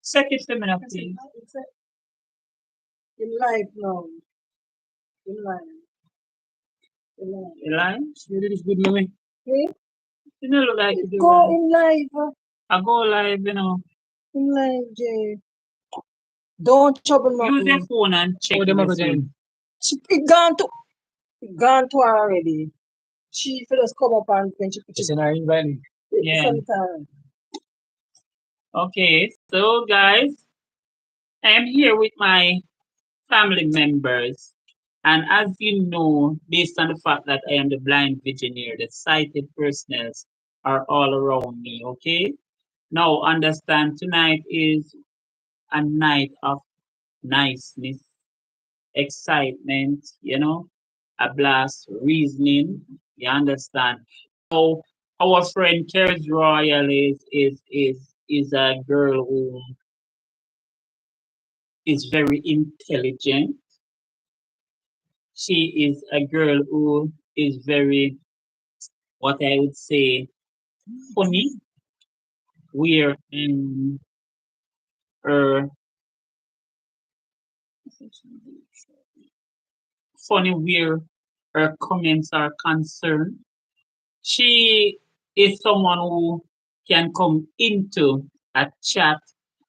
Set it for me now, please. In life now. In life. In life. You lie? You did this good, mommy. Okay? You don't look like you do. Go Right? in life. I go live, you know. In life, Jay. Don't trouble my Use your own. phone and check Oh, them this again. one. It gone to her already. She just come up and when she put It's it in our invite. Yeah. sometime. Okay, so guys, I am here with my family members. And as you know, based on the fact that I am the blind visioneer, the sighted personnels are all around me, okay? Now, understand tonight is a night of niceness, excitement, you know, a blast, reasoning, you understand? So, our friend Keris Royal is a girl who is very intelligent. She is a girl who is very, what I would say, funny, where her funny where her comments are concerned. She is someone who can come into a chat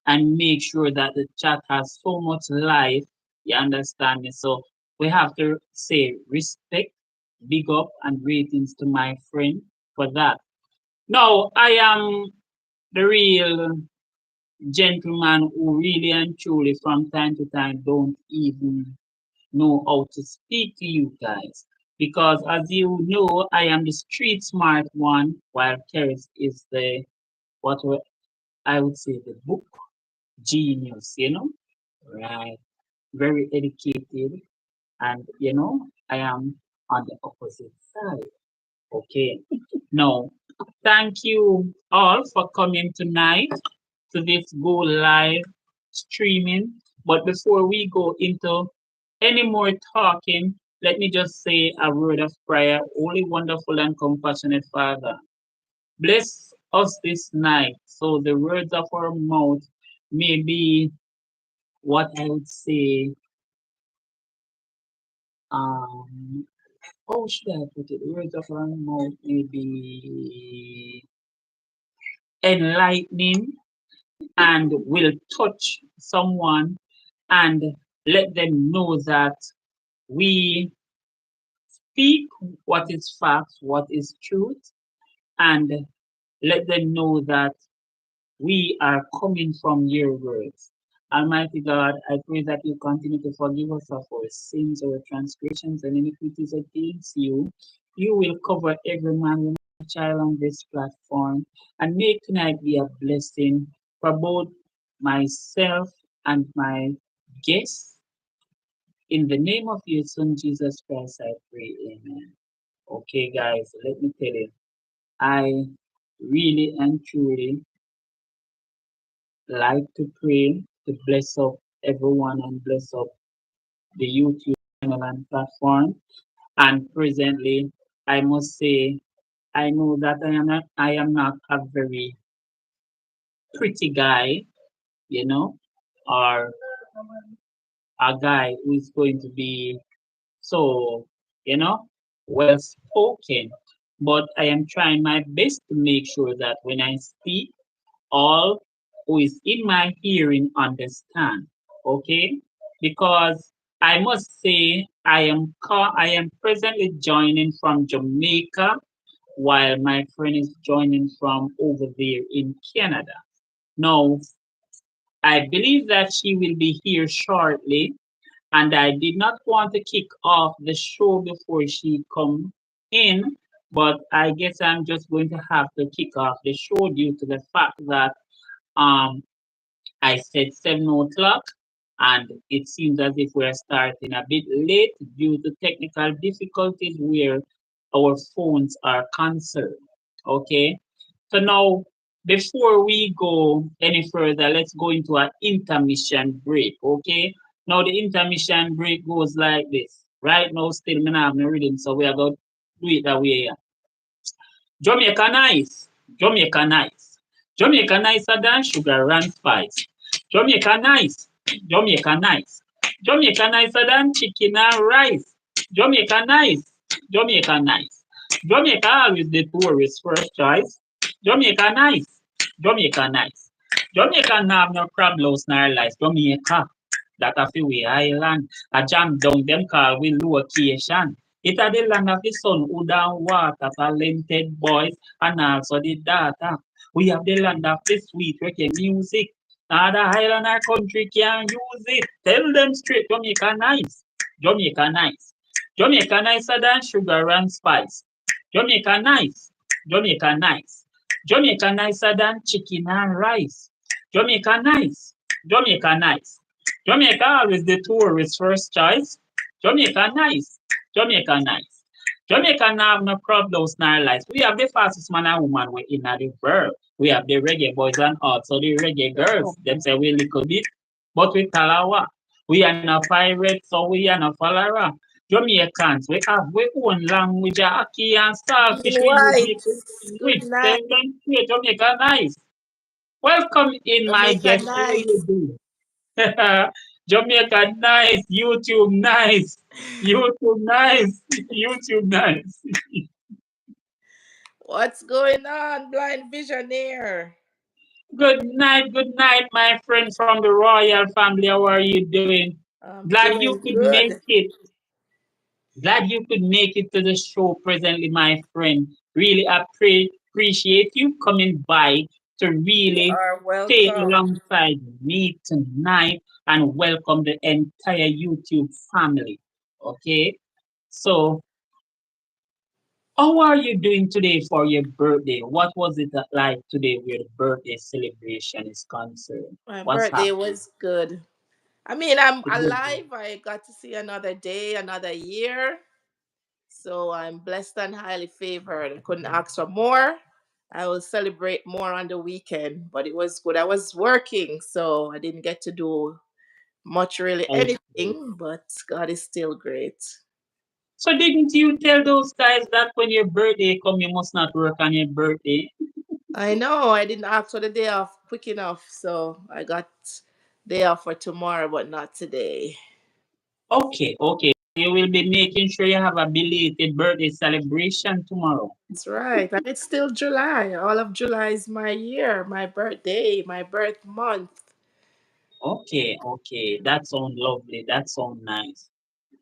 and make sure that the chat has so much life. You understand me? So we have to say respect, big up, and greetings to my friend for that. Now, I am the real gentleman who really and truly from time to time don't even know how to speak to you guys. Because as you know, I am the street smart one, while Keris is the I would say the book genius, you know? Right. Very educated. And you know, I am on the opposite side. Okay. Now, thank you all for coming tonight to this go live streaming. But before we go into any more talking, let me just say a word of prayer. Holy, wonderful, and compassionate Father, bless us this night so the words of our mouth may be what I would say, um, how should I put it? The words of our mouth may be enlightening and will touch someone and let them know that we speak what is facts, what is truth, and let them know that we are coming from your words. Almighty God, I pray that you continue to forgive us of our sins, our transgressions, and iniquities against you. You will cover every man, woman, and child on this platform and make tonight be a blessing for both myself and my guests. In the name of your son Jesus Christ, I pray, amen. Okay, guys, let me tell you, I really and truly like to pray to bless up everyone and bless up the YouTube channel and platform. And presently, I must say, I know that I am not a very pretty guy, you know, or a guy who is going to be so, you know, well spoken. But I am trying my best to make sure that when I speak, all who is in my hearing understand. Okay? Because I must say I am presently joining from Jamaica while my friend is joining from over there in Canada. Now, I believe that she will be here shortly, and I did not want to kick off the show before she come in, but I guess I'm just going to have to kick off the show due to the fact that um I said 7 o'clock, and it seems as if we're starting a bit late due to technical difficulties where our phones are concerned. Okay, so now before we go any further, let's go into an intermission break. Okay, now the intermission break goes like this. Right now, still me not have no rhythm, so we are going to do it that way. Jamaica nice, Jamaica nice, Jamaica nicer than sugar and spice. Jamaica nice. Jamaica nice. Jamaica nicer than chicken and rice. Jamaica nice. Jamaica nice. Jamaica always the tourist first choice. Jamaica nice. Jamaica nice. Jamaica no have no crab louse nor lice. Jamaica. That a fi we island. A jam down them call we location. It a the land of the sun, wood and water, talented boys, and also the data. We have the land of the sweet reggae music. Other island or country can use it. Tell them straight, Jamaica nice. Jamaica nice. Jamaica nicer than sugar and spice. Jamaica nice. Jamaica nice. Jamaica nicer than chicken and rice. Jamaica nice. Jamaica nice. Jamaica always the tourist first choice. Jamaica nice. Jamaica nice. Jamaica now have no crowd nor lights. We have the fastest man and woman we in the world. We have the reggae boys and also the reggae girls. Them say we little bit, but we talawa. We are not pirates, so we are not follower. Jamaicans, we have we own language, aki and starfish. Dean We use White, make it good with. Tell night. them straight, Jamaica nice. Welcome in my Jamaica guest. How you nice. doing? Jamaica nice, YouTube nice, YouTube nice, YouTube nice. What's going on, blind visionaire? Good night, my friend from the royal family. How are you doing? I'm Glad you doing could make good. it. Glad you could make it to the show presently, my friend. Really appreciate you coming by to You really are stay welcome. alongside me tonight and welcome the entire YouTube family. Okay, so how are you doing today for your birthday? What was it like today where the birthday celebration is concerned? My What's birthday happening? was good. I mean, I'm It was good. alive. I got to see another day, another year. So I'm blessed and highly favored. I couldn't ask for more. I will celebrate more on the weekend, but it was good. I was working, so I didn't get to do much really Okay. anything, but God is still great. So didn't you tell those guys that when your birthday come, you must not work on your birthday? I know I didn't ask for the day off quick enough, so I got day off for tomorrow, but not today. Okay, okay. You will be making sure you have a belated birthday celebration tomorrow. That's right. And it's still July. All of July is my year, my birthday, my birth month. Okay, okay. That sounds lovely. That sounds nice.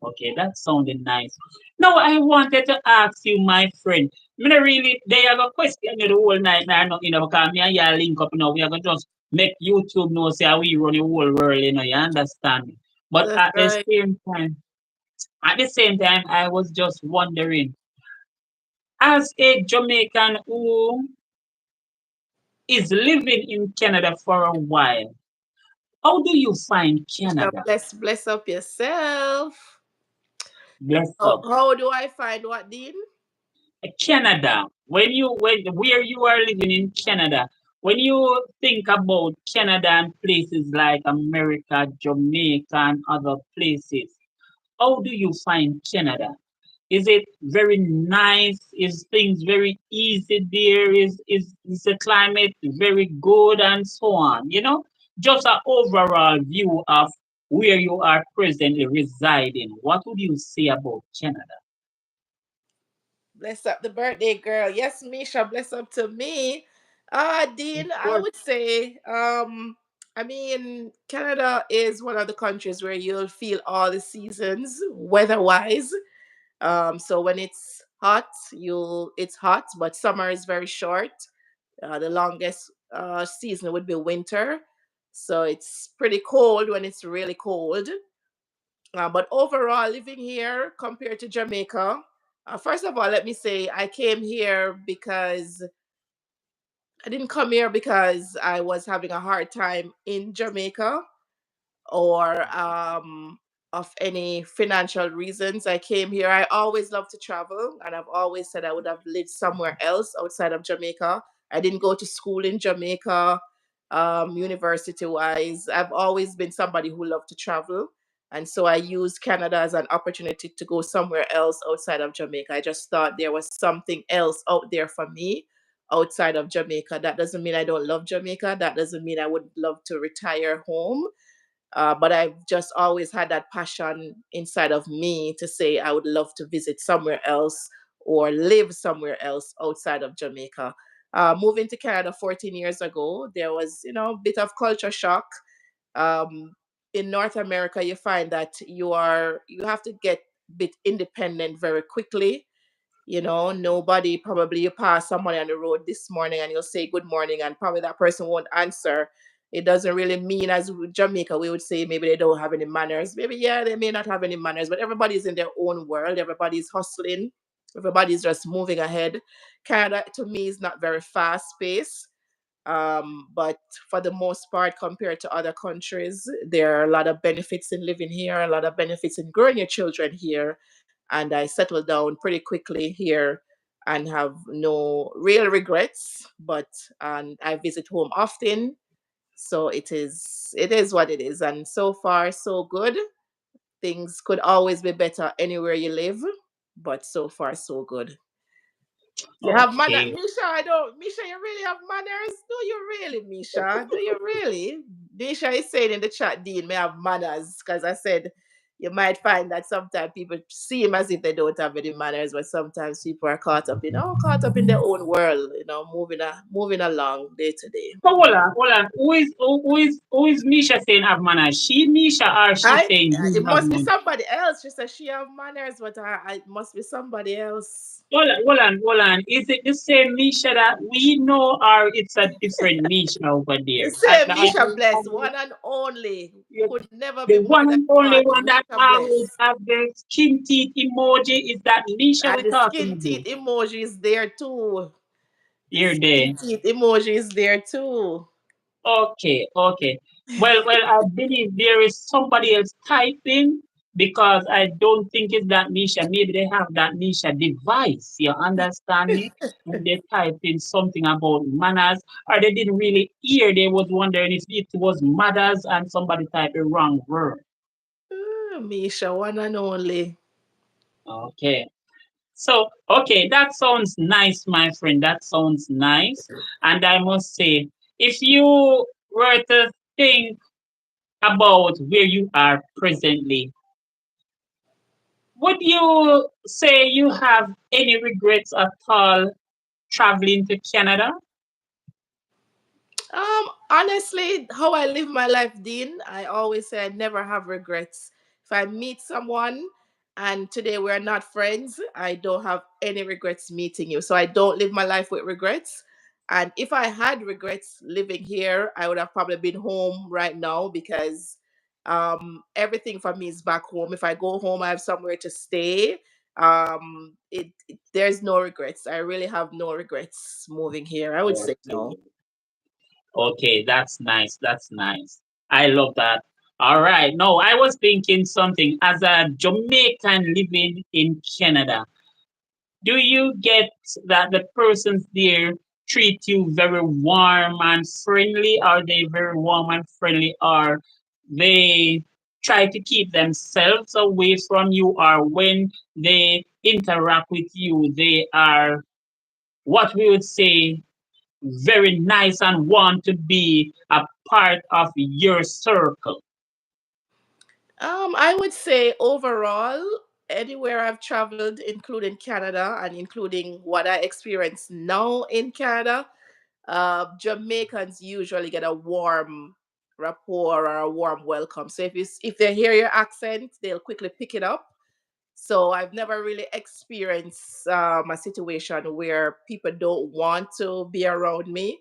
Okay, that sounded nice. Now I wanted to ask you, my friend. Me no really they have a question you the whole night now, because me and you link up, we are gonna just make YouTube know say how we run the whole world, you understand me. But That's right. at the same time, I was just wondering, as a Jamaican who is living in Canada for a while, how do you find Bishop, Canada? bless up yourself. Bless Oh, up. how do I find what, Dean? Canada, when where you are living in Canada, when you think about Canada and places like America, Jamaica, and other places, how do you find Canada? Is it very nice? Is things very easy there? Is the climate very good and so on? Just an overall view of where you are presently residing. What would you say about Canada? Bless up the birthday girl. Yes, Misha, bless up to me. Of Dean, I course. would say, I mean, Canada is one of the countries where you'll feel all the seasons weather-wise. So when it's hot, it's hot, but summer is very short. The longest season would be winter. So it's pretty cold when it's really cold. But overall, living here compared to Jamaica, first of all, let me say I came here because I didn't come here because I was having a hard time in Jamaica or of any financial reasons. I came here. I always love to travel, and I've always said I would have lived somewhere else outside of Jamaica. I didn't go to school in Jamaica, university wise. I've always been somebody who loved to travel. And so I used Canada as an opportunity to go somewhere else outside of Jamaica. I just thought there was something else out there for me outside of Jamaica. That doesn't mean I don't love Jamaica. That doesn't mean I would love to retire home. But I've just always had that passion inside of me to say I would love to visit somewhere else or live somewhere else outside of Jamaica. Moving to Canada 14 years ago, there was, a bit of culture shock. um, in North America, you find that you have to get a bit independent very quickly. Nobody, probably you pass somebody on the road this morning and you'll say good morning, and probably that person won't answer. It doesn't really mean, as with Jamaica, we would say maybe they don't have any manners. Maybe, yeah, they may not have any manners, but everybody's in their own world. Everybody's hustling. Everybody's just moving ahead. Canada, to me, is not very fast paced. But for the most part, compared to other countries, there are a lot of benefits in living here, a lot of benefits in growing your children here. And I settled down pretty quickly here and have no real regrets. But I visit home often, so it is what it is. And so far, so good. Things could always be better anywhere you live, but so far, so good. You have manner, Okay. Misha. I don't, Misha. You really have manners? Do you really, Misha? Do you really? Misha is saying in the chat, Dean may have manners, because I said you might find that sometimes people seem as if they don't have any manners, but sometimes people are caught up in their own world, moving along day to day. So hold on. Who is Misha saying have manners? She Misha or she I saying it you have must be manners? somebody else. She said she have manners, but it must be somebody else. Hold on. Is it the same Misha that we know, or it's a different Misha over The there? same Misha Bless, one and only, Yeah, could never be the more one than and only one. one that Misha always Bless. have the skin teeth emoji is that Misha And we're the talking skin about. teeth emoji is there too. The Here skin there. teeth emoji is there too. Okay. Well, I believe there is somebody else typing because I don't think it's that Nisha. Maybe they have that Nisha device. You understand me? And they type in something about manners, or they didn't really hear. They was wondering if it was mothers, and somebody typed a wrong word. Misha, one and only. Okay. So, okay, that sounds nice, my friend. That sounds nice. And I must say, if you were to think about where you are presently, would you say you have any regrets at all traveling to Canada? Honestly, how I live my life, Dean, I always say I never have regrets. If I meet someone and today we're not friends, I don't have any regrets meeting you. So I don't live my life with regrets. And if I had regrets living here, I would have probably been home right now, because everything for me is back home. If I go home, I have somewhere to stay. There's no regrets. I really have no regrets moving here. I would say no. Okay. Okay, that's nice. That's nice. I love that. All right. No, I was thinking something as a Jamaican living in Canada. Do you get that the persons there treat you very warm and friendly? Are they very warm and friendly? Or they try to keep themselves away from you? Or when they interact with you, they are what we would say very nice and want to be a part of your circle? I would say overall, anywhere I've traveled, including Canada and including what I experience now in Canada, Jamaicans usually get a warm rapport or a warm welcome. So if they hear your accent, they'll quickly pick it up. So I've never really experienced a situation where people don't want to be around me.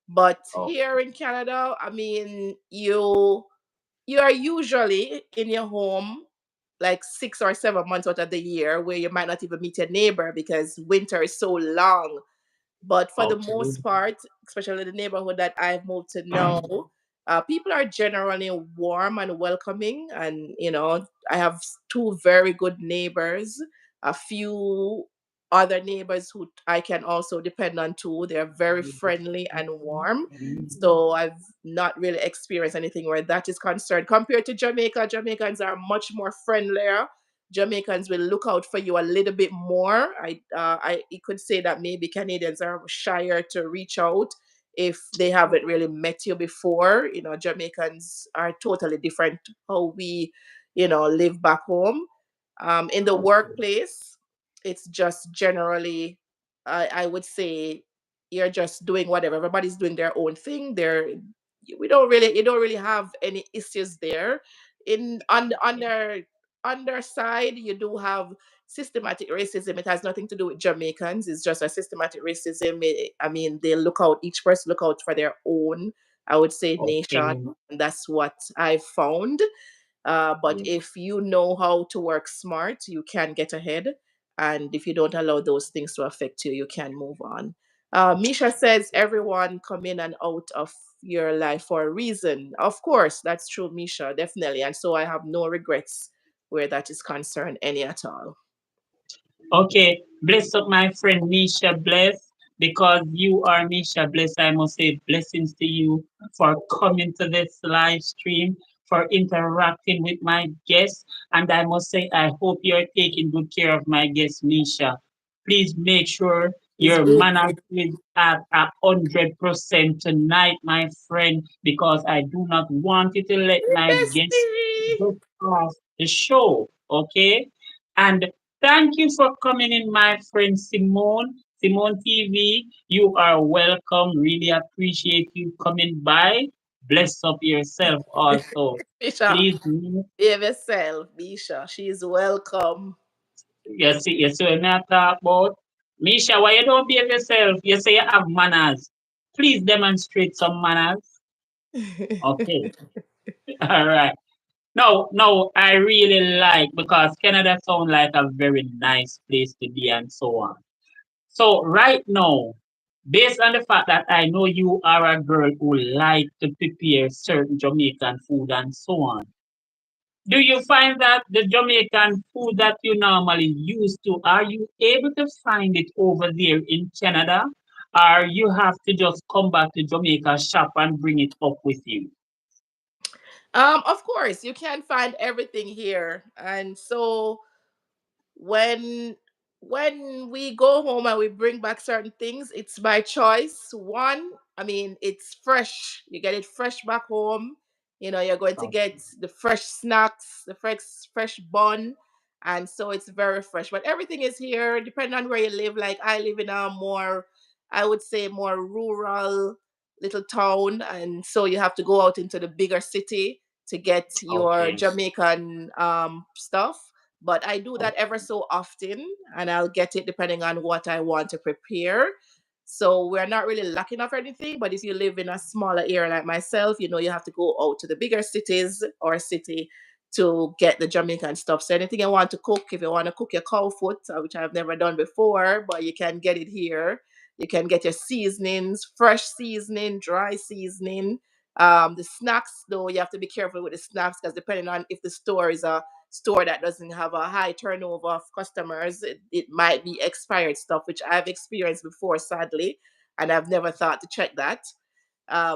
But Oh, here in Canada, I mean, you are usually in your home like 6 or 7 months out of the year, where you might not even meet your neighbor because winter is so long. But for the okay. most part, especially the neighborhood that I've moved to now, people are generally warm and welcoming. And, I have two very good neighbors, a few other neighbors who I can also depend on too. They're very friendly and warm. So I've not really experienced anything where that is concerned. Compared to Jamaica, Jamaicans are much more friendlier. Jamaicans will look out for you a little bit more. I could say that maybe Canadians are shyer to reach out if they haven't really met you before. Jamaicans are totally different how we, live back home. In the Okay. workplace, it's just generally, I would say, you're just doing whatever. Everybody's doing their own thing. You don't really have any issues there. In on their side, you do have systematic racism. It has nothing to do with Jamaicans. It's just a systematic racism. I mean, they look out. Each person look out for their own, I would say, nation. Okay. And that's what I've found. But Yeah. if you know how to work smart, you can get ahead. And if you don't allow those things to affect you, you can move on. Misha says everyone come in and out of your life for a reason. Of course, that's true, Misha, definitely. And so I have no regrets where that is concerned, any at all. Okay, bless up my friend Misha Bless, because you are Misha Bless. I must say blessings to you for coming to this live stream, for interacting with my guests. And I must say, I hope you're taking good care of my guest, Misha. Please make sure He's your busy. manners is at 100% tonight, my friend, because I do not want you to let my guests Bestie! go off the show. Okay? And thank you for coming in, my friend Simone. Simone TV, you are welcome. Really appreciate you coming by. Bless up yourself also. Misha, Please, behave yourself, Misha. She's welcome. you see what I talk about? Misha, why you don't behave yourself? You say you have manners. Please demonstrate some manners. Okay. All right. No, no, I really like, because Canada sounds like a very nice place to be and so on. So right now, based on the fact that I know you are a girl who like to prepare certain Jamaican food and so on, do you find that the Jamaican food that you normally used to, are you able to find it over there in Canada? Or you have to just come back to Jamaica shop and bring it up with you? Of course, you can find everything here. And so when we go home and we bring back certain things, it's by choice. One, I mean, it's fresh. You get it fresh back home. You're going to get the fresh snacks, the fresh bun, and so it's very fresh. But everything is here, depending on where you live. Like I live in a more, I would say, more rural little town, and so you have to go out into the bigger city to get your Okay. Jamaican stuff. But I do that ever so often, and I'll get it depending on what I want to prepare. So we're not really lacking of anything. But if you live in a smaller area like myself, you have to go out to the bigger cities or city to get the Jamaican stuff. So anything you want to cook, if you want to cook your cow foot, which I've never done before, but you can get it here. You can get your seasonings, fresh seasoning, dry seasoning. The snacks, though, you have to be careful with the snacks because depending on if the store is a store that doesn't have a high turnover of customers, it might be expired stuff, which I've experienced before, sadly, and I've never thought to check that.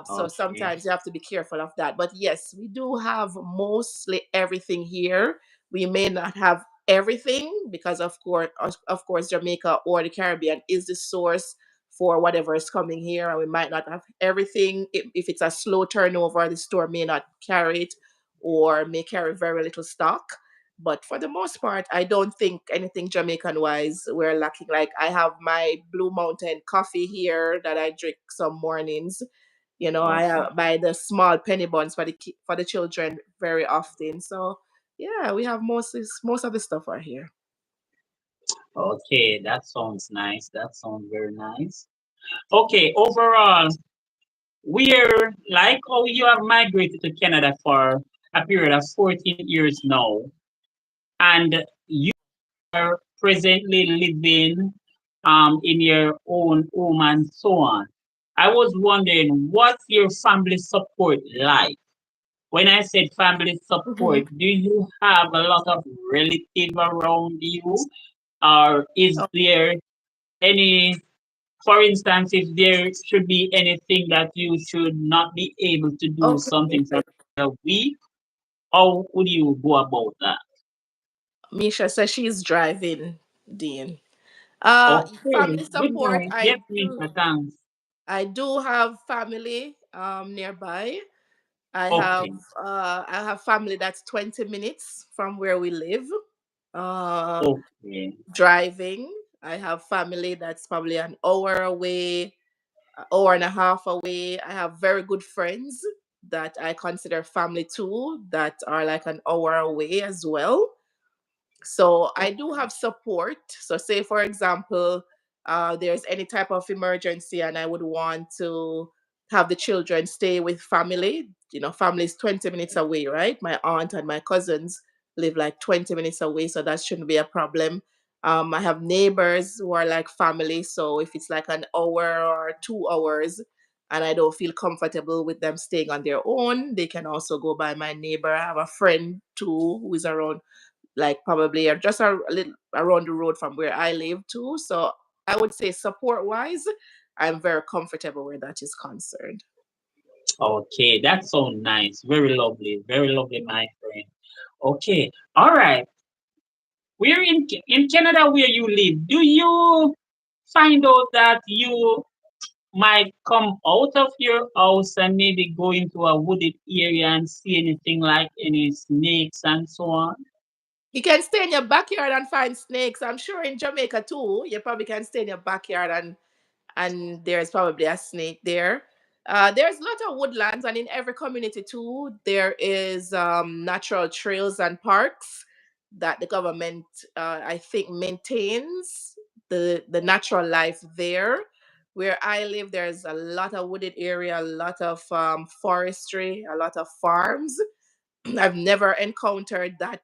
So Okay. sometimes you have to be careful of that. But yes, we do have mostly everything here. We may not have everything because, of course, Jamaica or the Caribbean is the source for whatever is coming here, and we might not have everything. If it's a slow turnover, the store may not carry it or may carry very little stock. But for the most part, I don't think anything Jamaican wise we're lacking. Like I have my Blue Mountain coffee here that I drink some mornings. I Okay. buy the small penny buns for for the children very often. So yeah, we have most of the stuff right here. Okay, that sounds nice. That sounds very nice. Okay, overall, we're like, oh, you have migrated to Canada for a period of 14 years now, and you are presently living in your own home and so on. I was wondering, what's your family support like? When I said family support, do you have a lot of relative around you, or is Oh, there any, for instance, if there should be anything that you should not be able to do okay. something for a week, how would you go about that? Misha says she's driving, Dean. Okay, Family good support. night. Yes, Mr. Thanks. I do have family nearby. Okay, I have family that's 20 minutes from where we live. Uh okay, Driving. I have family that's probably an hour away, an hour and a half away. I have very good friends that I consider family too that are like an hour away as well. So I do have support. So say for example, there's any type of emergency and I would want to have the children stay with family. You know, family is 20 minutes away, right? My aunt and my cousins live like 20 minutes away, so that shouldn't be a problem. I have neighbors who are like family, so if it's like an hour or 2 hours and I don't feel comfortable with them staying on their own, they can also go by my neighbor. I have a friend too who is around, like probably just a little around the road from where I live too. So I would say support wise, I'm very comfortable where that is concerned. okay. That sounds nice. Very lovely, my friend. Okay, all right. Where in Canada where you live, do you find out that you might come out of your house and maybe go into a wooded area and see anything like any snakes and so on? You can stay in your backyard and find snakes. I'm sure in Jamaica too. You probably can stay in your backyard and there's probably a snake there. There's a lot of woodlands, and in every community too, there is natural trails and parks that the government, I think, maintains the natural life there. Where I live, there's a lot of wooded area, a lot of forestry, a lot of farms. I've never encountered that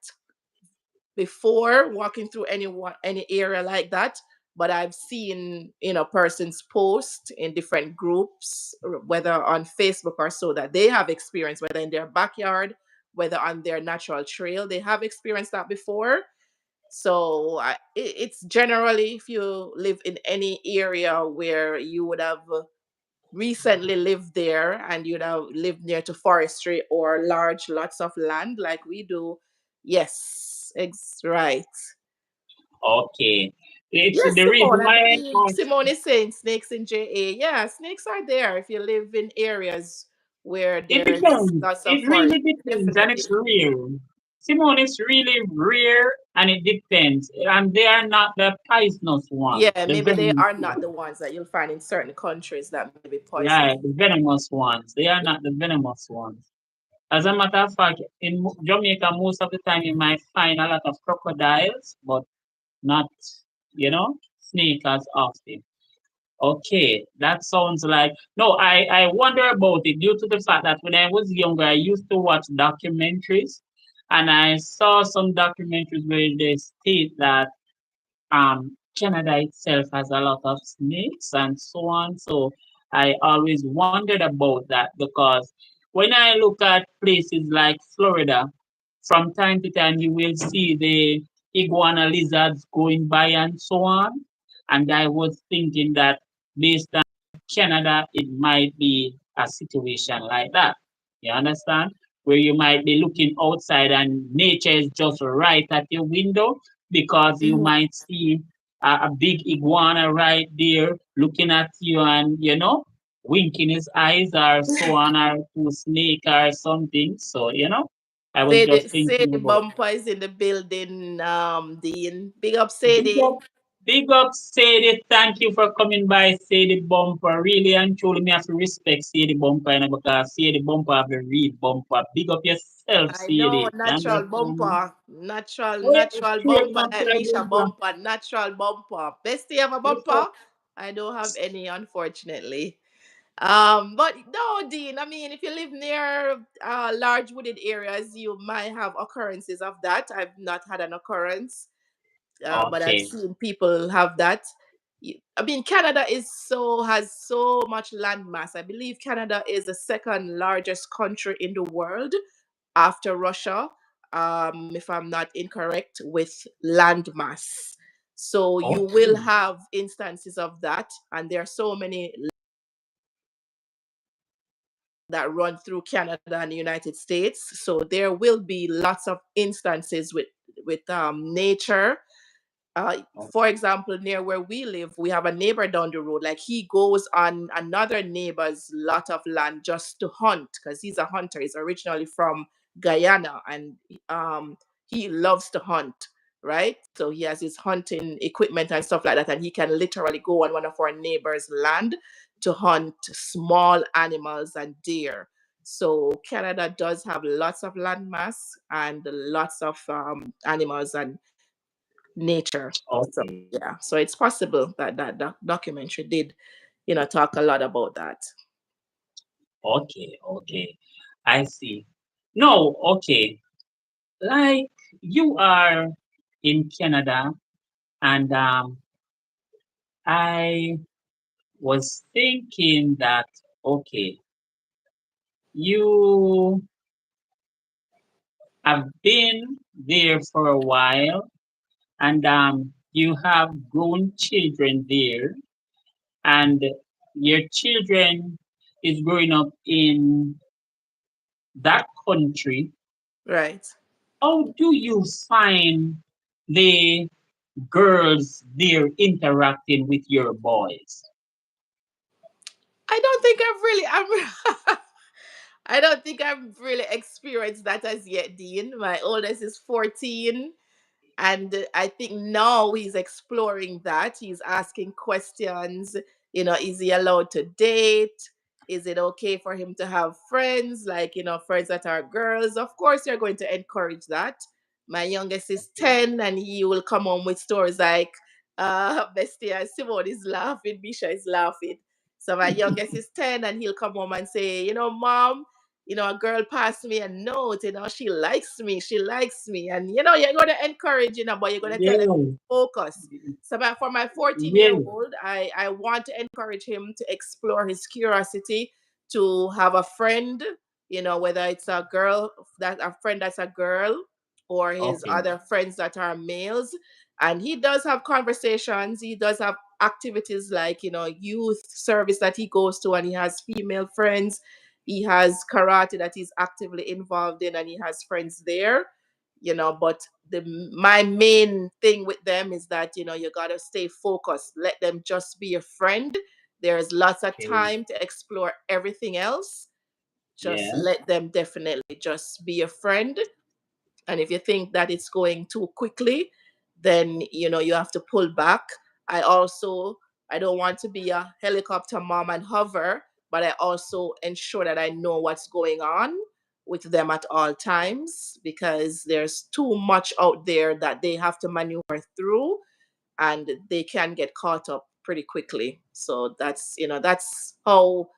before walking through any area like that, but I've seen, persons post in different groups, whether on Facebook or so, that they have experienced, whether in their backyard, whether on their natural trail, they have experienced that before. So it's generally, if you live in any area where you would have recently lived there and you'd have lived near to forestry or large lots of land like we do, yes, right. Okay. It's Yes, the reason Simone, I why I believe asked. Simone is saying snakes in JA. Yeah, snakes are there if you live in areas where It there's depends. lots of It forest. really depends, and it's Definitely. rare. Simone, it's really rare, and it depends. And they are not the poisonous ones, Yeah, the maybe they venomous are not ones. the ones that you'll find in certain countries that may be poisonous. Right, the venomous ones. They are not the venomous ones. As a matter of fact, in Jamaica, most of the time you might find a lot of crocodiles, but not, snake as often. Okay, that sounds like no. I wonder about it due to the fact that when I was younger, I used to watch documentaries, and I saw some documentaries where they state that Canada itself has a lot of snakes and so on. So I always wondered about that because when I look at places like Florida, from time to time you will see the iguana lizards going by and so on. And I was thinking that based on Canada, it might be a situation like that. You understand? Where you might be looking outside and nature is just right at your window because you Mhm. might see a big iguana right there looking at you and, winking his eyes or so on, or to snake or something. So, I was just thinking Sadie about Bumper is in the building, Dean. Big up, big Sadie. up, big up, Sadie. Thank you for coming by, Sadie Bumper. Really and truly, me have to respect Sadie Bumper, because Sadie Bumper have a real bumper. Big up yourself, I know, Sadie. You natural understand? bumper. Natural, Oh, yeah, natural straight bumper like natural Misha bumper. bumper. Natural bumper. Bestie have a Yes, sir. bumper? I don't have any, unfortunately. But no, Dean, I mean, if you live near large wooded areas, you might have occurrences of that. I've not had an occurrence, but I've Okay. seen people have that. I mean, Canada has so much land mass. I believe Canada is the second largest country in the world after Russia, if I'm not incorrect, with land mass. So you will Okay. have instances of that, and there are so many that run through Canada and the United States. So there will be lots of instances nature. For example, near where we live, we have a neighbor down the road. Like he goes on another neighbor's lot of land just to hunt because he's a hunter. He's originally from Guyana, and um, he loves to hunt, right? So he has his hunting equipment and stuff like that, and he can literally go on one of our neighbors' land to hunt small animals and deer. So Canada does have lots of land mass and lots of animals and nature. So Okay. yeah, so it's possible that documentary did, talk a lot about that. Okay. Okay. I see. No, okay. Like you are in Canada, and I was thinking that okay, you have been there for a while, and you have grown children there, and your children is growing up in that country. Right. How do you find the girls there interacting with your boys? I don't think I don't think I've really experienced that as yet, Dean. My oldest is 14. And I think now he's exploring that. He's asking questions. Is he allowed to date? Is it okay for him to have friends, like, friends that are girls? Of course, you're going to encourage that. My youngest is Okay. 10, and he will come home with stories like, Bestia, Simone is laughing, Misha is laughing. So my youngest is 10, and he'll come home and say, Mom, a girl passed me a note, she likes me, she likes me. And, you're going to encourage, but you're going to tell them Yeah, focus. So for my 14-year yeah. old, I want to encourage him to explore his curiosity, to have a friend, whether it's a friend that's a girl, or his Okay, other friends that are males. And he does have conversations, he does have activities like, youth service that he goes to, and he has female friends. He has karate that he's actively involved in, and he has friends there. But my main thing with them is that, you got to stay focused, let them just be a friend. There's lots of okay. time to explore everything else. Just Yeah, let them definitely just be a friend. And if you think that it's going too quickly, then you have to pull back. I don't want to be a helicopter mom and hover, but I also ensure that I know what's going on with them at all times, because there's too much out there that they have to maneuver through, and they can get caught up pretty quickly. So that's how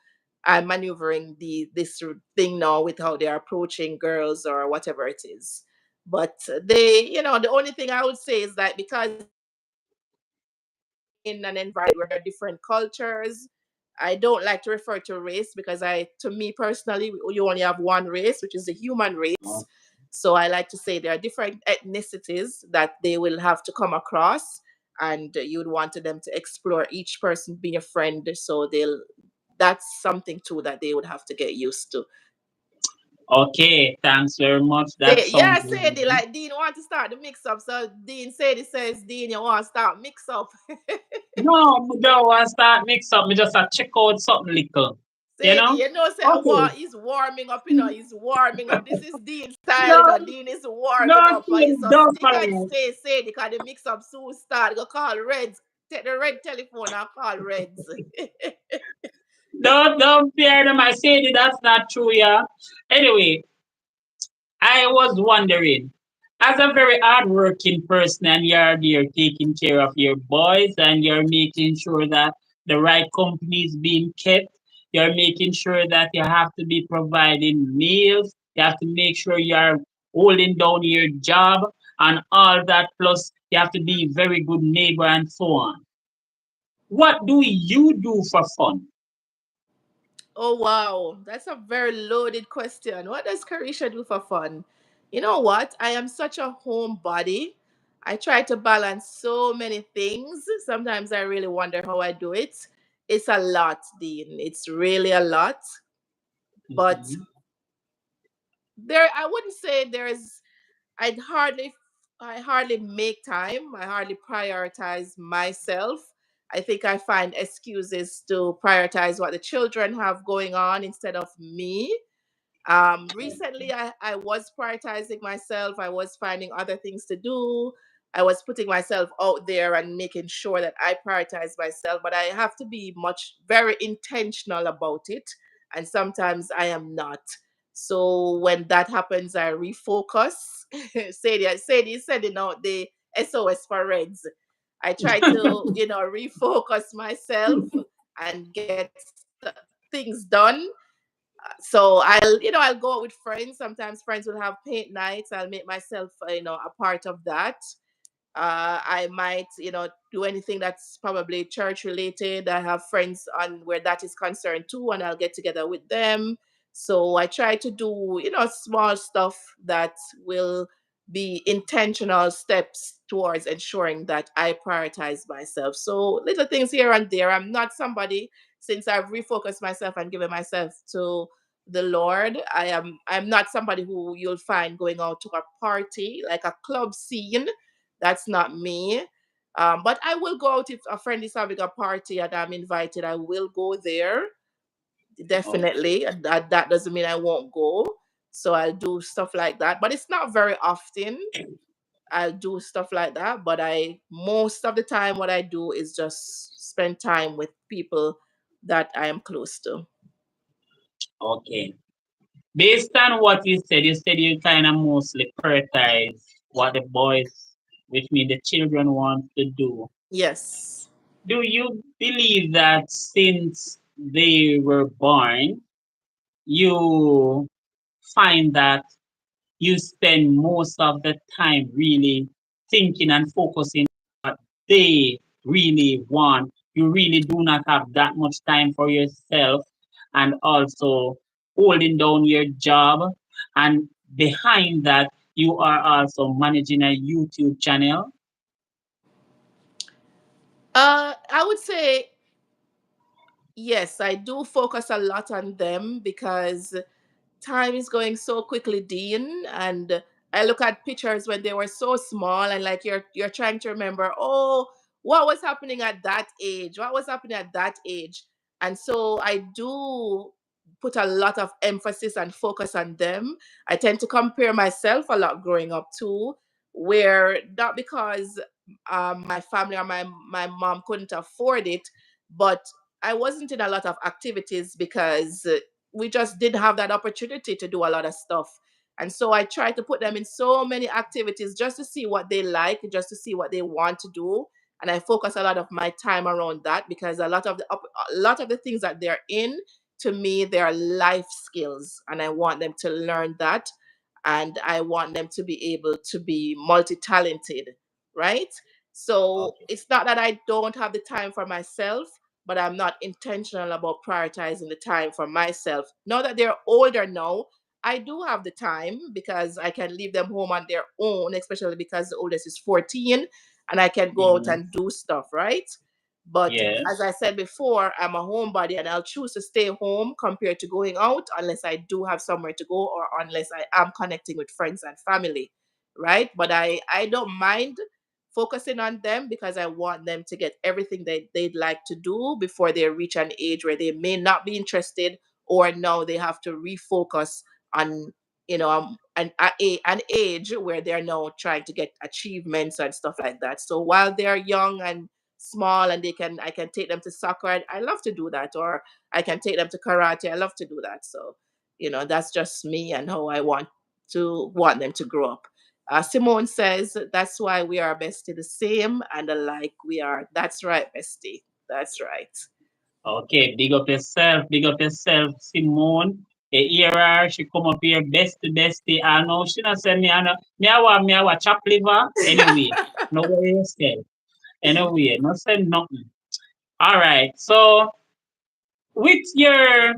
I'm maneuvering this thing now, with how they're approaching girls or whatever it is. But the only thing I would say is that because they're in an environment where there are different cultures, I don't like to refer to race, because to me personally, you only have one race, which is the human race. o- So I like to say there are different ethnicities that they will have to come across, and you would want them to explore each person being a friend. So that's something too that they would have to get used to. okay. Thanks very much. That Say, sounds yeah, Sadie, lovely. like Dean want to start the mix up. So Dean Sadie says, Dean, you want to start mix up. No, me don't want to start mix up. Me just a check out something little. You Sadie, know? say Okay. he's warming up, he's warming up. This is Dean style, No, Dean is no, warming up. And you so don't stick and follow. stay, Sadie, because the mix up soon start. Go call Reds. Take the red telephone and call Reds. Don't fear them. I said it. That's not true, yeah. Anyway, I was wondering, as a very hardworking person, and you're there taking care of your boys, and you're making sure that the right company is being kept, you're making sure that you have to be providing meals, you have to make sure you're holding down your job, and all that, plus you have to be a very good neighbor and so on. What do you do for fun? Oh wow, that's a very loaded question. What does Carisha do for fun? You know what? I am such a homebody. I try to balance so many things. Sometimes I really wonder how I do it. It's a lot, Dean. It's really a lot. But Mhm. I wouldn't say there's I'd hardly I hardly make time. I hardly prioritize myself. I think I find excuses to prioritize what the children have going on instead of me. Recently, I was prioritizing myself. I was finding other things to do. I was putting myself out there and making sure that I prioritize myself. But I have to be very intentional about it. And sometimes I am not. So when that happens, I refocus. Sadie is sending out the SOS for Reds. I try to, refocus myself and get things done. So I'll go out with friends. Sometimes friends will have paint nights. I'll make myself a part of that. I might, do anything that's probably church related. I have friends on where that is concerned too, and I'll get together with them. So I try to do, small stuff that will be intentional steps towards ensuring that I prioritize myself. So little things here and there. I'm not somebody, since I've refocused myself and given myself to the Lord. I'm not somebody who you'll find going out to a party, like a club scene. That's not me. But I will go out if a friend is having a party and I'm invited. I will go there, definitely. Okay. And that doesn't mean I won't go. So I'll do stuff like that. But it's not very often. I'll do stuff like that. But I most of the time what I do is just spend time with people that I am close to. Okay. Based on what you said you kind of mostly prioritize what the boys, which means the children, want to do. Yes. Do you believe that since they were born, you find that you spend most of the time really thinking and focusing on what they really want? You really do not have that much time for yourself, and also holding down your job. And behind that, you are also managing a YouTube channel. I would say yes, I do focus a lot on them because time is going so quickly, Dean. And I look at pictures when they were so small, and like you're trying to remember, oh, what was happening at that age? What was happening at that age? And so I do put a lot of emphasis and focus on them. I tend to compare myself a lot growing up too, where not because my family or my mom couldn't afford it, but I wasn't in a lot of activities because we just didn't have that opportunity to do a lot of stuff. And so I try to put them in so many activities just to see what they like, just to see what they want to do. And I focus a lot of my time around that because a lot of the things that they're in, to me, they're life skills, and I want them to learn that, and I want them to be able to be multi-talented, right? So Okay. it's not that I don't have the time for myself, but I'm not intentional about prioritizing the time for myself. Now that they're older now, I do have the time because I can leave them home on their own, especially because the oldest is 14 and I can go out Mhm. and do stuff, right? But as Yes. I said before, I'm a homebody and I'll choose to stay home compared to going out unless I do have somewhere to go or unless I am connecting with friends and family, right? But I don't mind focusing on them because I want them to get everything that they'd like to do before they reach an age where they may not be interested, or now they have to refocus on an age where they're now trying to get achievements and stuff like that. So while they're young and small and I can take them to soccer, I love to do that, or I can take them to karate. I love to do that. So that's just me and how I want them to grow up. Simone says that's why we are bestie, the same and alike we are. That's right, bestie. That's right. Okay, big up yourself, Simone. Hear her, she come up here, bestie, bestie. I know she not say me I want chop liver. Anyway, no worry yourself. Anyway, no say nothing. All right, so with your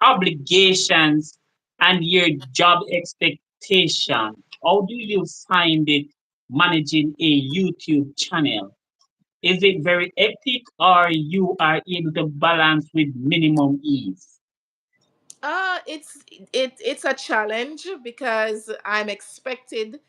obligations and your job expectation, how do you find it managing a YouTube channel? Is it very hectic or you are able to balance with minimum ease? It's a challenge because I'm expected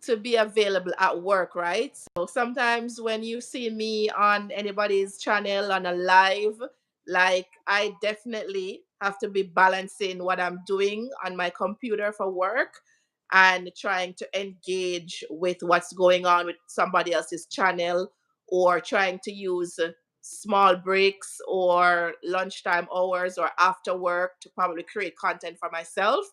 to be available at work, right? So sometimes when you see me on anybody's channel on a live, like I definitely have to be balancing what I'm doing on my computer for work and trying to engage with what's going on with somebody else's channel, or trying to use small breaks or lunchtime hours or after work to probably create content for myself.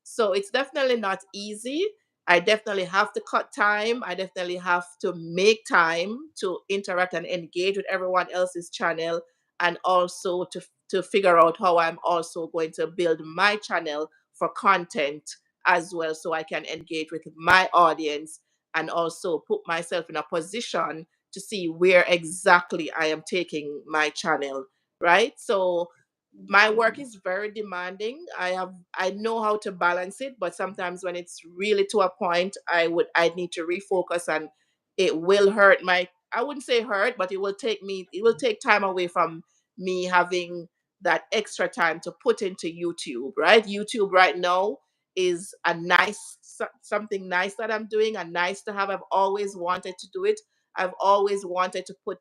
So it's definitely not easy. I definitely have to cut time. I definitely have to make time to interact and engage with everyone else's channel, and also to figure out how I'm also going to build my channel for content as well, so I can engage with my audience and also put myself in a position to see where exactly I am taking my channel, right? So my work is very demanding. I know how to balance it, but sometimes when it's really to a point, I need to refocus, and it will hurt my, I wouldn't say hurt, but it will take time away from me having that extra time to put into YouTube, right? YouTube right now is a nice something nice that I'm doing, and nice to have. I've always wanted to do it. I've always wanted to put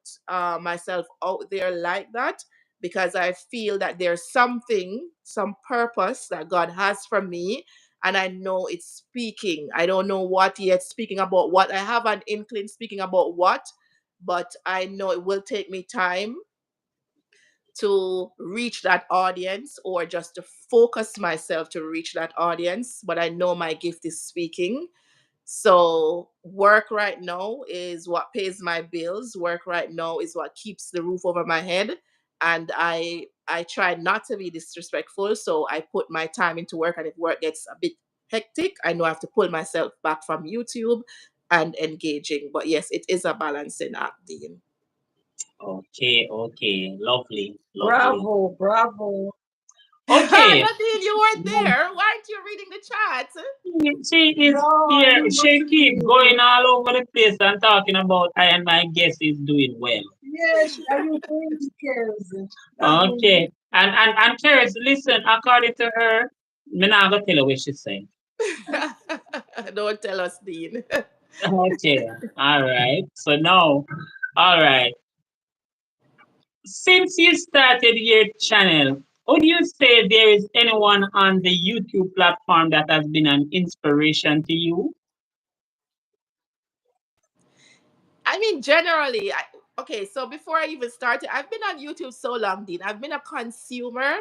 myself out there like that, because I feel that there's something, some purpose that God has for me. And I know it's speaking. I don't know what yet, speaking about what. I have an inkling speaking about what, but I know it will take me time to reach that audience, or just to focus myself to reach that audience. But I know my gift is speaking. So work right now is what pays my bills. Work right now is what keeps the roof over my head. And I try not to be disrespectful. So I put my time into work, and if work gets a bit hectic, I know I have to pull myself back from YouTube and engaging. But yes, it is a balancing act, Dean. Okay, okay, lovely, lovely. Bravo, bravo. Okay, Nadine, you weren't now there. Why aren't you reading the chat? she is No, I here. did not She keep read. going all over the place and talking about I, and my guest is doing well. Yes, I you going to cares. That means Okay, and Terence, listen. According to her, me not gonna tell her what she say. Don't tell us, Dean. Okay, all right. So now, all right. Since you started your channel, would you say there is anyone on the YouTube platform that has been an inspiration to you? I mean, generally, okay, so before I even started, I've been on YouTube so long, Dean. I've been a consumer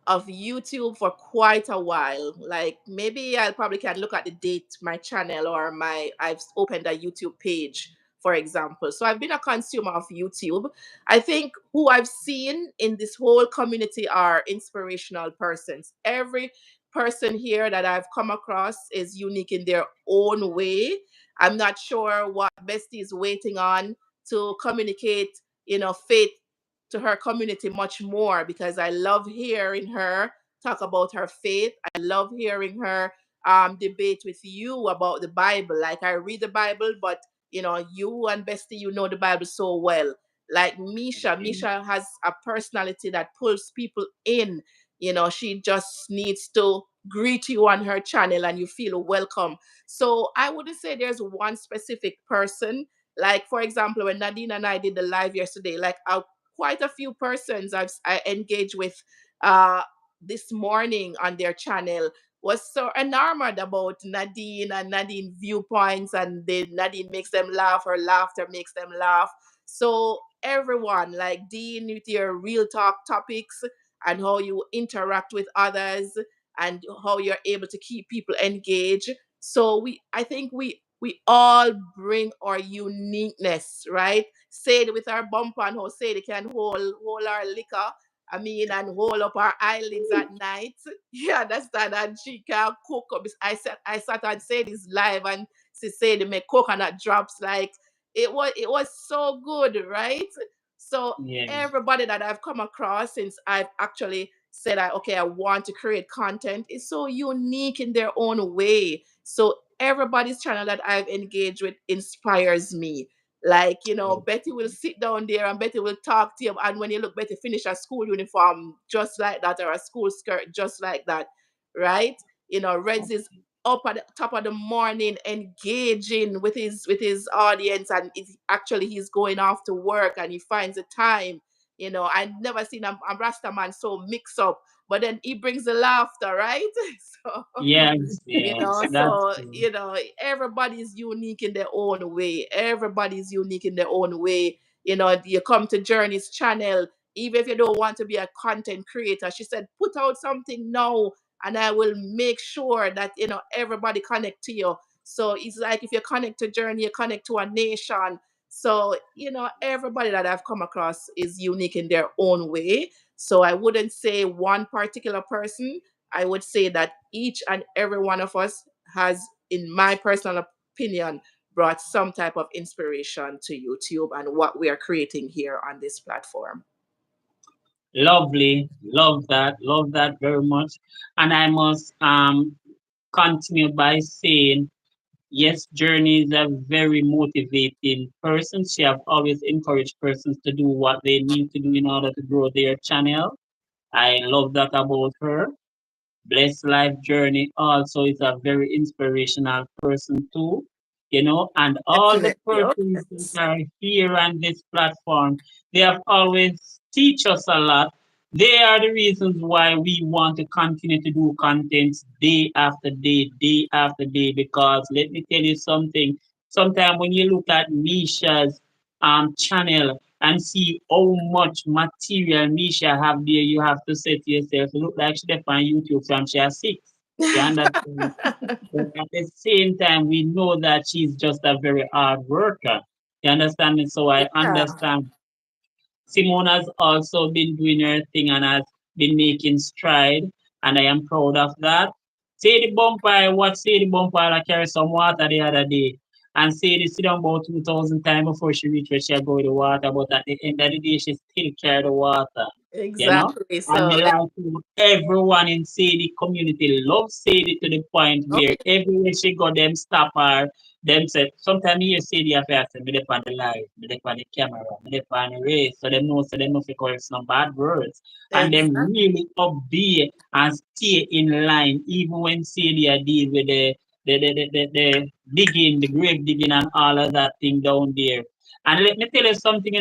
of YouTube for quite a while. Like, maybe I probably can look at the date, my channel, or I've opened a YouTube page, for example. So I've been a consumer of YouTube. I think who I've seen in this whole community are inspirational persons. Every person here that I've come across is unique in their own way. I'm not sure what Bestie is waiting on to communicate, faith to her community much more, because I love hearing her talk about her faith. I love hearing her debate with you about the Bible. Like, I read the Bible, but you and Bestie, you know the Bible so well. Like Okay. Misha has a personality that pulls people in. She just needs to greet you on her channel and you feel welcome. So I wouldn't say there's one specific person. Like, for example, when Nadine and I did the live yesterday, like, quite a few persons I engaged with uh, this morning on their channel was so enamored about Nadine and Nadine viewpoints, and Nadine makes them laugh, her laughter makes them laugh. So everyone, like Dean, with your real talk topics and how you interact with others and how you're able to keep people engaged. So I think we all bring our uniqueness, right? Say it with our bumper, and how say it can hold our liquor. I mean, and hold up our eyelids at night. You understand? And she can cook up. I sat and said this live, and she said they make coconut drops. Like, it was so good, right? So Yeah. everybody that I've come across since I've actually said, okay, I want to create content, is so unique in their own way. So everybody's channel that I've engaged with inspires me. Like, Betty will sit down there and Betty will talk to you. And when you look, Betty finish a school uniform just like that, or a school skirt just like that, right? Reds is up at the top of the morning engaging with his audience, and actually he's going off to work and he finds the time. I never seen a Rasta man so mix up, but then he brings the laughter, right? So Yes, yes, that's so true. everybody's unique in their own way. Everybody's unique in their own way. You come to Journey's channel, even if you don't want to be a content creator, she said put out something now, and I will make sure that everybody connect to you. So it's like if you connect to Journey, you connect to a nation. So everybody that I've come across is unique in their own way. So I wouldn't say one particular person. I would say that each and every one of us has, in my personal opinion, brought some type of inspiration to YouTube and what we are creating here on this platform. Lovely. Love that very much. And I must continue by saying, yes, Journey is a very motivating person. She have always encouraged persons to do what they need to do in order to grow their channel. I love that about her. Blessed Life Journey also is a very inspirational person too, and all the Definitely. Oh, persons that yes. are here on this platform, they have always teach us a lot. They are the reasons why we want to continue to do contents day after day, because let me tell you something. Sometimes when you look at Misha's channel and see how much material Misha have there, you have to say to yourself, look like she def on YouTube from she has six. You understand? But at the same time, we know that she's just a very hard worker. You understand me? So I Yeah, understand. Simone has also been doing her thing and has been making stride, and I am proud of that. Sadie Bumper, I watched Sadie Bumper I carry some water the other day. And Sadie sit down about 2,000 times before she reach where she go with the water, but at the end of the day, she still carry the water. You know? exactly. And So me like to everyone in Sadie community love Sadie to the point oh, where everywhere she go, them stop her. Them say, sometimes you see the affair, say, me dey on the live, me dey on the camera, me dey on the race. So them know, so them know fi correct some bad words. And them exactly. really obey and stay in line, even when Celia deal with the digging, the grave digging and all of that thing down there. And let me tell you something,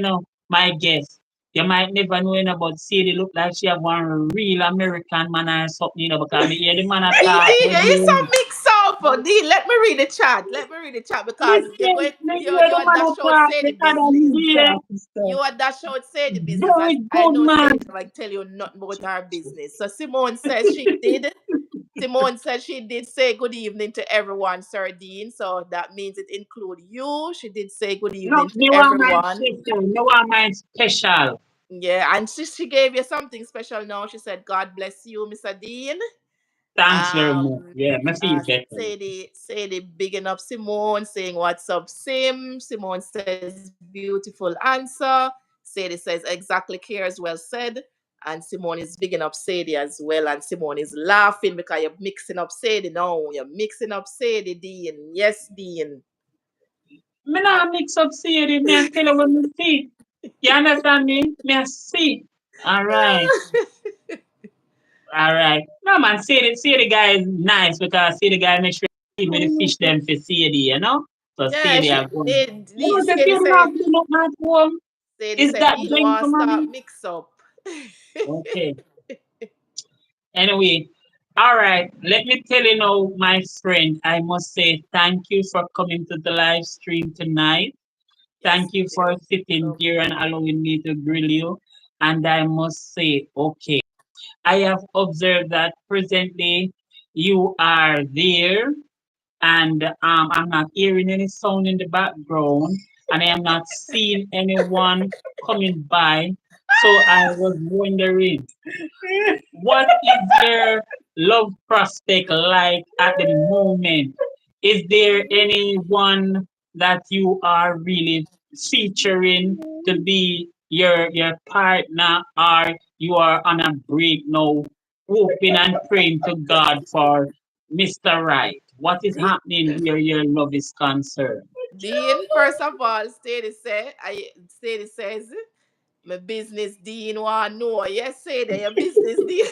my guess. You might never know about Sadie look like she have one real American man or something, because me hear the man attack Dean, when there is some you mix up. Dean, let me read the chat. Let me read the chat because you're listen, going. me You hear the are man that show attack say the because I business. hear You are that show say the business. As very I good know, man. Sadie never tell you nothing about her business. So Simone says she did. Simone said she did say good evening to everyone, Sir Dean. So that means it include you. She did say good No, evening to me want mine everyone. special. Me want mine special. Yeah, and she gave you something special now. She said, God bless you, Mr. Dean. Thanks very much. Um, Yeah, me feel better. Sadie bigging up Simone, saying what's up, Sim. Simone says beautiful answer. Sadie says exactly, cares, well said. And Simone is bigging up Sadie as well. And Simone is laughing because you're mixing up Sadie. No, you're mixing up Sadie, Dean. Yes, Dean. Me not mix up Sadie. Me I tell you what me see. You understand me? Me I see. All right. All right. No man, Sadie guy is nice because Sadie guy make sure he with the fish them for Sadie. So Yeah, Sadie are going. You know, the Sadie Sadie not said, do nothing at home. Sadie Is said, that Dean want to start gentleman? mix up. Okay. Anyway, all right. Let me tell you now, my friend, I must say thank you for coming to the live stream tonight. Thank Yes, you you're for sitting welcome. here and allowing me to grill you. And I must say, okay, I have observed that presently you are there, and I'm not hearing any sound in the background, and I am not seeing anyone coming by. So I was wondering, what is your love prospect like at the moment? Is there anyone that you are really featuring to be your partner, or you are on a break now, hoping and praying to God for Mr. Right? What is Dean, happening where your love is concerned? Dean, first of all, Sadie says, my business Dean want know. Yes, say that your business Dean.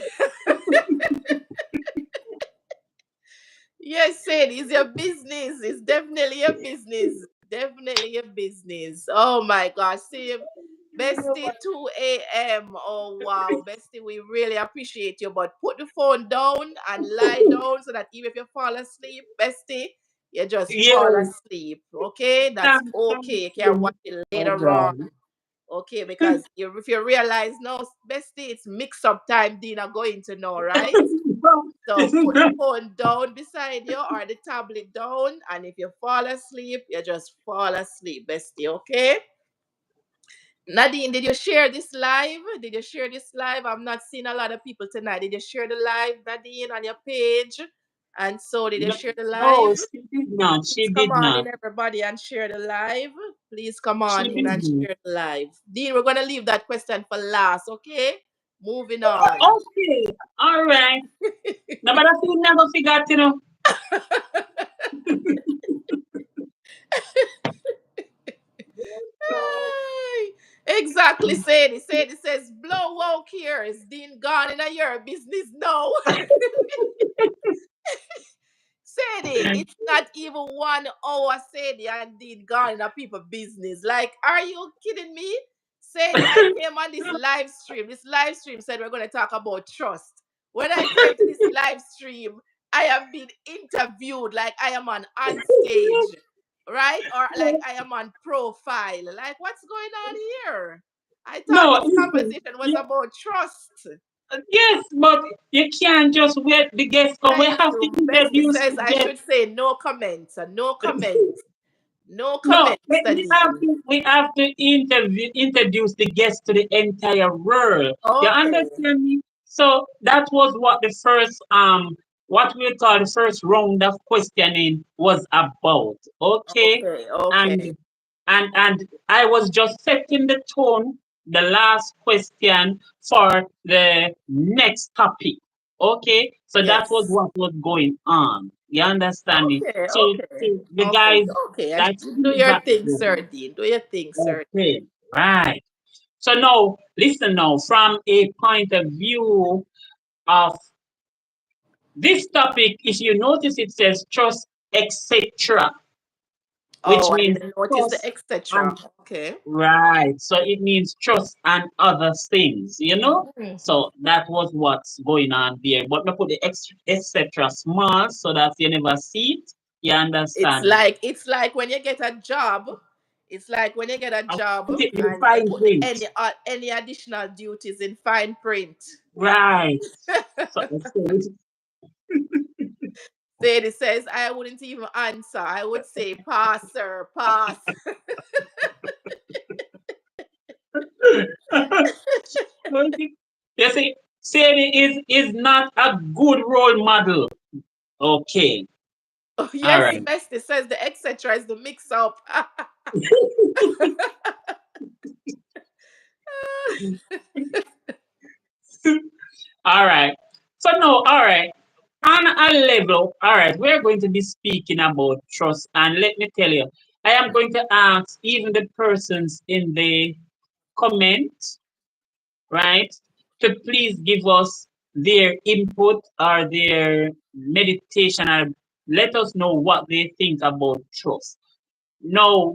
Yes, said it's your business. It's definitely your business. Definitely your business. Oh my gosh. See, Bestie, 2 a.m. Oh wow. Bestie, we really appreciate you. But put the phone down and lie down so that even if you fall asleep, Bestie, you just fall Yes, asleep. Okay? That's thank okay. You can watch you. it Oh later on. God. Okay, because if you realize no, Bestie, it's mix up time, Dina going to know, right? So put the phone down beside you or the tablet down, and if you fall asleep, you just fall asleep, bestie. Okay. Nadine, did you share this live? Did you share this live? I'm not seeing a lot of people tonight. Did you share the live, Nadine, on your page? And so, did you No, share the no, live? she did not. Please She come did on not. in, everybody, and share the live. Please come She on in did and not. share the live. Dean, we're gonna leave that question for last, okay? Moving on. Okay, all right. No, but I still never forgot, you know. Ay, exactly, Sadie. Sadie says, blow woke here. Is Dean gone in a year business? No. Sadie, it's not even 1 hour, Sadie, and Dean gone in a people business. Like, are you kidding me? Sadie, I came on this live stream. This live stream said we're going to talk about trust. When I came to this live stream, I have been interviewed like I am on stage, right? Or like I am on profile. Like, what's going on here? I thought No, this listen. conversation was about trust. Yes, but you can't just wait the guests come. We Thank have to you. Bestie introduce says the I should guests. say no comments. No comments. No No, comments, Nadine. we have to introduce the guests to the entire world. You Okay. understand me? So that was what the first what we call the first round of questioning was about. Okay, Okay. Okay. and and I was just setting the tone, the last question for the next topic. Okay, so that was Yes. what was going on. You understand me? Okay. So, Okay. so the Okay. guys, Okay. that's Do the your thing, background. sir, Dean. Do your thing, sir. Okay, right. So now, listen now, from a point of view of this topic, if you notice, it says trust, etc., which Oh, I means didn't notice the trust etc. and Okay. right. So it means trust and other things, you know? Mhm. So that was what's going on there. But we put the etc. small so that you never see it. You understand? It's like when you get a job. It's like when you get a I job put it in and you fine put the print. any additional duties in fine print. Right. So I said, Sadie says, I wouldn't even answer. I would say, pass, sir, pass. you see, Sadie is not a good role model. Okay. Oh, All yes, right. Bestie says the etc. is the mix up. All right. So no, all right. On a level, all right, we're going to be speaking about trust. And let me tell you, I am going to ask even the persons in the comment, right, to please give us their input or their meditation and let us know what they think about trust. Now,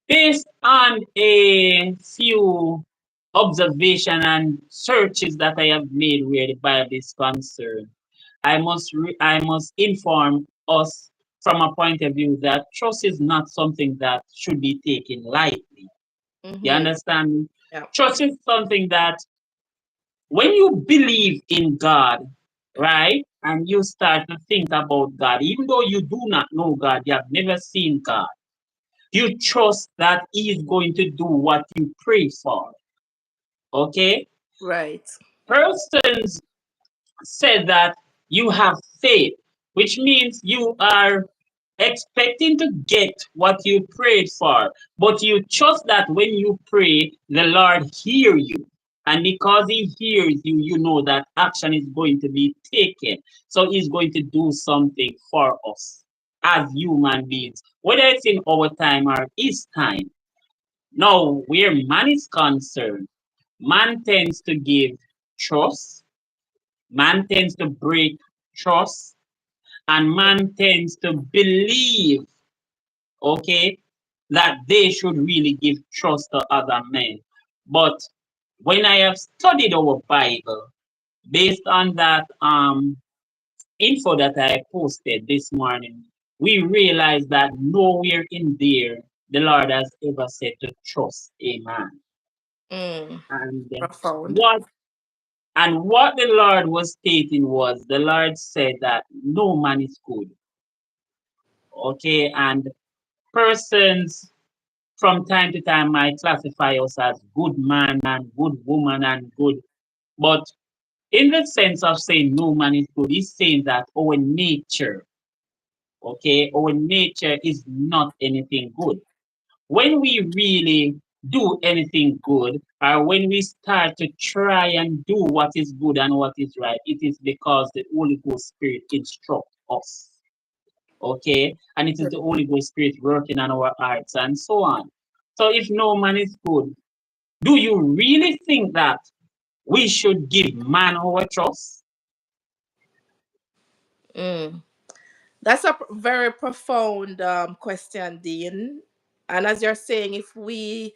based on a few observation and searches that I have made where the Bible is concerned, I must inform us from a point of view that trust is not something that should be taken lightly. You Mm-hmm. understand me? Yeah. Trust is something that when you believe in God, right, and you start to think about God, even though you do not know God, you have never seen God, you trust that He is going to do what you pray for. Okay? Right. Persons said that you have faith, which means you are expecting to get what you prayed for, but you trust that when you pray, the Lord hear you. And because he hears you, you know that action is going to be taken. So he's going to do something for us as human beings, whether it's in our time or his time. Now, where man is concerned, man tends to give trust, man tends to break trust, And man tends to believe, okay, that they should really give trust to other men. But when I have studied our Bible, based on that info that I posted this morning, we realize that nowhere in there the Lord has ever said to trust a man. Mm, And profound. what what the Lord was stating was the Lord said that no man is good. Okay, and persons from time to time might classify us as good man and good woman and good, but in the sense of saying no man is good, he's saying that our nature, okay, our nature is not anything good. When we really do anything good, or when we start to try and do what is good and what is right, it is because the Holy Ghost Spirit instructs us. Okay, and it is the Holy Ghost Spirit working on our hearts and so on. So if no man is good, do you really think that we should give man our trust? Mm. That's a very profound question, Dean. And as you're saying, if we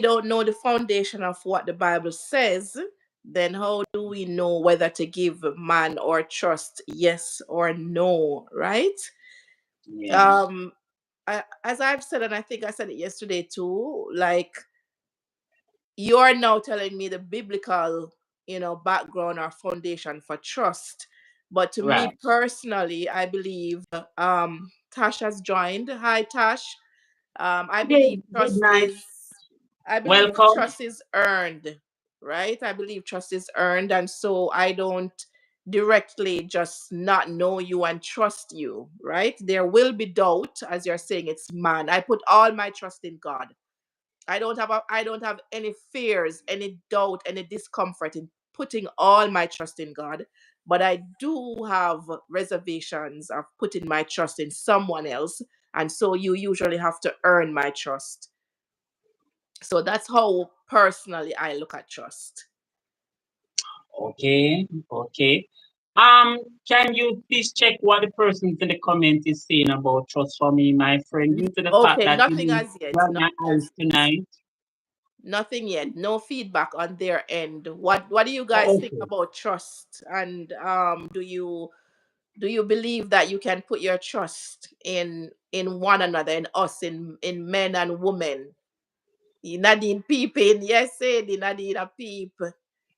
don't know the foundation of what the Bible says, then how do we know whether to give man or trust yes or no, right? Yeah, Um, as I've said, and I think I said it yesterday too, like you are now telling me the biblical, background or foundation for trust. But to me right. personally, I believe Tash has joined. Hi, Tash. I believe Good night. Welcome. trust is earned, right? I believe trust is earned, and so I don't directly just not know you and trust you, right? There will be doubt, as you're saying, it's man. I put all my trust in God. I don't have any fears, any doubt, any discomfort in putting all my trust in God. But I do have reservations of putting my trust in someone else. And so you usually have to earn my trust. So that's how personally I look at trust. Okay, okay. Can you please check what the person in the comment is saying about trust for me, my friend? Due to the fact Okay, that nothing you as yet. got my Nothing as eyes tonight. Nothing yet. No feedback on their end. What do you guys think Okay, about trust? And do you believe that you can put your trust in one another, in us, in men and women? Nadine peeping, yes, say the Nadine a peep.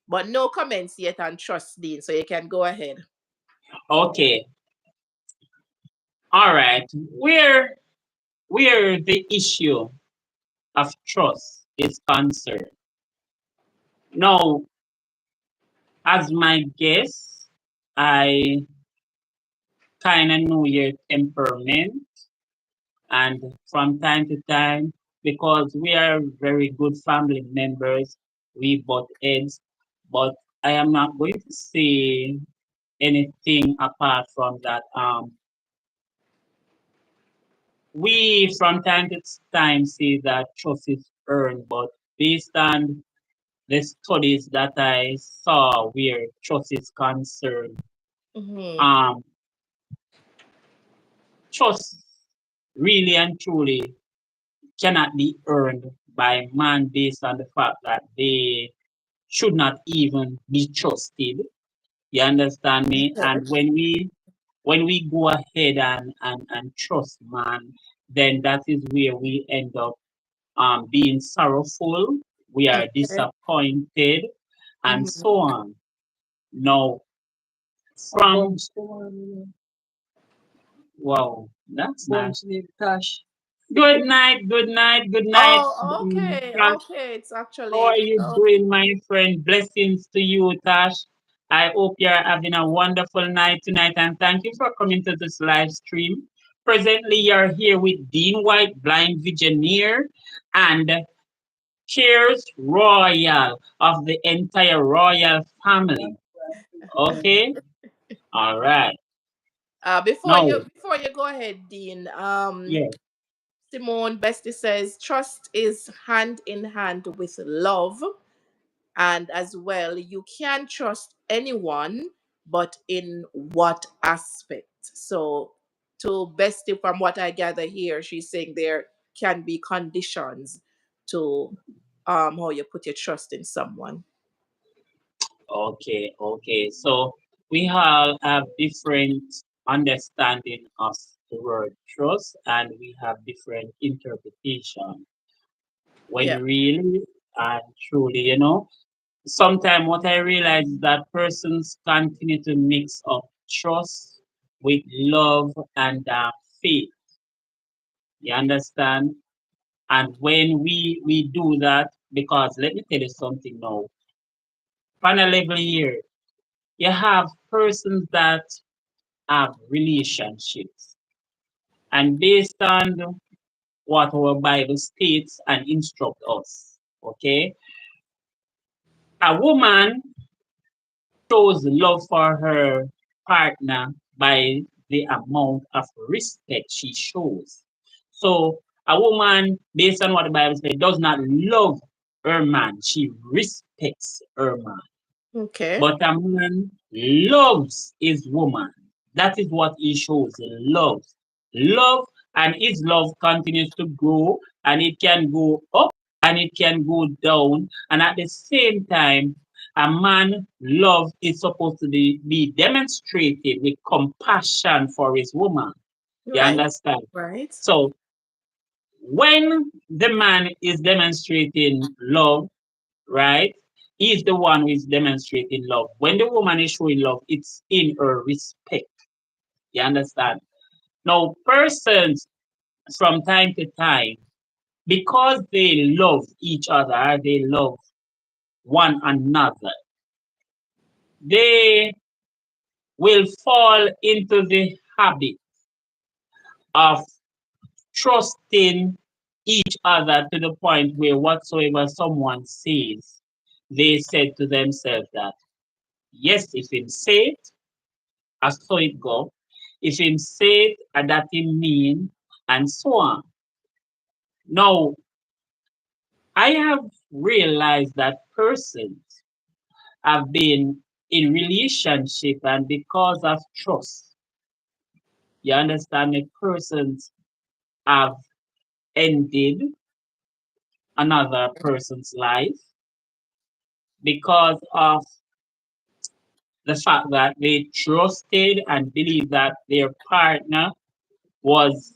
But no comments yet on trust, Dean, so you can go ahead. okay, all right. Where the issue of trust is concerned. Now, as my guest, I kind of know your temperament, and from time to time, because we are very good family members, we butt heads, but I am not going to say anything apart from that. We from time to time see that trust is earned, but based on the studies that I saw where trust is concerned, Mm-hmm. um, trust really and truly cannot be earned by man based on the fact that they should not even be trusted. You understand me? And when we go ahead and trust man, then that is where we end up being sorrowful, we are Okay. disappointed, and so Mm-hmm. on. Now, A from bunch, the one, wow, that's nice. bunch named Tash. Good night, good night, good night. Oh, okay, Tash, okay. It's how actually are you okay. doing, my friend? Blessings to you, Tash. I hope you're having a wonderful night tonight, and thank you for coming to this live stream. Presently, you're here with Dean White, blind visioneer, and Cheers Royal of the entire royal family. Okay? All right. Now, Before you go ahead, Dean. yeah. Simone Bestie says trust is hand in hand with love, and as well, you can trust anyone, but in what aspect? So, to Bestie, from what I gather here, she's saying there can be conditions to how you put your trust in someone. Okay, okay. So we all have different understanding of the word trust, and we have different interpretation. When Yeah. really and truly, sometimes what I realize is that persons continue to mix up trust with love and faith. You understand? And when we do that, because let me tell you something now. On a level here, you have persons that have relationships, and based on what our Bible states and instruct us, okay, a woman shows love for her partner by the amount of respect she shows. So a woman, based on what the Bible says, does not love her man. She respects her man. Okay. But a man loves his woman. That is what he shows. He loves. Love, and his love continues to grow, and it can go up and it can go down. And at the same time, a man love is supposed to be demonstrated with compassion for his woman. You Right. understand? Right. So when the man is demonstrating love, right? He's the one who is demonstrating love. When the woman is showing love, it's in her respect. You understand? Now, persons from time to time, because they love each other, they love one another, they will fall into the habit of trusting each other to the point where whatsoever someone says, they said to themselves that, yes, if him say it, I saw it go. If him say it, that him mean, and so on. Now, I have realized that persons have been in relationship, and because of trust, you understand me, persons have ended another person's life because of the fact that they trusted and believed that their partner was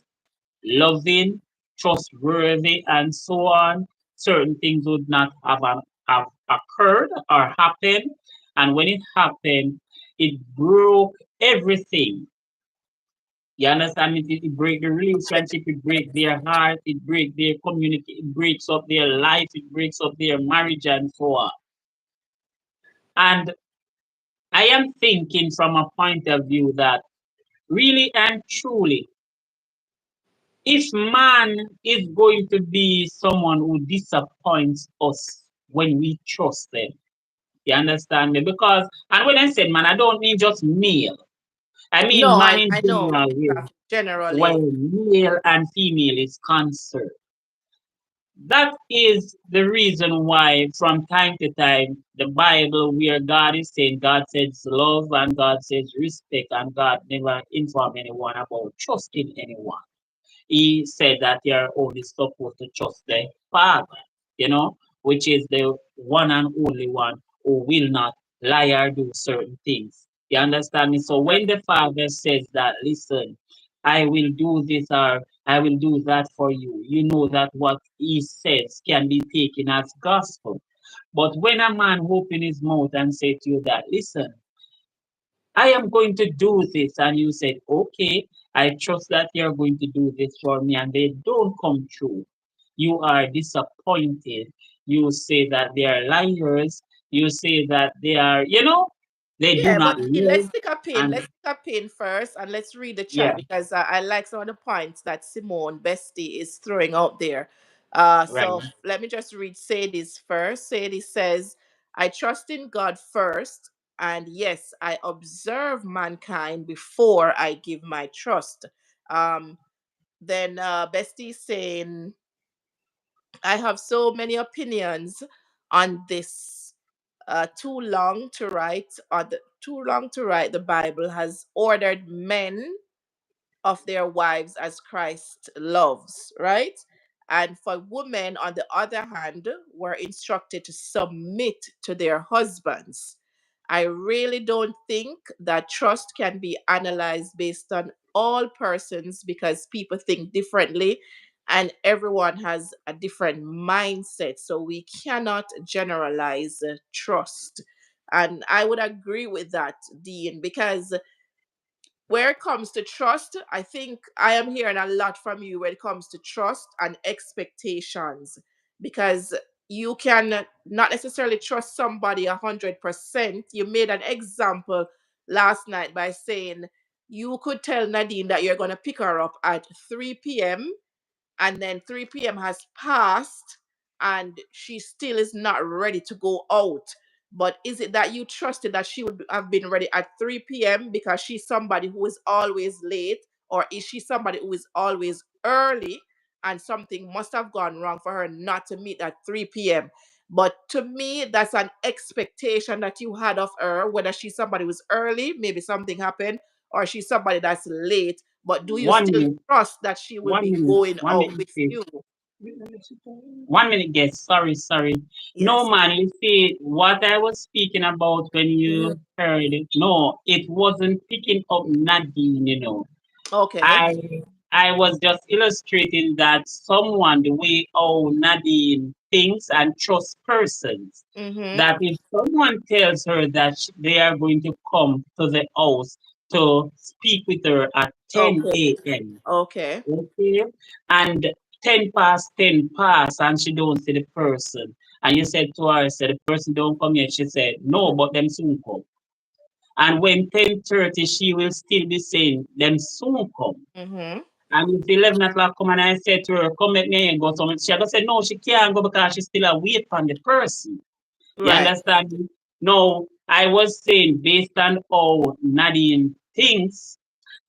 loving, trustworthy, and so on. Certain things would not have occurred or happened. And when it happened, it broke everything. You understand? It break the relationship, it break their heart, it break their community, it breaks up their life, it breaks up their marriage, and so on. And I am thinking from a point of view that really and truly, if man is going to be someone who disappoints us when we trust them, you understand me? Because, and when I said man, I don't mean just male. I mean No, man I in I know general, exactly. where Generally. male and female is concerned. That is the reason why, from time to time, the Bible, where God is saying, God says love and God says respect, and God never inform anyone about trusting anyone. He said that you're only supposed to trust the Father, which is the one and only one who will not lie or do certain things. You understand me? So Right. when the Father says that, listen, I will do this or I will do that for you, you know that what he says can be taken as gospel. But when a man open his mouth and say to you that, listen, I am going to do this. And you said, okay, I trust that you're going to do this for me. And they don't come true. You are disappointed. You say that they are liars. You say that they are, they do Yeah, not but let's love. take a pin. And Let's take a pin first, and let's read the chat yeah, because I like some of the points that Simone Bestie is throwing out there. right. Let me just read Sadie's first. Sadie says, "I trust in God first, and yes, I observe mankind before I give my trust." Um, then Bestie saying, "I have so many opinions on this. Too long to write on too long to write, the Bible has ordered men of their wives as Christ loves, right? And for women, on the other hand, were instructed to submit to their husbands. I really don't think that trust can be analyzed based on all persons because people think differently and everyone has a different mindset. So we cannot generalize trust. And I would agree with that, Dean, because where it comes to trust, I think I am hearing a lot from you when it comes to trust and expectations because you can not necessarily trust somebody 100%. You made an example last night by saying you could tell Nadine that you're going to pick her up at 3 p.m. and then 3 p.m. has passed and she still is not ready to go out. But is it that you trusted that she would have been ready at 3 p.m. because she's somebody who is always late? Or is she somebody who is always early and something must have gone wrong for her not to meet at 3 p.m.? But to me, that's an expectation that you had of her, whether she's somebody who's early, maybe something happened, or she's somebody that's late. But do you One still minute, trust that she will one be minute, going one out minute, with please. you? 1 minute, guys. Sorry, sorry. No, Yes. man, you see, what I was speaking about when Mhm. you heard it, no, it wasn't picking up Nadine. Okay. I I was just illustrating that someone, the way how Nadine thinks and trusts persons, Mm-hmm. that if someone tells her that they are going to come to the house to speak with her at Okay. 10 a.m., Okay. okay, and 10 past 10 pass and she don't see the person, and you said to her, said the person don't come yet, she said, no, but them soon come. And when 10:30, she will still be saying, them soon come. Mm-hmm. And if 11 o'clock come and I said to her, come with me and go somewhere, she gonna say, no, she can't go because she still await from the person. You Right. understand me? No, I was saying based on how Nadine thinks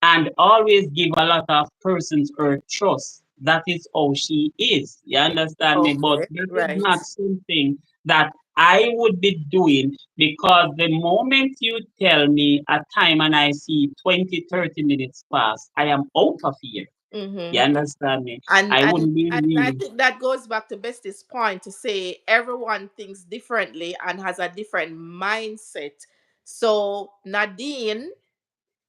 and always give a lot of persons her trust. That is how she is. You understand me? But Okay. that is Right. not something that I would be doing because the moment you tell me a time and I see 20, 30 minutes pass, I am out of here. You Mm-hmm. understand me? And I and wouldn't be and I really. think that goes back to Bestie's point to say everyone thinks differently and has a different mindset. So Nadine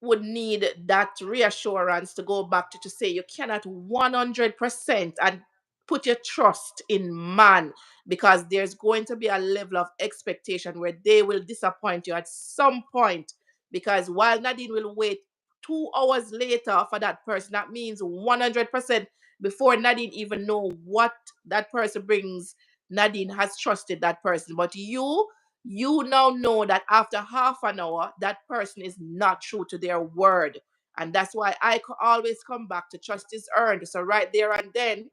would need that reassurance to go back to say you cannot 100% and put your trust in man because there's going to be a level of expectation where they will disappoint you at some point because while Nadine will wait 2 hours later for that person, that means 100% before Nadine even know what that person brings, Nadine has trusted that person. But you now know that after half an hour, that person is not true to their word. And that's why always come back to trust is earned. So, right there and then,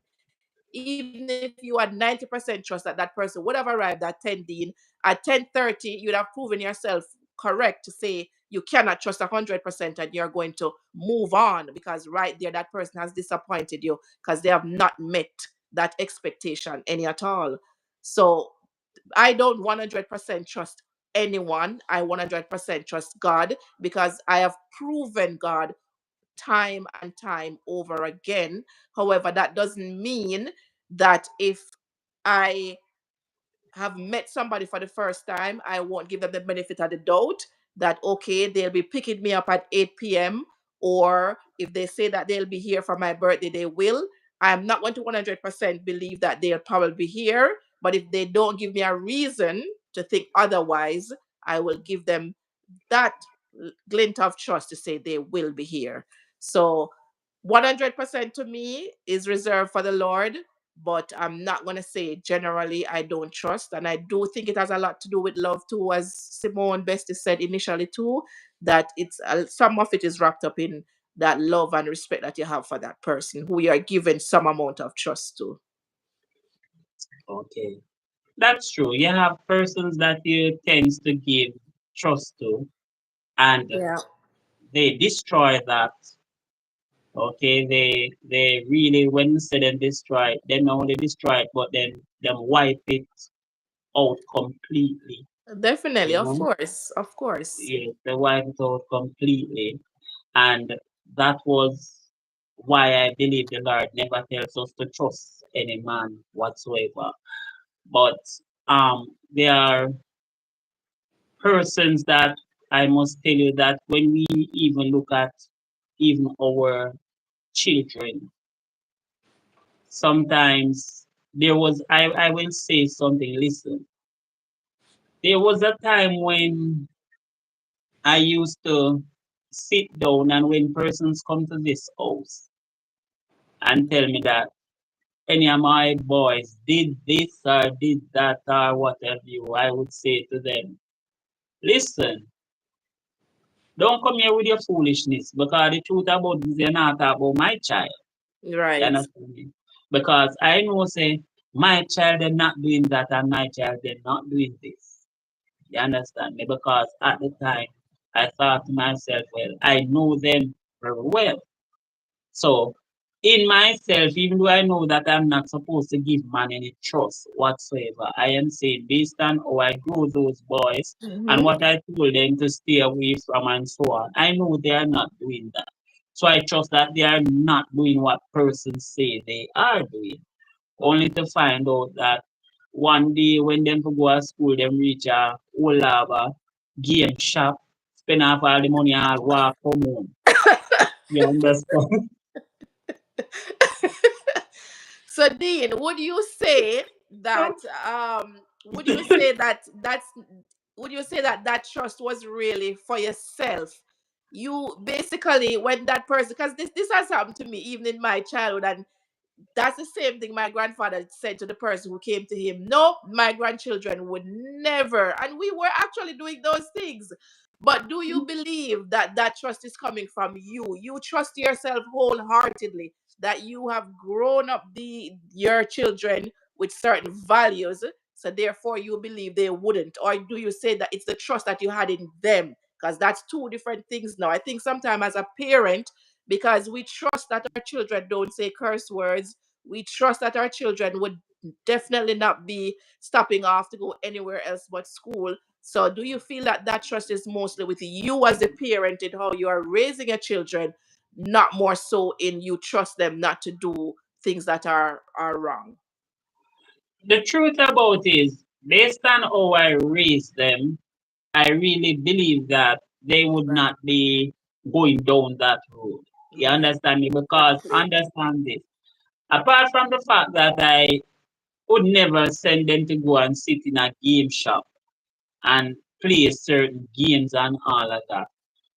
even if you had 90% trust that that person would have arrived at 10, Dean, at 10:30, you'd have proven yourself correct to say you cannot trust 100% and you're going to move on because right there, that person has disappointed you because they have not met that expectation any at all. So, I don't 100% trust anyone. I 100% trust God because I have proven God time and time over again. However, that doesn't mean that if I have met somebody for the first time, I won't give them the benefit of the doubt that, okay, they'll be picking me up at 8 p.m. Or if they say that they'll be here for my birthday, they will. I'm not going to 100% believe that they'll probably be here. But if they don't give me a reason to think otherwise, I will give them that glint of trust to say they will be here. So 100% to me is reserved for the Lord, but I'm not going to say generally I don't trust. And I do think it has a lot to do with love too, as Simone Bestie said initially too, that it's some of it is wrapped up in that love and respect that you have for that person who you are given some amount of trust to. Okay. That's true. You have persons that you tends to give trust to, and Yeah. they destroy that. Okay, they really when you say them destroy it, they not only destroy it, but then them wipe it out completely. Definitely, You of know, course, of course. yes, they wiped it out completely. And that was why I believe the Lord never tells us to trust any man whatsoever. But there are persons that I must tell you that when we even look at even our children, sometimes I will say something, listen. There was a time when I used to sit down and when persons come to this house and tell me that any of my boys did this or did that or whatever you, I would say to them, listen, don't come here with your foolishness because the truth about this is not about my child. You Right. understand me? Because I know say my child they're not doing that and my child they're not doing this. You understand me? Because at the time I thought to myself, well, I know them very well. So, in myself, even though I know that I'm not supposed to give man any trust whatsoever, I am saying based on how I grow those boys and Mm-hmm. what I told them to stay away from and so on, I know they are not doing that. So I trust that they are not doing what persons say they are doing. Only to find out that one day when them to go to school, them reach a whole lava game shop, spend off all the money and walk come home. You understand? So, Dean, would you say that would you say that that's would you say that that trust was really for yourself? You basically when that person, because this has happened to me even in my childhood, and that's the same thing my grandfather said to the person who came to him. No, my grandchildren would never. And we were actually doing those things. But do you believe that that trust is coming from you? You trust yourself wholeheartedly that you have grown up your children with certain values. So therefore you believe they wouldn't. Or do you say that it's the trust that you had in them? Because that's two different things now. I think sometimes as a parent, because we trust that our children don't say curse words, we trust that our children would definitely not be stopping off to go anywhere else but school. So, do you feel that that trust is mostly with you as a parent in how you are raising your children, not more so in you trust them not to do things that are wrong? The truth about is, based on how I raised them, I really believe that they would Right. not be going down that road. You Right. understand me? Because Exactly. understand this. Apart from the fact that I would never send them to go and sit in a game shop and play certain games and all of that.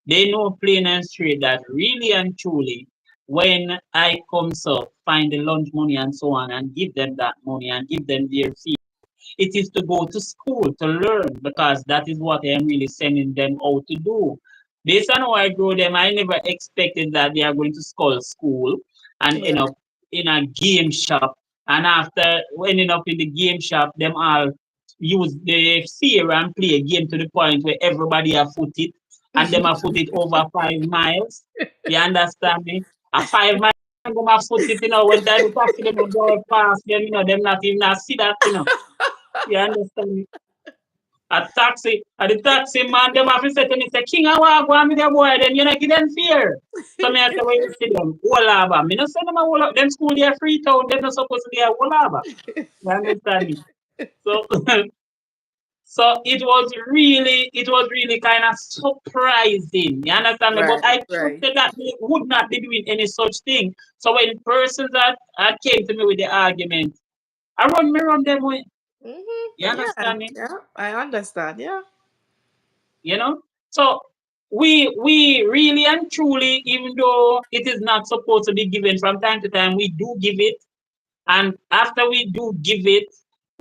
They know plain and straight that really and truly, when I come so find the lunch money and so on and give them that money and give them their fee, it is to go to school to learn because that is what I am really sending them out to do. Based on how I grow them, I never expected that they are going to school and end Right. up in a game shop. And after ending up in the game shop, them all use the fear and play a game to the point where everybody have foot it and them have foot it over 5 miles. You understand me? A 5 mile them have foot it, when they do taxi them and drive past them, them not even not see that. You understand me? The taxi man, them have to say to me, say, King, I want to go on with your boy, then you know, give them fear. So me I say, where you see them? Wolaba. Me no say them a Wolaba. Them school they are free town, them not supposed to be a Wolaba. You understand me? So, so it was really kind of surprising. You understand me? But Right. I Right. trusted that they would not be doing any such thing. So when persons that came to me with the argument, I run me around them way. You Yeah. understand me? Yeah. I understand. Yeah. you know. So we really and truly, even though it is not supposed to be given from time to time, we do give it, and after we do give it,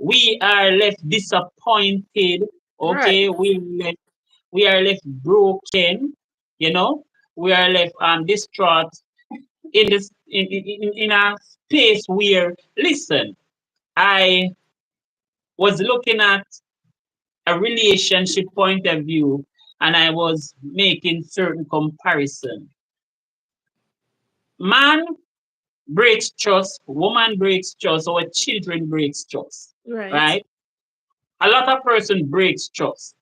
we are left disappointed. Right. Okay, we are left broken. You know, we are left distraught in this in a space where listen, I was looking at a relationship point of view and I was making certain comparison. Man breaks trust, woman breaks trust, our children breaks trust. Right. Right? A lot of person breaks trust.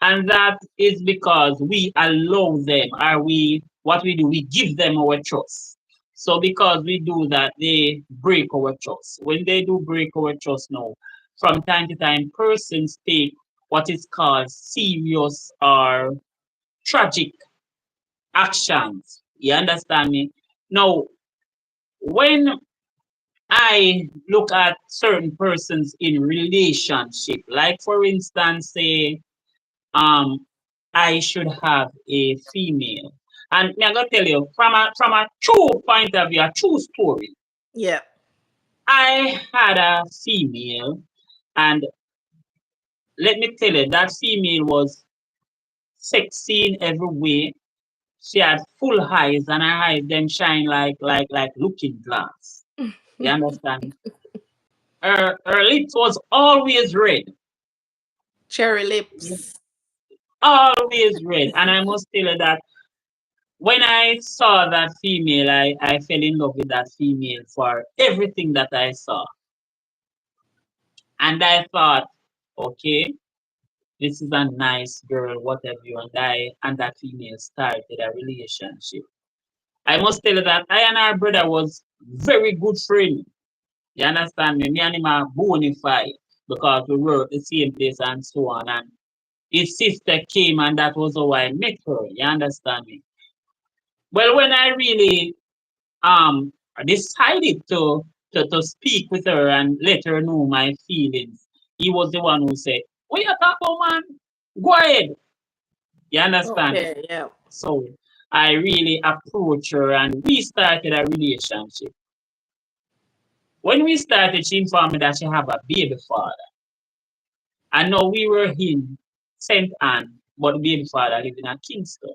And that is because we allow them, or we what we do, we give them our trust. So because we do that, they break our trust. When they do break our trust now, from time to time, persons take what is called serious or tragic actions. You understand me? Now, when I look at certain persons in relationship, like for instance, say um I should have a female. And me, I'm gonna tell you from a true point of view, a true story. Yeah. I had a female, and let me tell you, that female was sexy in every way. She had full eyes, and her eyes them shine like looking glass. You understand? Her lips was always red, Cherry lips. always red. And I must tell you that when I saw that female, I fell in love with that female for everything that I saw. And I thought, okay, this is a nice girl, whatever you and that female started a relationship. I must tell you that I and our brother was very good friend. You understand me? Me and him are bona fide because we work the same place and so on. And his sister came and that was how I met her. You understand me? Well, when I really decided to speak with her and let her know my feelings. He was the one who said, "What you talk about, man? Go ahead." You understand? Okay, yeah. So I really approached her and we started a relationship. When we started, she informed me that she have a baby father. And now we were in St. Anne, but the baby father lived in a Kingston.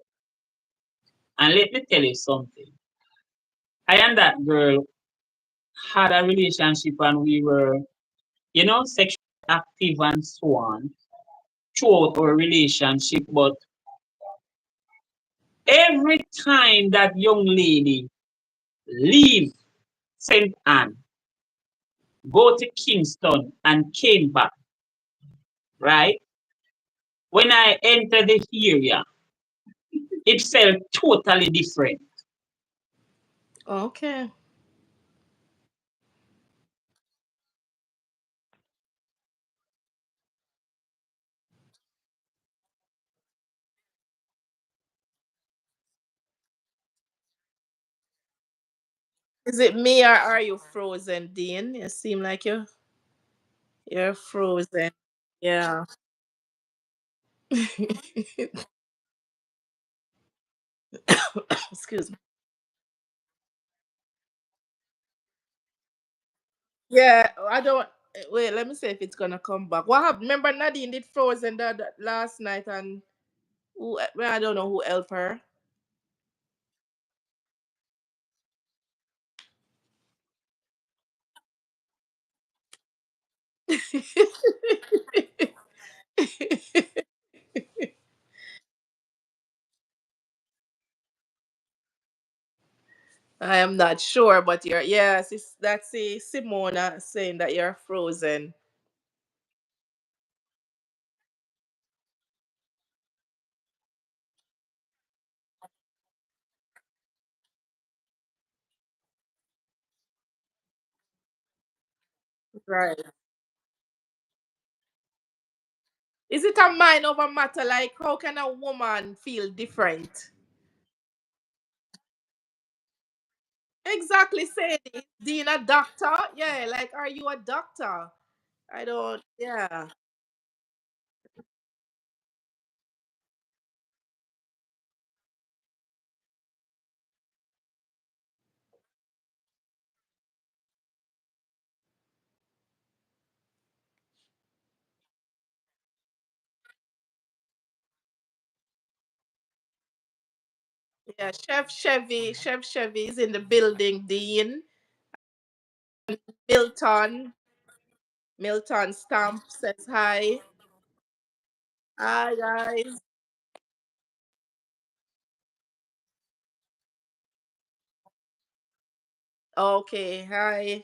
And let me tell you something. I and that girl had a relationship and we were sexually active and so on throughout our relationship. But every time that young lady leave St. Anne, go to Kingston and came back, right? When I entered the area, it felt totally different. Okay. Is it me or are you frozen, Dean? You seem like you're frozen. Yeah. Excuse me. Yeah, I don't. Wait, let me see if it's gonna come back. What happened? Remember Nadine did Frozen that last night, and well, I don't know who helped her. I am not sure, but you're yes, that's a Simona saying that you're frozen. Right. Is it a mind over matter? Like, how can a woman feel different? Exactly, saying being a doctor. Yeah, like, are you a doctor? I don't. Yeah, yeah. Chef Chevy is in the building. Dean Milton, Milton Stamp says hi. Hi guys. Okay, hi.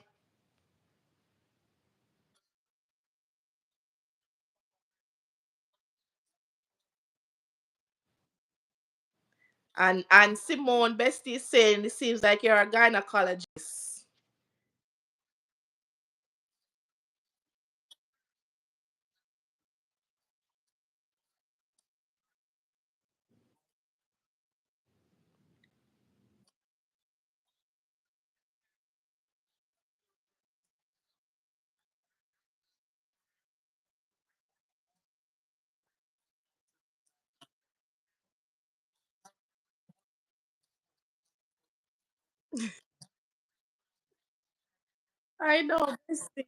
And Simone Bestie is saying it seems like you're a gynecologist. I know, Bestie.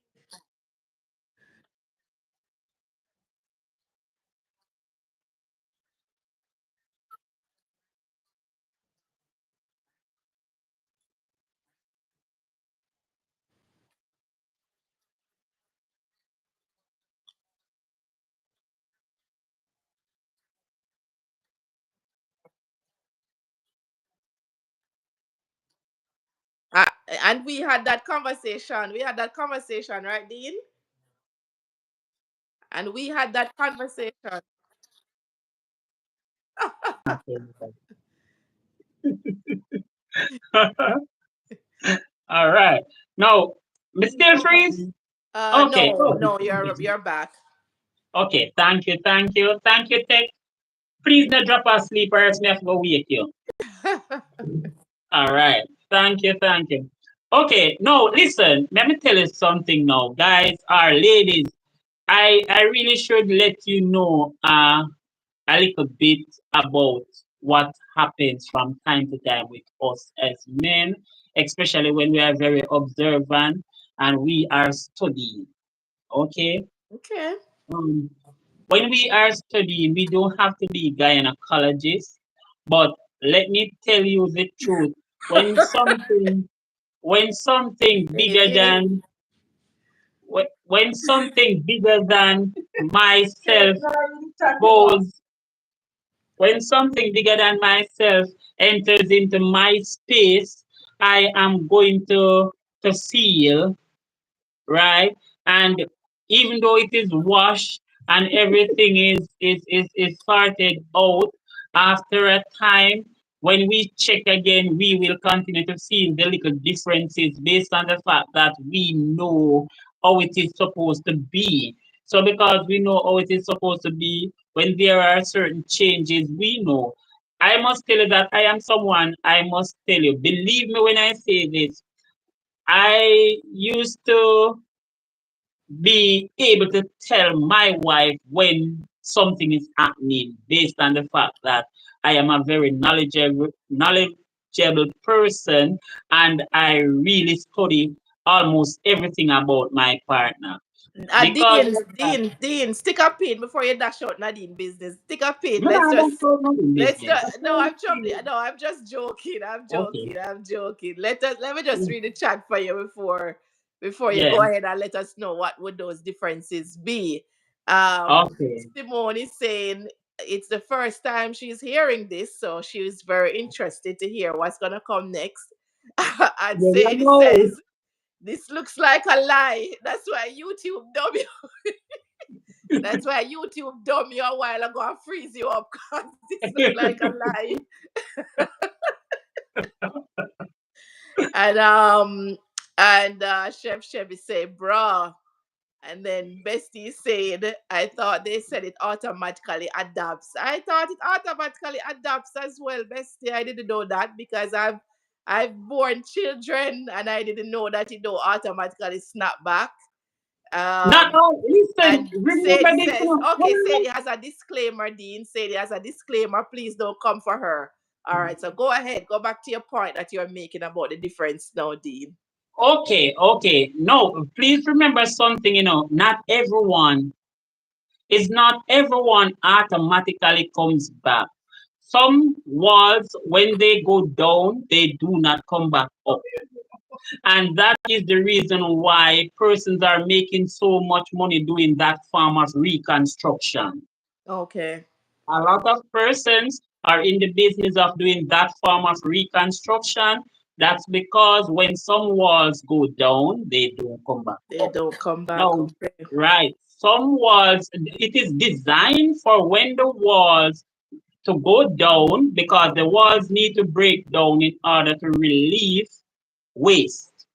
Uh, and we had that conversation. We had that conversation, right, Dean? And we had that conversation. All right. Now, Mr. Freeze. Okay. No, Oh, no, you're back. okay. Thank you. Thank you. Thank you, Tech. Please not drop asleep or else me have to go wake you. All right. Thank you. Thank you. Okay. Now, listen. Let me tell you something now, guys or ladies. I really should let you know a little bit about what happens from time to time with us as men, especially when we are very observant and we are studying. Okay? Okay. Um, when we are studying, we don't have to be gynecologists, but let me tell you the truth. When something when something bigger Hey. than when something bigger than myself goes when something bigger than myself enters into my space, I am going to feel right? And even though it is washed and everything is sorted out, after a time, when we check again, we will continue to see the little differences based on the fact that we know how it is supposed to be. So because we know how it is supposed to be, when there are certain changes, we know. I must tell you that I am someone, I must tell you, believe me when I say this, I used to be able to tell my wife when something is happening based on the fact that I am a very knowledgeable person and I really study almost everything about my partner. Because Dean, of that, Dean, stick a pin before you dash out Nadine business. Stick a pin. no, I don't know nothing Let's business. just no, I'm troubling. No, I'm just joking. I'm Okay. joking. I'm joking. Let me just read the chat for you before you Yeah. go ahead and let us know what would those differences be. Um Okay. Simone is saying it's the first time she's hearing this, so she was very interested to hear what's gonna come next. And Yeah, you Sadie know. says, this looks like a lie. That's why YouTube dumb you. That's why YouTube dumb you a while ago and freeze you up because this look like a lie. And Chef Chevy say, bruh. And then Bestie said, I thought they said it automatically adapts. I thought it automatically adapts as well, Bestie. I didn't know that because I've born children and I didn't know that it don't automatically snap back. Not Um all. Listen, And remember Sadie this says, one. okay, Sadie has a disclaimer, Dean. Sadie has a disclaimer. Please don't come for her. All right, so go ahead. Go back to your point that you're making about the difference now, Dean. Okay, okay. No, please remember something, not everyone automatically comes back. Some walls, when they go down, they do not come back up. And that is the reason why persons are making so much money doing that form of reconstruction. Okay. A lot of persons are in the business of doing that form of reconstruction. That's because when some walls go down, they don't come back They up. don't come back. Now, Okay. right, some walls, it is designed for when the walls to go down because the walls need to break down in order to relieve waste.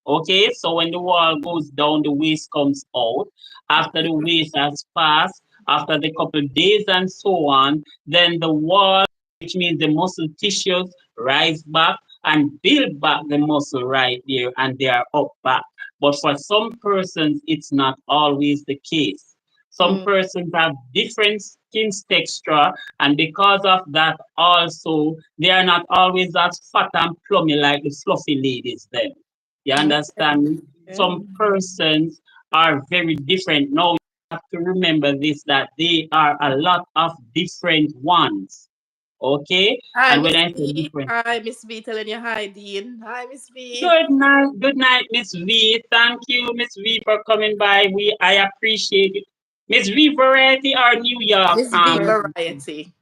Okay, so when the wall goes down, the waste comes out. After the waste has passed, after the couple of days and so on, then the wall, which means the muscle tissues, rise back and build back the muscle right there, and they are up back. But for some persons, it's not always the case. Some Mm, persons have different skin texture, and because of that, also they are not always as fat and plummy like the fluffy ladies. Then you okay. understand me? Okay. Some persons are very different. Now you have to remember this that they are a lot of different ones. Okay? Hi, And when Miss I say B. different, Hi, Miss B. Telling you hi, Dean. Hi, Miss B. good night, Miss V. Thank you, Miss V, for coming by. I appreciate it. Miss V Variety or New York. Miss B variety.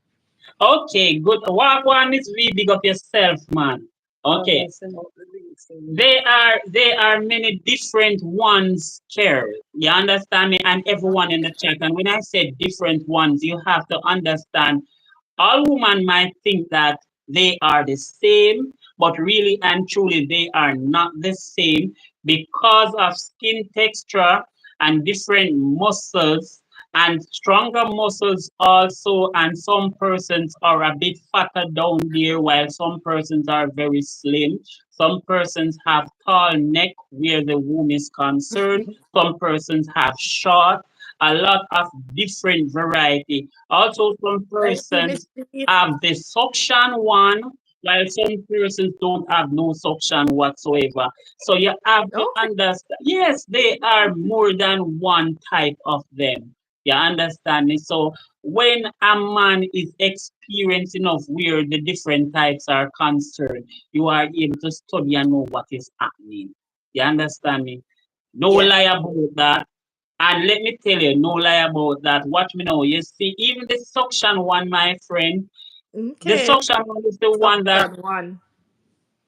Okay, good. Walk one, Miss V, big up yourself, man. Okay. Listen up the listen. They are many different ones here. You understand me? And everyone in the chat. And when I say different ones, you have to understand all women might think that they are the same, but really and truly they are not the same because of skin texture and different muscles and stronger muscles also. And some persons are a bit fatter down there, while some persons are very slim. Some persons have tall neck where the womb is concerned. Some persons have short, a lot of different variety. Also, some Thank you, Miss persons B. have the suction one, while some persons don't have no suction whatsoever. So you have to Okay. understand. Yes, they are more than one type of them. You understand me? So when a man is experiencing of where the different types are concerned, you are able to study and know what is happening. You understand me? No Yeah. lie about that. And let me tell you, no lie about that. Watch me now. You see, even the suction one, my friend, the Okay. suction one is the one that, Suction one.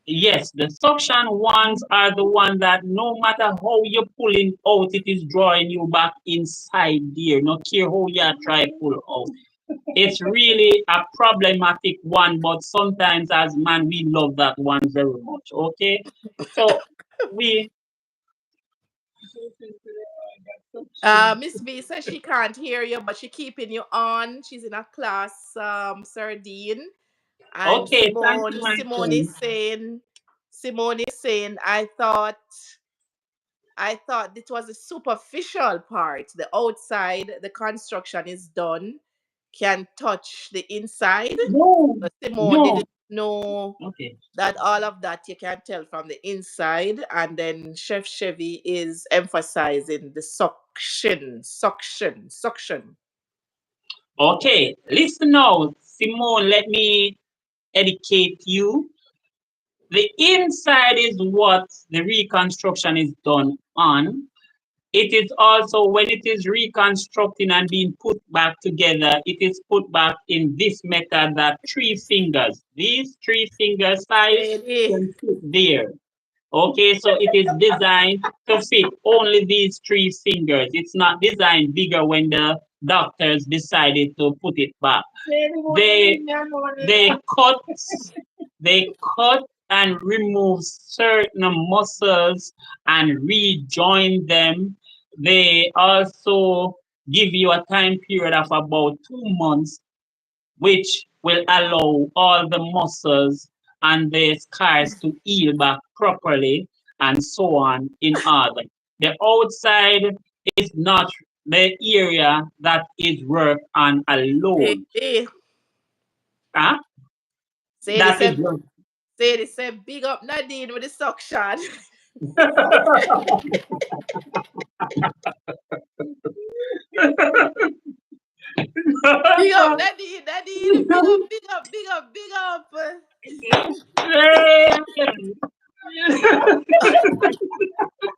yes, the suction ones are the one that no matter how you're pulling out, it is drawing you back inside there. No care how you try pull out. It's really a problematic one, but sometimes as man, we love that one very much. Okay? So we, Miss B says she can't hear you, but she keeping you on. She's in a class, Sardine. And okay, thank you, my friend. Simone is saying, I thought it was a superficial part. The outside, the construction is done, can touch the inside. No, But Simone no. didn't know Okay. that all of that you can tell from the inside. And then Chef Chevy is emphasizing the suction, suction, suction. Okay, listen now, Simone, let me educate you. The inside is what the reconstruction is done on. It is also when it is reconstructing and being put back together, it is put back in this method that three fingers, these three finger size Ready? can fit there. Okay, so it is designed to fit only these three fingers. It's not designed bigger when the doctors decided to put it back. They they cut they cut and remove certain muscles and rejoin them. They also give you a time period of about 2 months, which will allow all the muscles and the scars to heal back properly and so on in order. The outside is not the area that is worked on alone. Ready? Huh? Say this, That is work. say this, big up Nadine with the suction. Big up Nadine, Nadine. Big up, big up, big up, big up.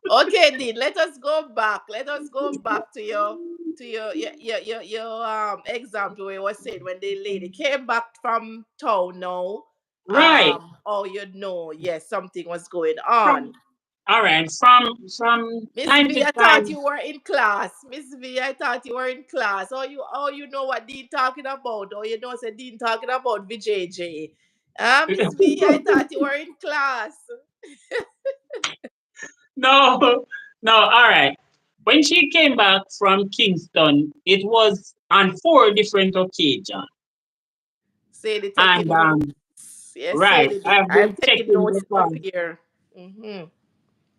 Okay, Dean, let us go back. Let us go back to your example where you was saying when the lady came back from town now. Right. Oh, yes, something was going on. From All right. From Miss time V, to I thought time. you were in class. Miss V, I thought you were in class. Oh you know what Dean talking about? Oh, you know said Dean talking about VJJ. Miss V, I thought you were in class. No, no. All right. When she came back from Kingston, it was on four different occasions. Sadie And taking notes. Yes, right, Sadie. I have I'm been taking checking notes up because here. Mm-hmm.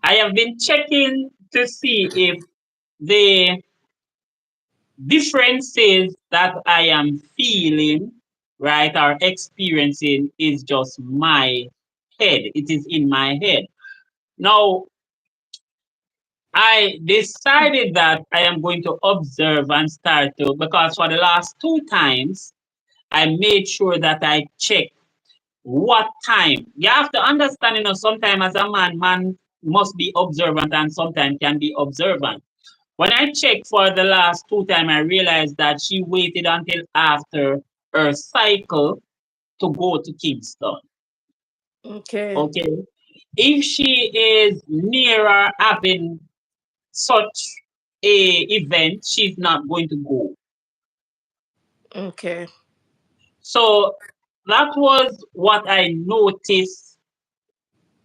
I have been checking to see if the differences that I am feeling, right, or experiencing is just my head. It is in my head. Now, I decided that I am going to observe and start to, because for the last two times, I made sure that I check what time. You have to understand, sometimes as a man, man must be observant and sometimes can be observant. When I checked for the last two times, I realized that she waited until after her cycle to go to Kingston. Okay. Okay. If she is nearer having such a event, she's not going to go. Okay. So that was what I noticed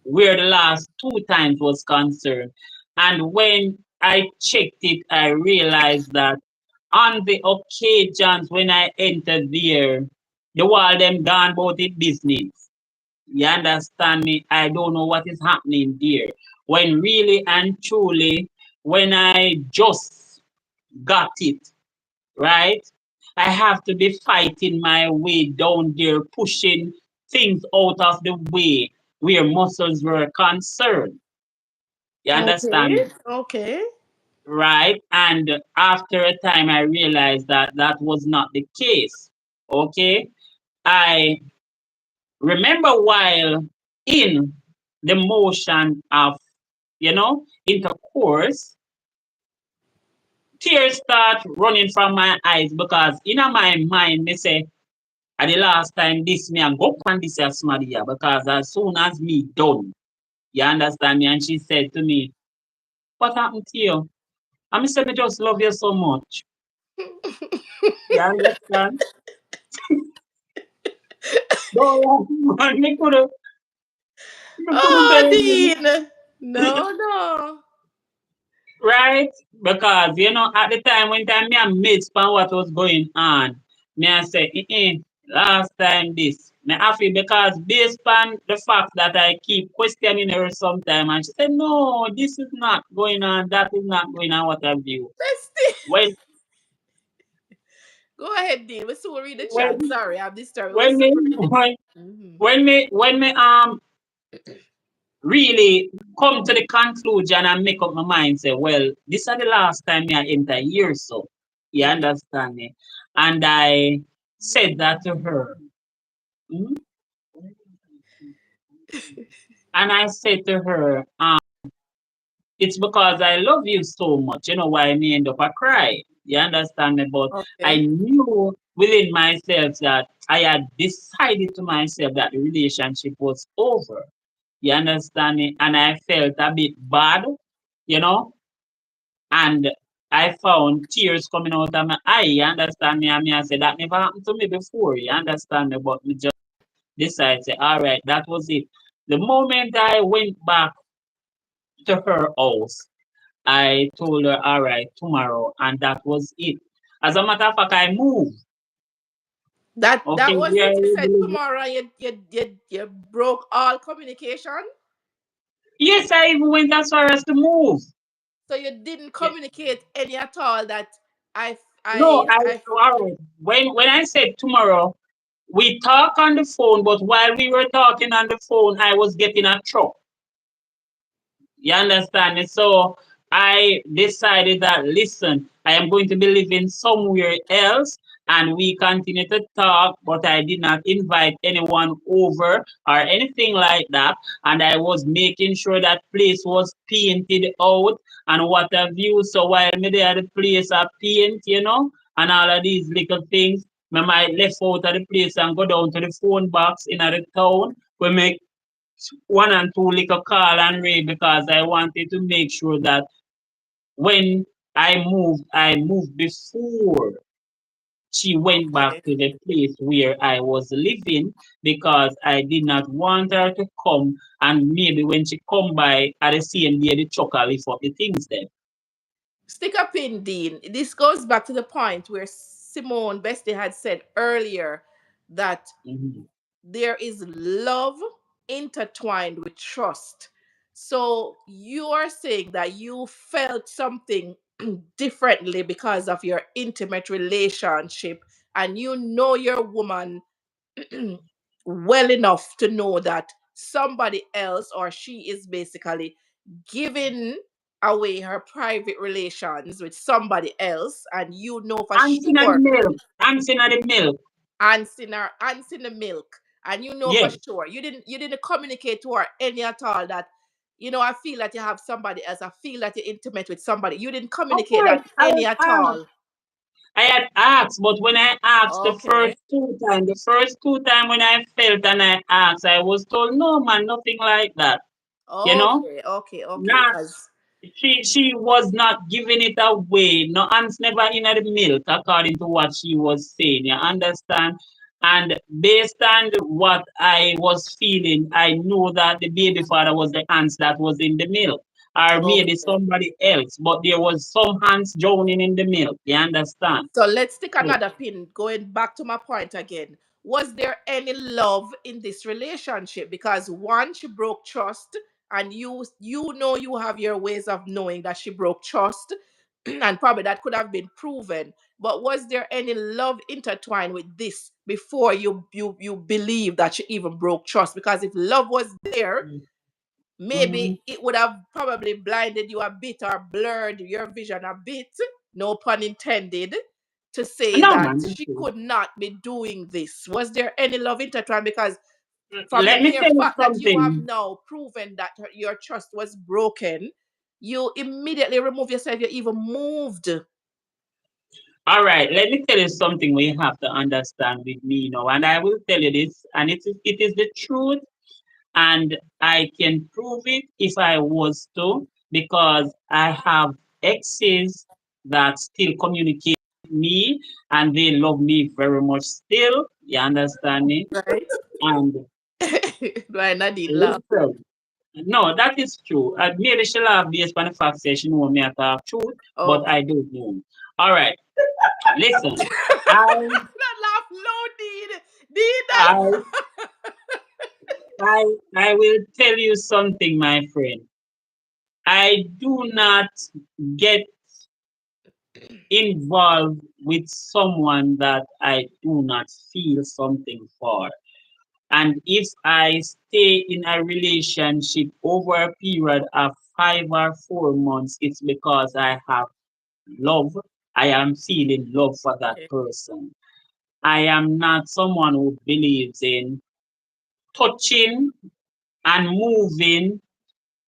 where the last two times was concerned. And when I checked it, I realized that on the occasions when I entered there, the wall them gone about it business. You understand me? I don't know what is happening there. When really and truly, when I just got it, right? I have to be fighting my way down there, pushing things out of the way where muscles were concerned. You Okay. understand? Okay. Right? And after a time, I realized that that was not the case. Okay? I remember while in the motion of, intercourse, tears start running from my eyes because in my mind, me say, at the last time this me I go on this as Maria because as soon as me done, you understand me? And she said to me, what happened to you? And me said, me just love you so much. You understand? No, man, me couldn't tell Oh, you, Dean. No, no. right? Because, at the time when time me I made span what was going on, me I say, last time this. Me happy because based on the fact that I keep questioning her sometime and she said, no, this is not going on, that is not going on, what have you. Bestie. When Go ahead, Dean. We'll soon read the chat. when Sorry, I'm disturbed. We'll when soon me read the chat. when, Mm-hmm. when me really come to the conclusion and make up my mind, say, well, this is the last time I enter here, so you understand me. And I said that to her. Mhm. And I said to her, it's because I love you so much, why me end up a cry. You understand me? But I Okay. knew within myself that I had decided to myself that the relationship was over. You understand me? And I felt a bit bad, you know, and I found tears coming out of my eye. You understand me? And me, I said that never happened to me before. You understand me? But me just decided, say, all right, that was it. The moment I went back to her house, I told her, all right, tomorrow, and that was it. As a matter of fact, I moved. That Okay, was yeah, it. You said tomorrow you broke all communication. yes, I even went as far as to move. So you didn't Yeah. communicate any at all that I No, I I I all right. When I said tomorrow, we talk on the phone, but while we were talking on the phone, I was getting a truck. You understand me? So I decided that, listen, I am going to be living somewhere else and we continue to talk, but I did not invite anyone over or anything like that. And I was making sure that place was painted out and what have you. So while me there at the place I paint, and all of these little things, me might left out of the place and go down to the phone box in the town. We make one and two little call and Ray because I wanted to make sure that when I moved before she went back Okay. to the place where I was living because I did not want her to come and maybe when she come by at the same day the truck will lift up the things there. Stick a pin, Dean. This goes back to the point where Simone Bestie had said earlier that Mhm. there is love intertwined with trust. So you are saying that you felt something differently because of your intimate relationship, and you know your woman well enough to know that somebody else, or she is basically giving away her private relations with somebody else, and you know for Dancing at the sure, milk. Dancing at the milk. ants in the milk, and you know for Yeah. sure you didn't communicate to her any at all that, I feel that you have somebody else, I feel that you're intimate with somebody. You didn't Of communicate course, that any at all. I had asked, but when I asked Okay. the first two time when I felt and I asked, I was told, no man, nothing like that. You know? Okay. Okay. Okay. Not Because she was not giving it away. No ants never in the milk, according to what she was saying. You understand? And based on what I was feeling, I knew that the baby father was the ants that was in the milk. Or maybe okay. somebody else, but there was some ants drowning in the milk. You understand? So let's stick So, another pin. Going back to my point again. Was there any love in this relationship? Because one, she broke trust, and you you have your ways of knowing that she broke trust, and probably that could have been proven. But was there any love intertwined with this before you believe that she even broke trust? Because if love was there, maybe mhm. it would have probably blinded you a bit or blurred your vision a bit, no pun intended, to say No that man, she okay. could not be doing this. Was there any love intertwined? Because from the Let me mere tell you fact that you have something. now proven that your trust was broken, you immediately remove yourself, you even moved. All right, let me tell you something we have to understand with me now, and I will tell you this, and it is the truth, and I can prove it if I was to, because I have exes that still communicate with me, and they love me very much still. You understand me? Right? And Right, Nadine laugh. listen, no, that is true. Maybe she'll have based on the fact that she know me at talk truth, but Okay. I don't know. All right, listen. I Not laugh low, Dean. Dean, I that I will tell you something, my friend. I do not get involved with someone that I do not feel something for. And if I stay in a relationship over a period of 5 or 4 months, it's because I have love. I am feeling love for that okay. person. I am not someone who believes in touching and moving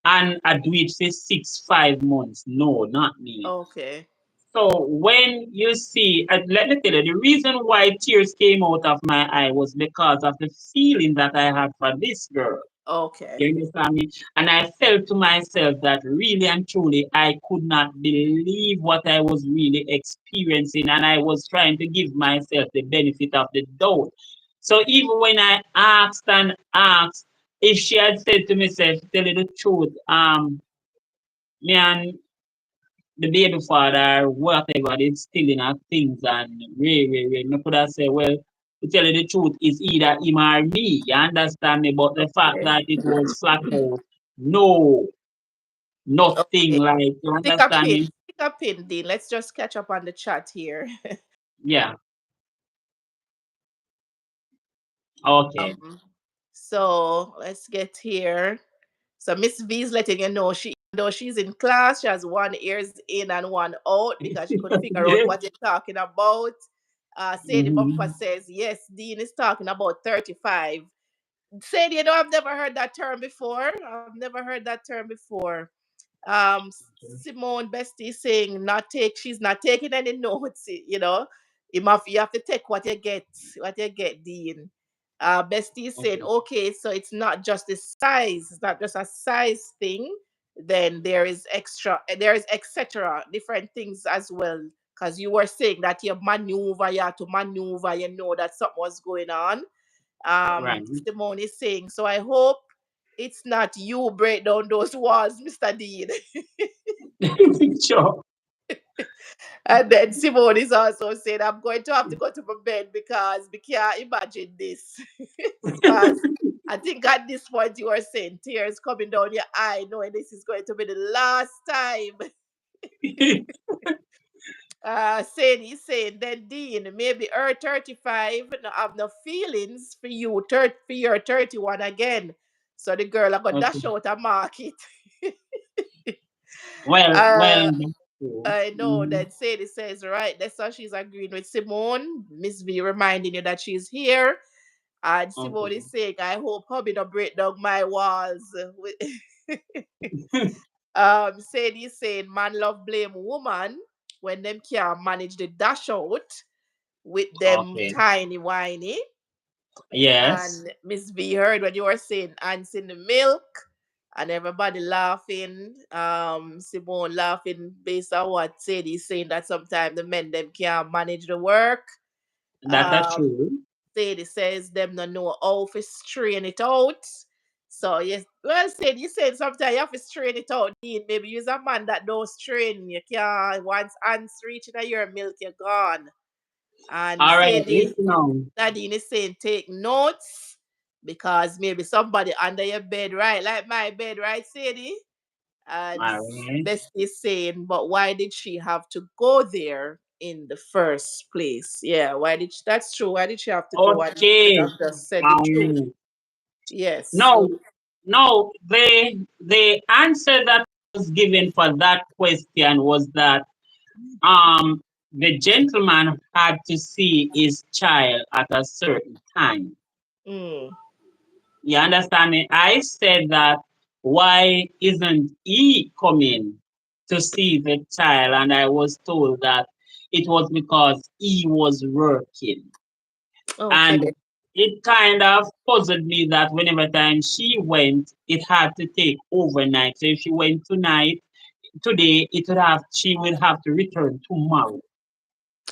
and I do it for 5 months. No, not me. Okay. So when you see, let me tell you, the reason why tears came out of my eye was because of the feeling that I had for this girl. Okay. You understand me? And I felt to myself that really and truly I could not believe what I was really experiencing, and I was trying to give myself the benefit of the doubt. So even when I asked and asked, if she had said to me, say, tell you the truth, me and the baby father, whatever, they stealing our things and me could have said, well, to tell you the truth, it's either him or me. You understand me? But the fact Okay. that it was flat out, no, nothing Okay. like, you Stick a understand pin. me? Stick a pin, Dean. Let's just catch up on the chat here. Yeah, okay. Um, so let's get here. So Miss V is letting you know though she's in class, she has one ears in and one out because she could figure out Yeah. what you're talking about. Sadie Bumper Mhm. says, yes, Dean is talking about 35. Sadie, I've never heard that term before. I've never heard that term before. Simone Bestie saying she's not taking any notes, you have to take what you get, Dean. Bestie said, Okay. okay, so it's not just the size, it's not just a size thing. Then there is extra, there is etc. different things as well. Because you were saying that you had to maneuver, you know that something was going on. Right. Simone is saying, so I hope it's not you break down those walls, Mr. Dean. Sure. And then Simone is also saying, I'm going to have to go to my bed because we can't imagine this. Because I think at this point you are saying tears coming down your eye, knowing this is going to be the last time. Saying he's saying then Dean, maybe her 35 no have no feelings for you, for your 31 again. So the girl I got Okay. dash out a market. Well, uh that's true. I know Mhm. that Sadie says, right, that's how she's agreeing with Simone. Miss V reminding you that she's here. And Simone Okay. is saying, I hope hubby don't break down my walls. Sadie is saying, man love blame woman when them can't manage the dash out with them Okay. tiny whiny. Yes. And Miss V heard when you were saying ants in the milk and everybody laughing. Simone laughing based on what Sadie's saying that sometimes the men them can't manage the work. That's Um true. Sadie says them no know how to strain it out. So yes, well said you said sometimes you have to strain it out, Dean. Maybe use a man that don't strain. You can't once ants reaching a your milk, you're gone. And All right. Sadie Listen now. Nadine is saying take notes because maybe somebody under your bed, right? Like my bed, right, Sadie? And All right. Bestie is saying, but why did she have to go there in the first place? Yeah, why did she, that's true. Why did she have to go and she could Okay. have just said the truth? Um. Yes. So, No. No. The answer that was given for that question was that the gentleman had to see his child at a certain time. mm, You understand me? I said that why isn't he coming to see the child? And I was told that it was because he was working. okay. And it kind of puzzled me that whenever time she went, it had to take overnight. So if she went today, it would have she would have to return tomorrow.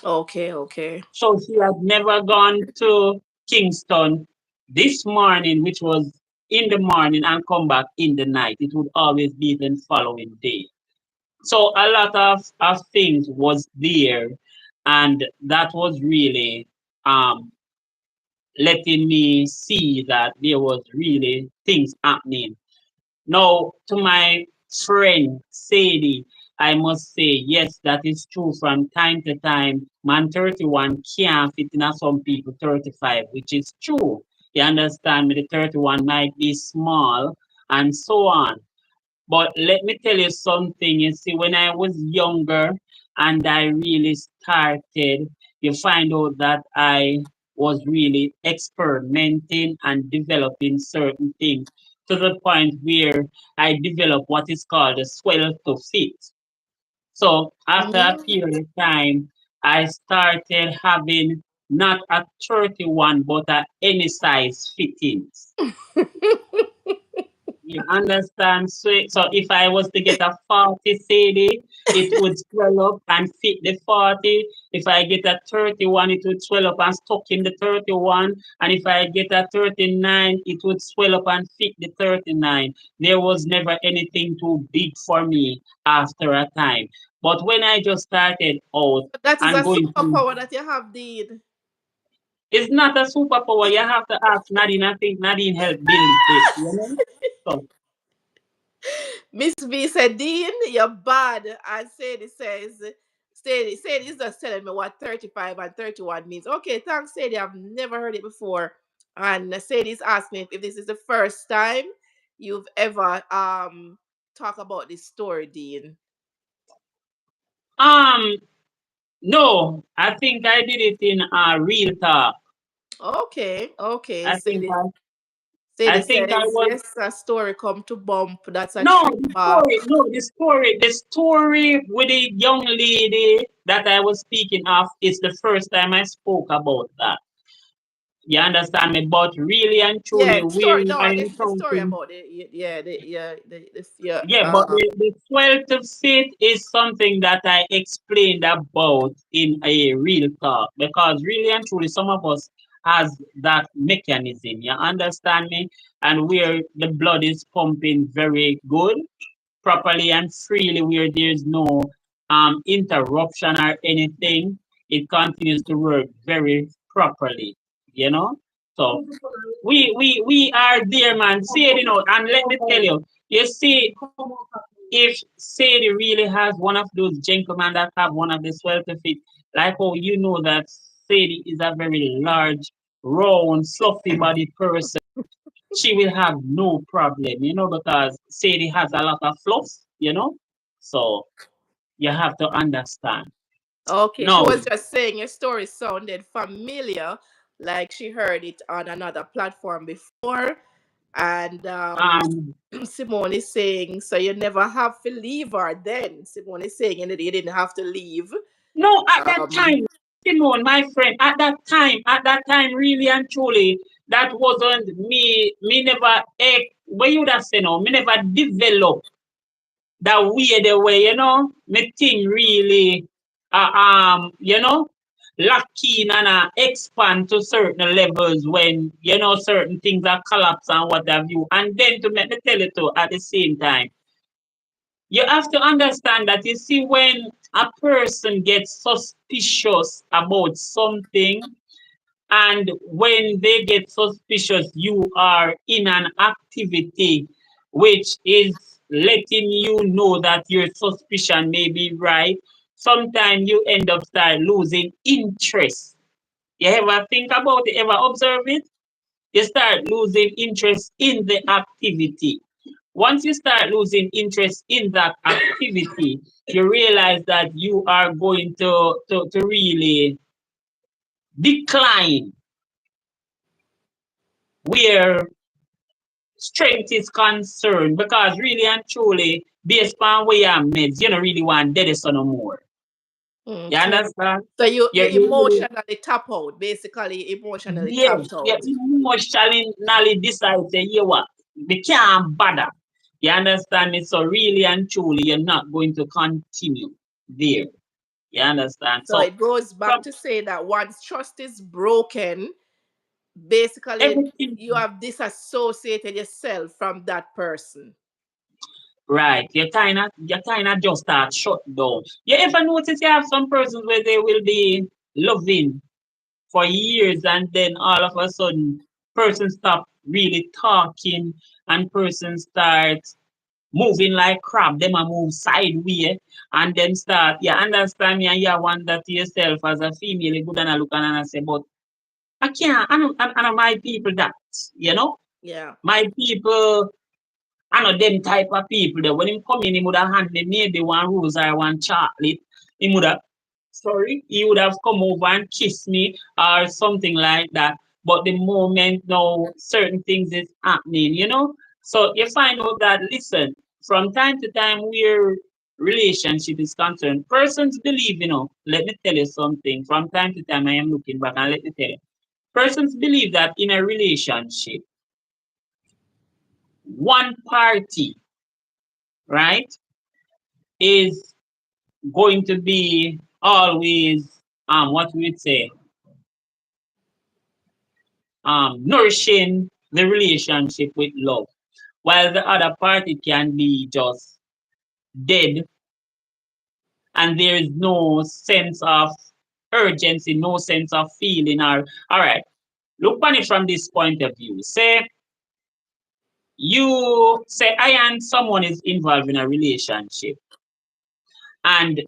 Okay, okay. So she had never gone to Kingston this morning, which was in the morning, and come back in the night. It would always be the following day. So a lot of things was there, and that was really letting me see that there was really things happening. Now, to my friend Sadie, I must say, yes, that is true. From time to time, man 31 can't fit in some people 35, which is true. You understand me? The 31 might be small and so on. But let me tell you something. You see, when I was younger and I really started, you find out that I was really experimenting and developing certain things to the point where I developed what is called a swell to fit. So after a Mm. period of time, I started having not a 31 but a any size fittings. You understand? So if I was to get a 40 CD, it would swell up and fit the 40. If I get a 31, it would swell up and stuck in the 31. And if I get a 39, it would swell up and fit the 39. There was never anything too big for me after a time. But when I just started out That is a and going to, superpower that you have, Dean. it's not a superpower. You have to ask Nadine. I think Nadine helped build it, you know? So, Miss V said, Dean, you're bad. And Sadie says, Sadie is just telling me what 35 and 31 means. Okay, thanks, Sadie. I've never heard it before. And Sadie's asking if this is the first time you've ever talk about this story, Dean. um, no, I think I did it in real talk. Okay, okay. I think I Sadie think I says, was yes, a story come to bump. That's a no trip back. the story with the young lady that I was speaking of is the first time I spoke about that. You understand me? But really and truly, Yeah, where story. No, I I get the story encountering, about it. Yeah, yeah. yeah, but the 12th fit is something that I explained about in a real talk because really and truly, some of us has that mechanism. You understand me? And where the blood is pumping very good, properly and freely, where there's no interruption or anything, it continues to work very properly. You know, so we are there, man. See it, and let me tell you, you see, if Sadie really has one of those gentlemen that have one of the swelter feet, like oh, you know that Sadie is a very large, round, fluffy body person, she will have no problem, because Sadie has a lot of fluff. So you have to understand. Okay, she Now, was just saying your story sounded familiar, like she heard it on another platform before. And um, Simone is saying, so you never have to leave her then. Simone is saying you didn't have to leave. no, at that Um, time, Simone, my friend, at that time, really and truly, that wasn't me. Me never, what you would have said, no, me never developed that weird way, me thing really, lock in and expand to certain levels when, certain things are collapse and what have you. And then to make me tell it too at the same time, you have to understand that you see when a person gets suspicious about something and when they get suspicious, you are in an activity which is letting you know that your suspicion may be right. Sometimes you end up start losing interest. You ever think about it, ever observe it? You start losing interest in the activity. Once you start losing interest in that activity, you realize that you are going to really decline where strength is concerned because really and truly, based on where you're meds, you don't really want dead son no more. You okay. understand? So you You really, emotionally tap out, basically emotionally yes, tapped you out. emotionally decide say, you what, we can't bother. You understand me? So really and truly, you're not going to continue there. You understand? So So it goes back from to say that once trust is broken, basically everything you have disassociated yourself from that person. right, you kinda just start shut down. You ever notice you have some persons where they will be loving for years and then all of a sudden person stop really talking and person start moving like crab, them a move sideways and then start, you understand me, and you wonder to yourself as a female, you good and a look and I say, but I can't, I know my people that, you know, Yeah. my people, I know them type of people that when him come in, he would have hand me maybe one rose or one chocolate. He would have, sorry, he would have come over and kissed me or something like that. But the moment now certain things is happening. So you find out that listen, from time to time where relationship is concerned, persons believe, let me tell you something. From time to time I am looking back and let me tell you. Persons believe that in a relationship, one party, right, is going to be always what we would say nourishing the relationship with love, while the other party can be just dead and there is no sense of urgency, no sense of feeling or all right. Look on it from this point of view. Say you say I and someone is involved in a relationship and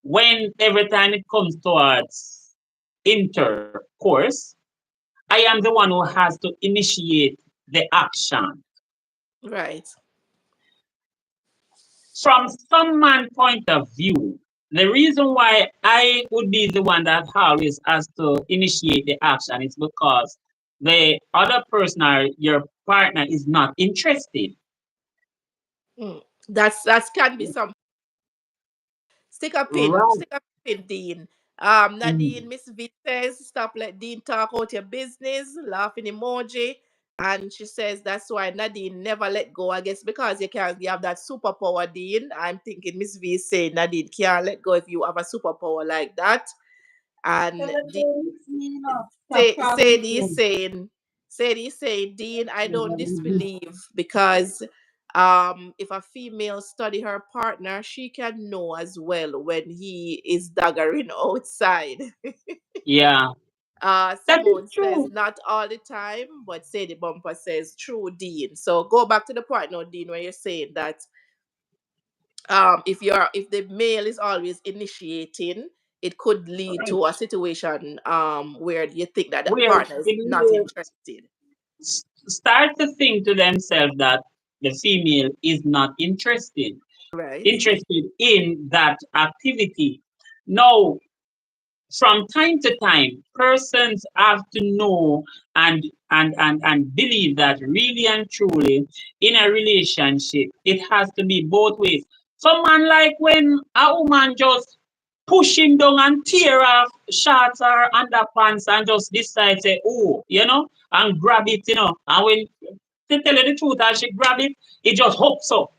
when every time it comes towards intercourse, I am the one who has to initiate the action. Right. From some man point of view, the reason why I would be the one that always has to initiate the action is because the other person or your partner is not interested. Mm. That's can be some stick a pin, Right. stick a pin, Dean. Mhm. Nadine, Miss V says, stop let Dean talk out your business, laughing emoji. And she says that's why Nadine never let go. I guess because you have that superpower, Dean. I'm thinking Miss V is saying Nadine can't let go if you have a superpower like that. And Sadie is saying, Dean, I don't disbelieve because if a female study her partner, she can know as well when he is daggering outside. Yeah, that is Simone says true. not all the time, but Sadie Bumper says true, Dean. So go back to the point now, Dean, where you're saying that if the male is always initiating, it could lead Right. to a situation where you think that the Where partner is they not will interested. start to think to themselves that the female is not Right. interested in that activity. Now, from time to time, persons have to know and believe that really and truly in a relationship, it has to be both ways. Some man like when a woman just push him down and tear off shorts or underpants and just decide say, oh, and grab it. And when to tell you the truth, as she grab it, it just hooks up.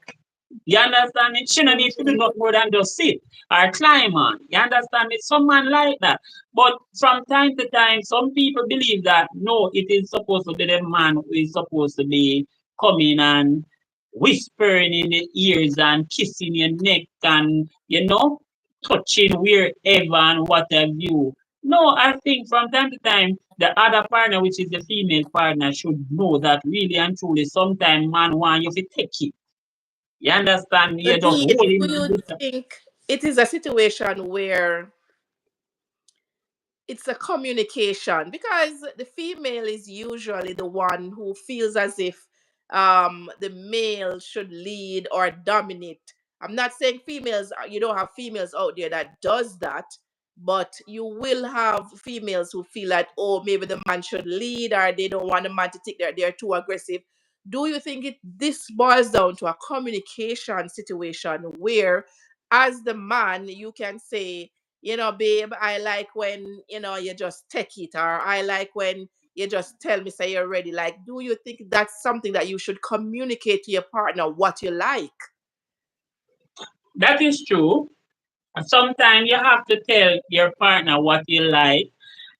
You understand it? She don't need to do nothing more than just sit or climb on. You understand it? Some man like that. But from time to time, some people believe that no, it is supposed to be the man who is supposed to be coming and whispering in the ears and kissing your neck and, touching wherever and what have you. No, I think from time to time, the other partner, which is the female partner, should know that really and truly sometimes man want you to take it. You understand? So You're just Dean, holding do on you with think it is a situation where it's a communication because the female is usually the one who feels as if the male should lead or dominate. I'm not saying you don't have females out there that does that, but you will have females who feel like, oh, maybe the man should lead or they don't want the man to take they're too aggressive. Do you think this boils down to a communication situation where as the man you can say, babe, I like when, you just take it, or I like when you just tell me, say you're ready. Like, do you think that's something that you should communicate to your partner what you like? that is true. Sometimes you have to tell your partner what you like,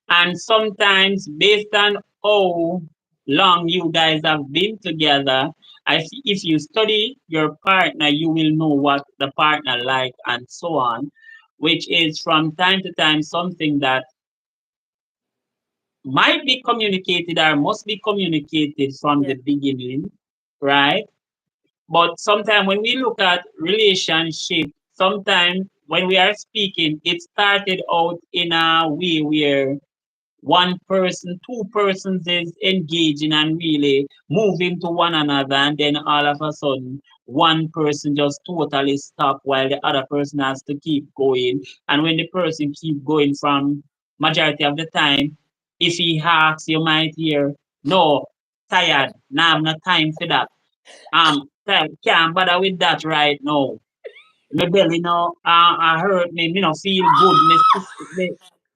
and sometimes based on how long you guys have been together, if you study your partner, you will know what the partner like and so on, which is from time to time something that might be communicated or must be communicated from Yeah. the beginning, right? But sometimes when we look at relationship, sometimes when we are speaking, it started out in a way where one person, two persons is engaging and really moving to one another, and then all of a sudden, one person just totally stop while the other person has to keep going. And when the person keep going from majority of the time, if he asks, you might hear, no, tired, now have no time for that. Can't bother with that right now. My belly now, I hurt me, feel good.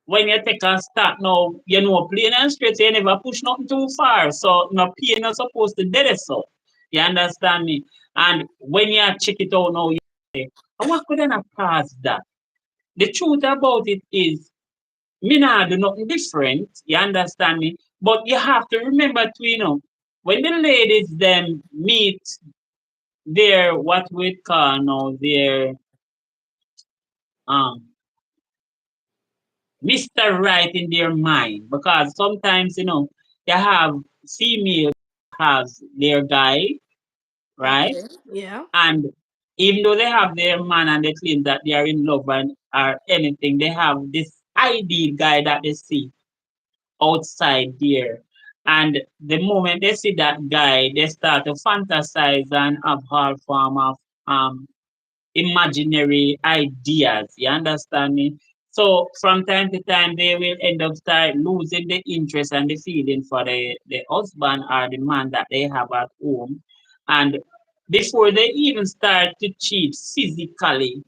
When you take a start now, plain and straight, you never push nothing too far. So, no pain not supposed to dead so. You understand me? And when you check it out now, you say, I want could not pass that. The truth about it is, me not do nothing different. You understand me? But you have to remember to, when the ladies them meet their what we call now their um Mr. Right in their mind, because sometimes they have female has their guy, right? Okay. Yeah. And even though they have their man and they claim that they are in love and or anything, they have this ideal guy that they see outside there. And the moment they see that guy, they start to fantasize and have all form of um imaginary ideas. You understand me? So from time to time, they will end up start losing the interest and the feeling for the husband or the man that they have at home. And before they even start to cheat physically,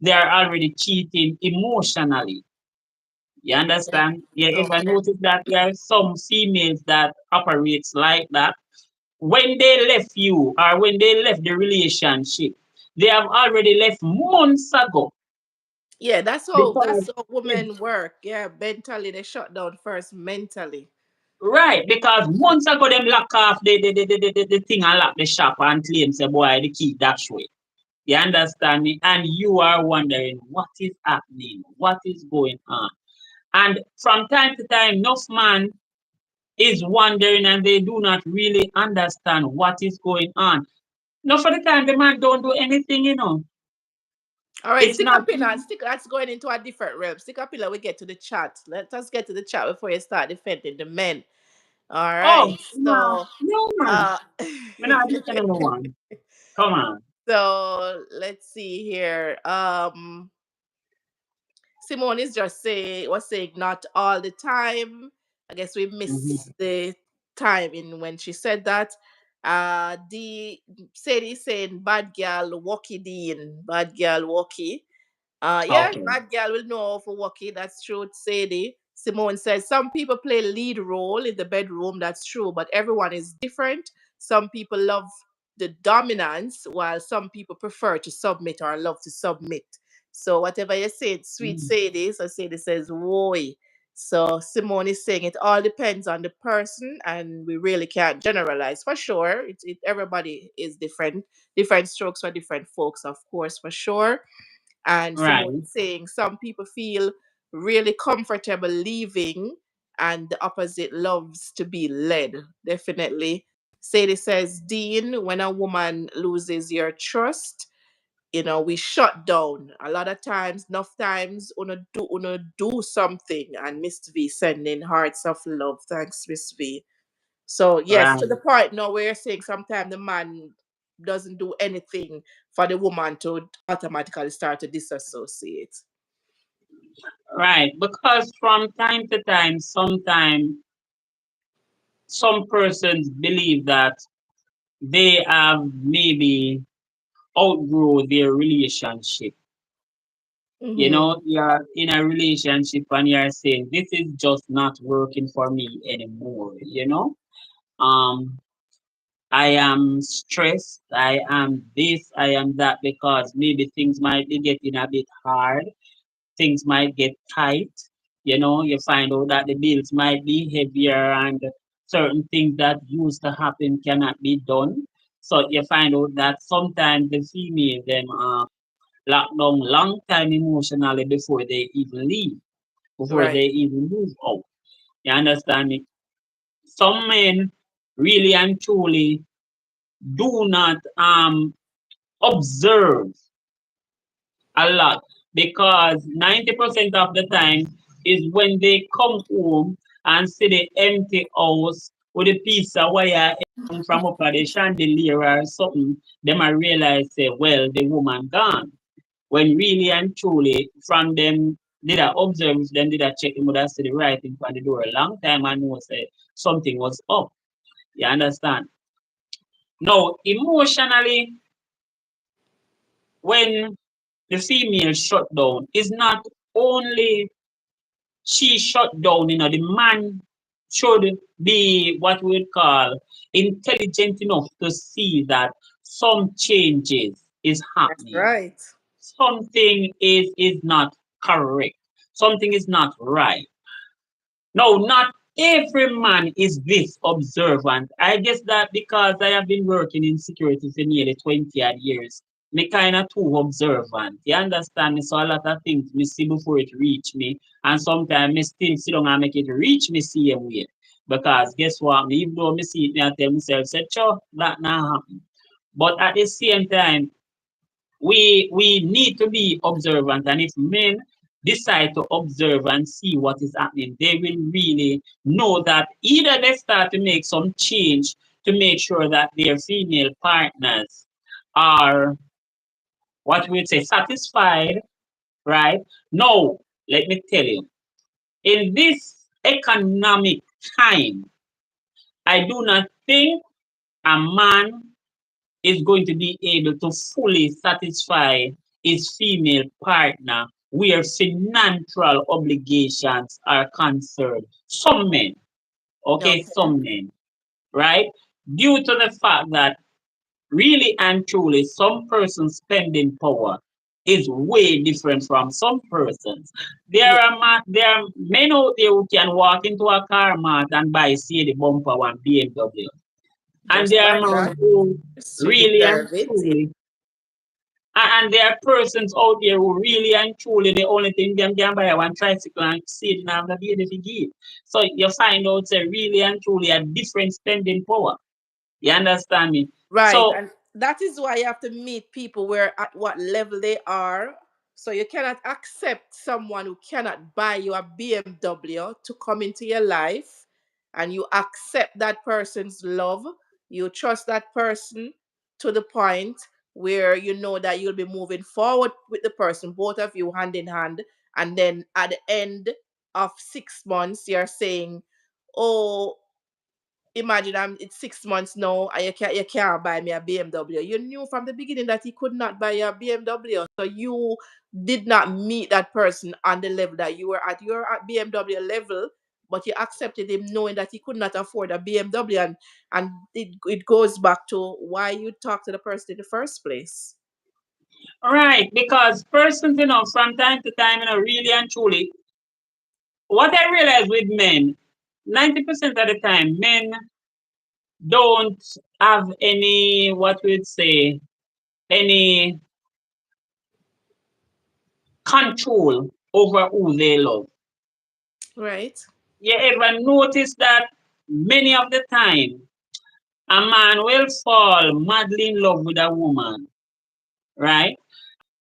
they are already cheating emotionally. You Yeah. understand? You ever Okay. notice that there are some females that operates like that? When they left you or when they left the relationship, they have already left months ago. Yeah, that's how Because that's how if women work. Yeah, mentally they shut down first mentally. right, because months ago them lock off the thing and lock the shop and claim say boy the key that way. You understand me? And you are wondering what is happening, what is going on. And from time to time, enough man is wondering and they do not really understand what is going on. No, for the time the man don't do anything, you know. All right, It's stick not up in and stick. That's going into a different realm. Stick up in. We get to the chat. Let us get to the chat before you start defending the men. All oh right. no, So, no man. uh, We're not looking at no one. Come on. so let's see here. Simone is just say was saying not all the time. I guess we Mhm. missed the time in when she said that. The Sadie saying bad girl walkie dean, bad girl walkie. Yeah, Okay. bad girl will know for walkie. That's true, Sadie. Simone says some people play lead role in the bedroom. That's true, but everyone is different. Some people love the dominance, while some people prefer to submit or love to submit. So whatever you say, sweet Mm. Sadie. So Sadie says, "Woi." So Simone is saying it all depends on the person, and we really can't generalize for sure. Everybody is different, different strokes for different folks, of course, for sure. And Simone Right. is saying some people feel really comfortable leaving, and the opposite loves to be led. Definitely. Sadie says, Dean, when a woman loses your trust, we shut down. A lot of times, enough times, uno do something. And Miss V sending hearts of love. Thanks, Miss V. So yes, to Right. the point now where you're saying sometimes the man doesn't do anything for the woman to automatically start to disassociate. Right. Because from time to time, sometimes some persons believe that they have maybe outgrow their relationship. You Mm-hmm. know, you're in a relationship and you're saying, this is just not working for me anymore, you know? Um, I am stressed, I am this, I am that, because maybe things might be getting a bit hard, things might get tight, you know, you find out that the bills might be heavier and certain things that used to happen cannot be done. So you find out that sometimes the female them lock down long time emotionally before they even leave, before Right. they even move out. You understand me? Some men really and truly do not observe a lot, because 90% of the time is when they come home and see the empty house with a piece of wire hanging from up at the chandelier or something, them I realize say, well, the woman gone. When really and truly from them did I observe them, did I check them would I see the writing on the door a long time I know say something was up. You understand? Now emotionally, when the female shut down, is not only she shut down, you know, the man should be what we would call intelligent enough to see that some changes is That's happening. right. Something is not correct. Something is not right. No, not every man is this observant. I guess that because I have been working in security for nearly 20 odd years, me kind of too observant. You understand me? So a lot of things me see before it reach me, and sometimes me still sit down and make it reach me same way. Because guess what? Me, even though me see it, me I tell myself, say, sure, that not happen. But at the same time, we need to be observant, and if men decide to observe and see what is happening, they will really know that either they start to make some change to make sure that their female partners are what we would say satisfied, right? No, let me tell you, in this economic time, I do not think a man is going to be able to fully satisfy his female partner where financial obligations are concerned. Some men, okay, Okay. some men, right? Due to the fact that really and truly some person's spending power is way different from some persons. Yeah. There are men out there who can walk into a car mart and buy say the bumper one BMW. And Just there are like men that. who Yes, you really and deserve it. Yeah. truly and there are persons out there who really and truly the only thing them can buy one tricycle and sit in after the baby give. So you find out say really and truly a different spending power. You understand me? Right. So And that is why you have to meet people where at what level they are. So you cannot accept someone who cannot buy you a BMW to come into your life, and you accept that person's love. You trust that person to the point where you know that you'll be moving forward with the person, both of you hand in hand. And then at the end of 6 months, you're saying, oh, imagine it's 6 months now and you can't buy me a BMW. You knew from the beginning that he could not buy you a BMW. So you did not meet that person on the level that you were at. You're at BMW level, but you accepted him knowing that he could not afford a BMW. And it goes back to why you talk to the person in the first place. right, because persons, from time to time, really and truly, what I realize with men, 90% of the time, men don't have any, what we'd say, any control over who they love. Right? You ever notice that many of the time, a man will fall madly in love with a woman, right?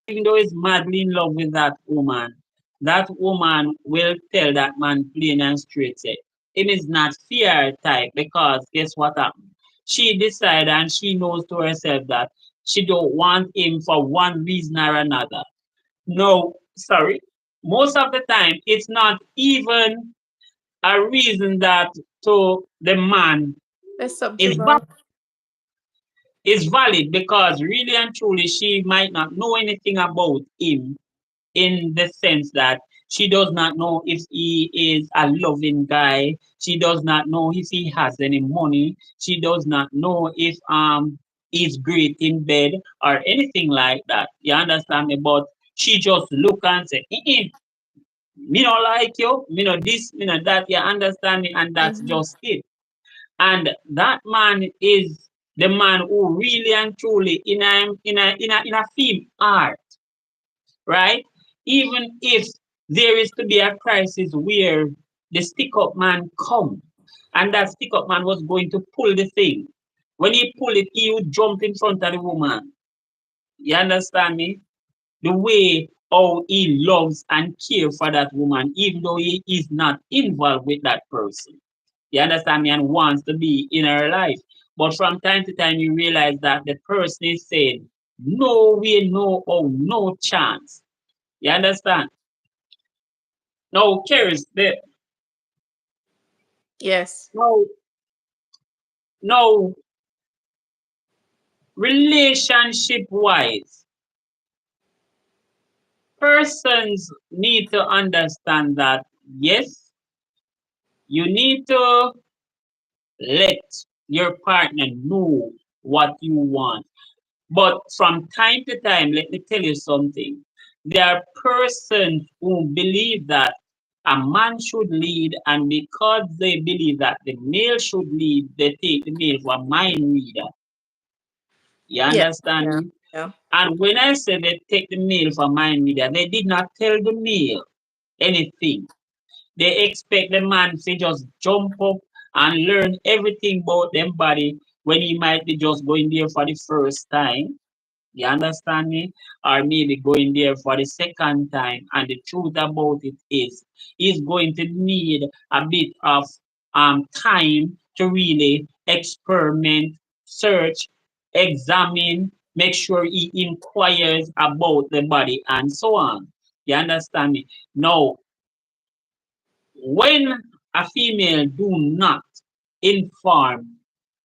Even though he's madly in love with that woman will tell that man plain and straight, say, him is not fear type because guess what happened? She decided and she knows to herself that she don't want him for one reason or another. No, sorry. Most of the time, it's not even a reason that to the man There's something is wrong. valid because really and truly she might not know anything about him in the sense that she does not know if he is a loving guy. She does not know if he has any money. She does not know if he's great in bed or anything like that. You understand me? But she just look and say, me not like you, me not this, me not that. You understand me? And that's Hmm. just it. And that man is the man who really and truly in a film art, right? Even if there is to be a crisis where the stick up man come and that stick up man was going to pull the thing. When he pull it, he would jump in front of the woman. You understand me? The way how he loves and cares for that woman, even though he is not involved with that person. You understand me? And wants to be in her life. But from time to time, you realize that the person is saying, no way, no, oh, no chance. You understand? No, cares. Yes. No, no, relationship wise, persons need to understand that yes, you need to let your partner know what you want. But from time to time, let me tell you something. There are persons who believe that a man should lead, and because they believe that the male should lead, they take the male for a mind reader. You Yeah. understand Yeah. me? Yeah. And when I say they take the male for mind reader, they did not tell the male anything. They expect the man to just jump up and learn everything about them body when he might be just going there for the first time. You understand me? Or maybe going there for the second time. And the truth about it is, he's going to need a bit of time to really experiment, search, examine, make sure he inquires about the body and so on. You understand me? Now, when a female do not inform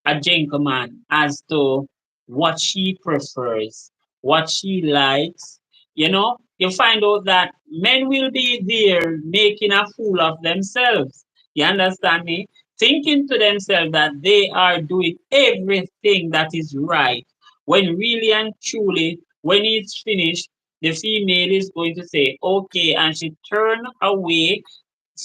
a gentleman as to what she prefers, what she likes, you know, you find out that men will be there making a fool of themselves. You understand me? Thinking to themselves that they are doing everything that is right. When really and truly, when it's finished, the female is going to say, okay, and she turn away,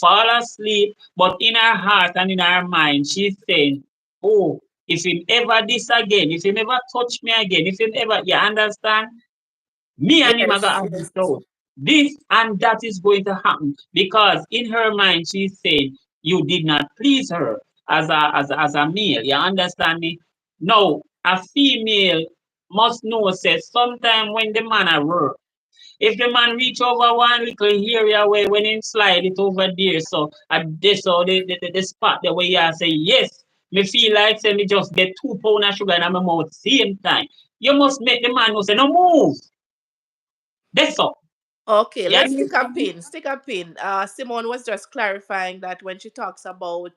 fall asleep, but in her heart and in her mind, she's saying, oh, if him ever this again, if him ever touch me again, if him ever, you understand? Me and him are gonna Yes, have yes. this out. This and that is going to happen because in her mind she's saying you did not please her as a male. You understand me? No, a female must know say sometime when the man at work, if the man reach over one little area where when him slide it over there, so at this or the spot there where you say yes, me feel like say me just get 2 pounds of sugar in my mouth same time. You must make the man know say no move. That's all. Okay, You let's stick a understand me? pin. Stick a pin. Simone was just clarifying that when she talks about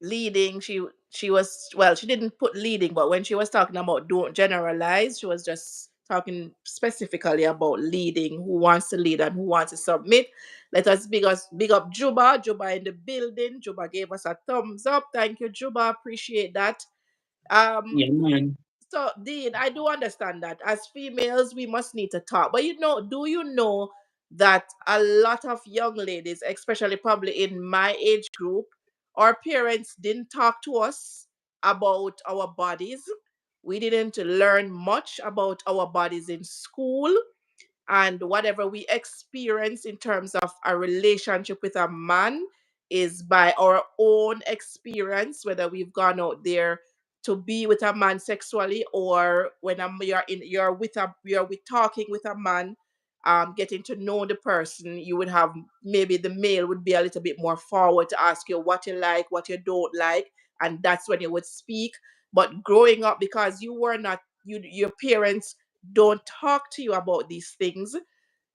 leading, she was, well, she didn't put leading, but when she was talking about don't generalize, she was just talking specifically about leading, who wants to lead and who wants to submit. Let us big up Juba. Juba in the building. Juba gave us a thumbs up. Thank you, Juba. Appreciate that. Um, Yeah, man. so, Dean, I do understand that as females, we must need to talk. But do you know that a lot of young ladies, especially probably in my age group, our parents didn't talk to us about our bodies. We didn't learn much about our bodies in school, and whatever we experience in terms of a relationship with a man is by our own experience, whether we've gone out there to be with a man sexually, or when you're with talking with a man, getting to know the person. You would have, maybe the male would be a little bit more forward to ask you what you like, what you don't like, and that's when you would speak. But growing up, because you were not, your parents don't talk to you about these things,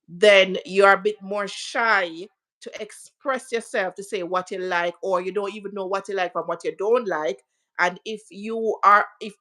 then you're a bit more shy to express yourself, to say what you like, or you don't even know what you like from what you don't like. And if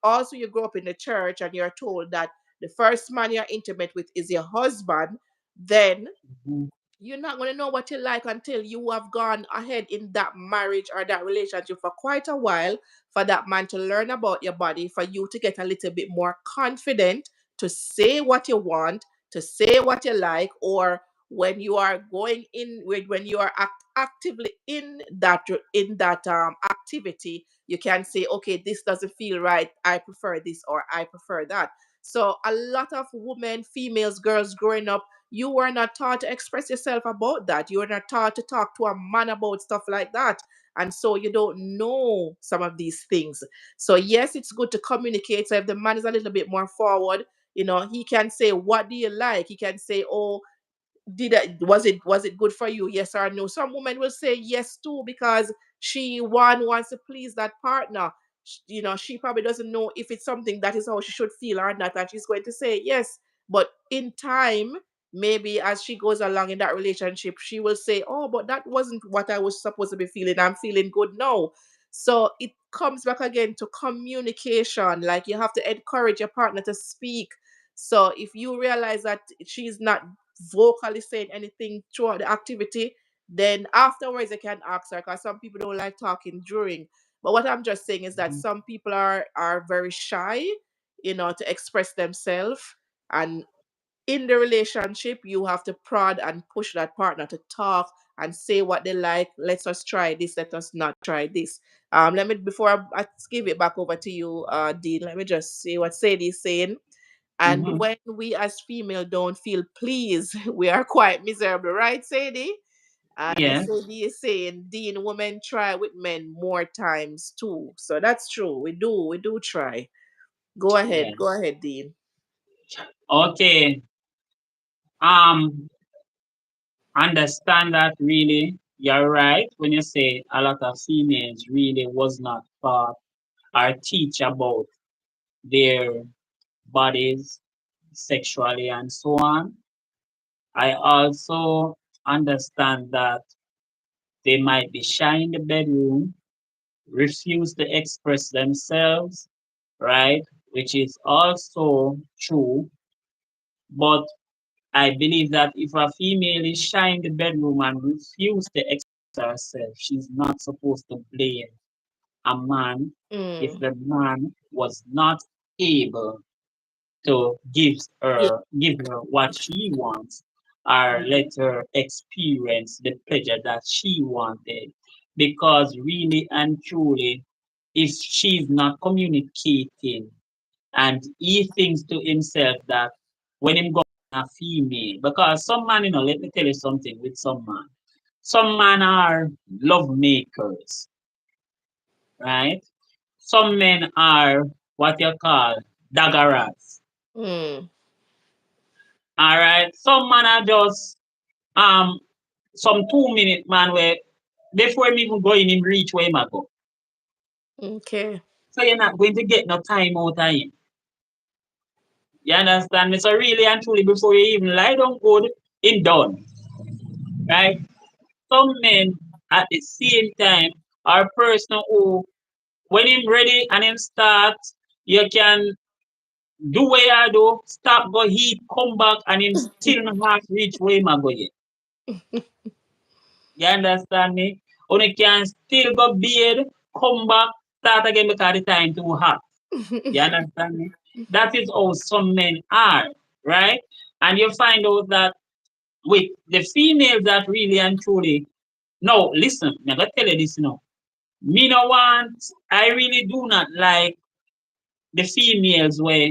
also you grow up in the church and you're told that the first man you're intimate with is your husband, then Mhm. you're not going to know what you like until you have gone ahead in that marriage or that relationship for quite a while, for that man to learn about your body, for you to get a little bit more confident to say what you want, to say what you like, or when you are going in with, when you are actively in that activity, you can say, okay, this doesn't feel right, I prefer this or I prefer that. So a lot of women, females, girls growing up, you were not taught to express yourself about that. You were not taught to talk to a man about stuff like that. And so you don't know some of these things. So, yes, it's good to communicate. So, if the man is a little bit more forward, he can say, what do you like? He can say, oh, was it good for you, yes or no? Some women will say yes too, because she one wants to please that partner. She probably doesn't know if it's something that is how she should feel or not, and she's going to say yes. But in time, maybe as she goes along in that relationship, she will say, oh, but that wasn't what I was supposed to be feeling, I'm feeling good now. So it comes back again to communication. Like, you have to encourage your partner to speak. So if you realize that she's not vocally saying anything throughout the activity, then afterwards you can ask her, because some people don't like talking during. But what I'm just saying is that Mhm. some people are very shy, to express themselves. And in the relationship, you have to prod and push that partner to talk and say what they like. Let us try this. Let us not try this. Let me, before I give it back over to you, Dean. Let me just see what Sadie's saying. And Mhm. when we as female don't feel pleased, we are quite miserable, right, Sadie? And Yeah, Sadie is saying, Dean, women try with men more times too. So that's true. We do try. yeah. Go ahead, Dean. Okay. Um, understand that really. You're right when you say a lot of females really was not taught or teach about their bodies sexually and so on. I also understand that they might be shy in the bedroom, refuse to express themselves, right? Which is also true. But I believe that if a female is shy in the bedroom and refuse to express herself, she's not supposed to blame a man if Mm. the man was not able to Yeah. give her what she wants or let her experience the pleasure that she wanted. Because really and truly, if she's not communicating and he thinks to himself that when him go a female, because some man, let me tell you something with some man. Some men are love makers, right? Some men are what you call daggerers. Mm. All right. Some man are just um some 2 minute man where before him even going him reach where him a go. Okay. So you're not going to get no time out of him. You understand me? So really and truly before you even lie down good, him done. Right? Some men at the same time are person who when him ready and him start, you can do what you do, stop go heat, come back and him still not half reach where him a go yet. You understand me? Only can still go bed, come back, start again because the time too hot. You understand me? That is how some men are, right? And you find out that with the females that really and truly, no, listen, I'm gonna tell you this now. Me no want, I really do not like the females were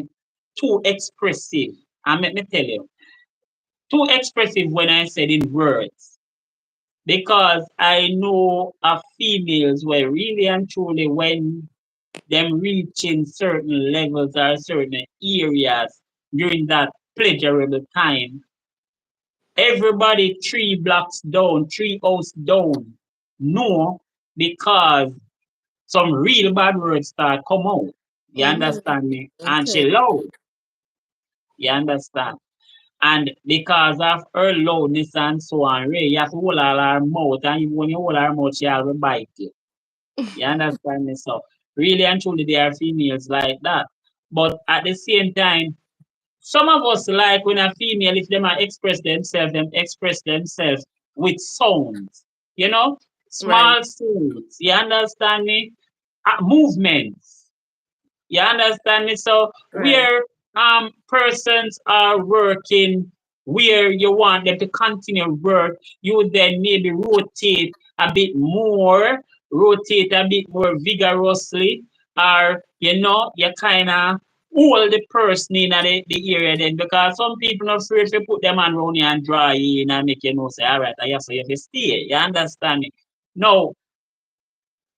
too expressive. And let me tell you, too expressive when I said in words. Because I know of females where really and truly when them reaching certain levels or certain areas during that pleasurable time, everybody 3 blocks down, 3 house down, no, because some real bad words start come out. You Mm-hmm. understand me? And Okay. she loud. You understand? And because of her loudness and so on, Ray, you have to hold all her mouth, and even when you hold her mouth, she will bite you. You understand me? So, really and truly, there are females like that. But at the same time, some of us like when a female, if them are them express themselves with sounds, Right. small sounds. You understand me? Movements. You understand me? So Right. where persons are working where you want them to continue work, you would then maybe rotate a bit more vigorously, or you kinda hold the person in the area then because some people are afraid to put them on around you and draw you in and make you know say, all right, I have to stay. You understand me? No,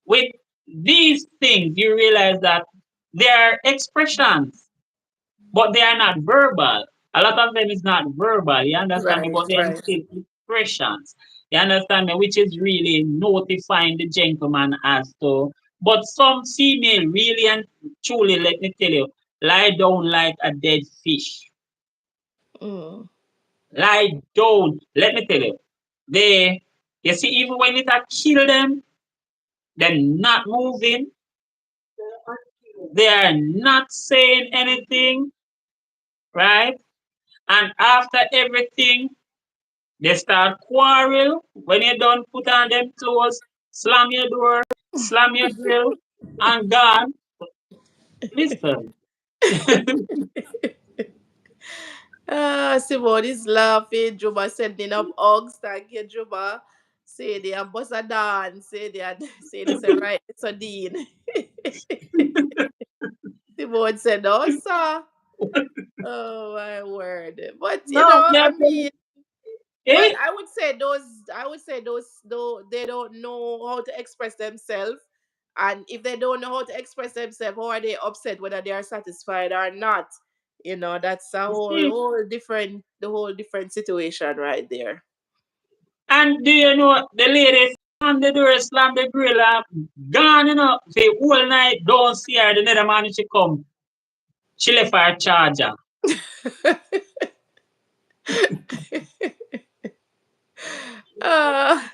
with these things, you realize that they are expressions, but they are not verbal. A lot of them is not verbal, you understand me? Right. But they are Right. still expressions. You understand me? Which is really notifying the gentleman as to. But some female really and truly, let me tell you, lie down like a dead fish. Mm. Lie down. Let me tell you. You see, even when it a kill them, they're not moving. They are not saying anything, right? And after everything, they start quarrel. When you don't put on them clothes, slam your door, slam your grill, and gone. Listen. Simone is laughing. Juba sending up hugs. Thank you, Juba. Say they are boss a dance. Say they are say this a right. It's a dean. Simone said, no, sir. Oh my word. But No, I they're mean, well, eh? I would say those though they don't know how to express themselves. And if they don't know how to express themselves, how are they upset whether they are satisfied or not? That's a You whole see? whole different the whole different situation right there. And do you know the lady slam the door, slam the grill, gone, the whole night, don't see her. The next man she come, she left her charger. uh,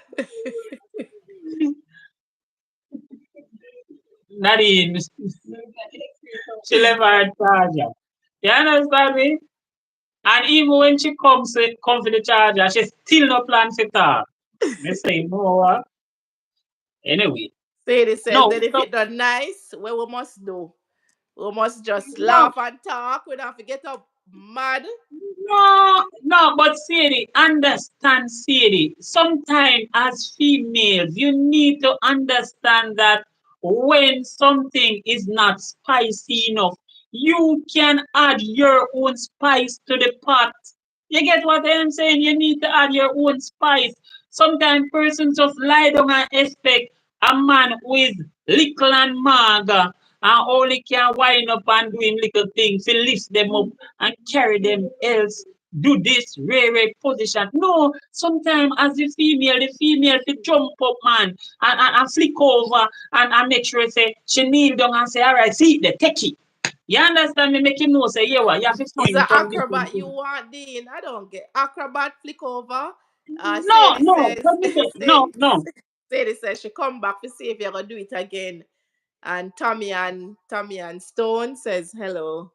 Nadine, she left her charger. You understand me? And even when she come for the charger, she still no plan to talk. Me say, no, anyway. Sadie says No, that if so it not nice, what we must do? We must just no, laugh and talk. We don't have to get up mad. no, but Sadie, understand, Sadie. Sometimes as females, you need to understand that when something is not spicy enough, you can add your own spice to the pot. You get what I'm saying? You need to add your own spice. Sometimes persons just lie down and expect a man who is little and mager and only can wind up and do him little things to lift them up and carry them else do this rare position. No, sometimes as the female to jump up man and flick over and make sure say she kneel down and say, all right, see the take it. You understand me? Make him know say, yeah, what you have to Is swing an from different acrobat you things. want, Dean? I don't get acrobat flick over. No, Sadie no, says, let me say, no, no. Sadie says she come back to see if you're gonna do it again. And Tommy and Stone says hello.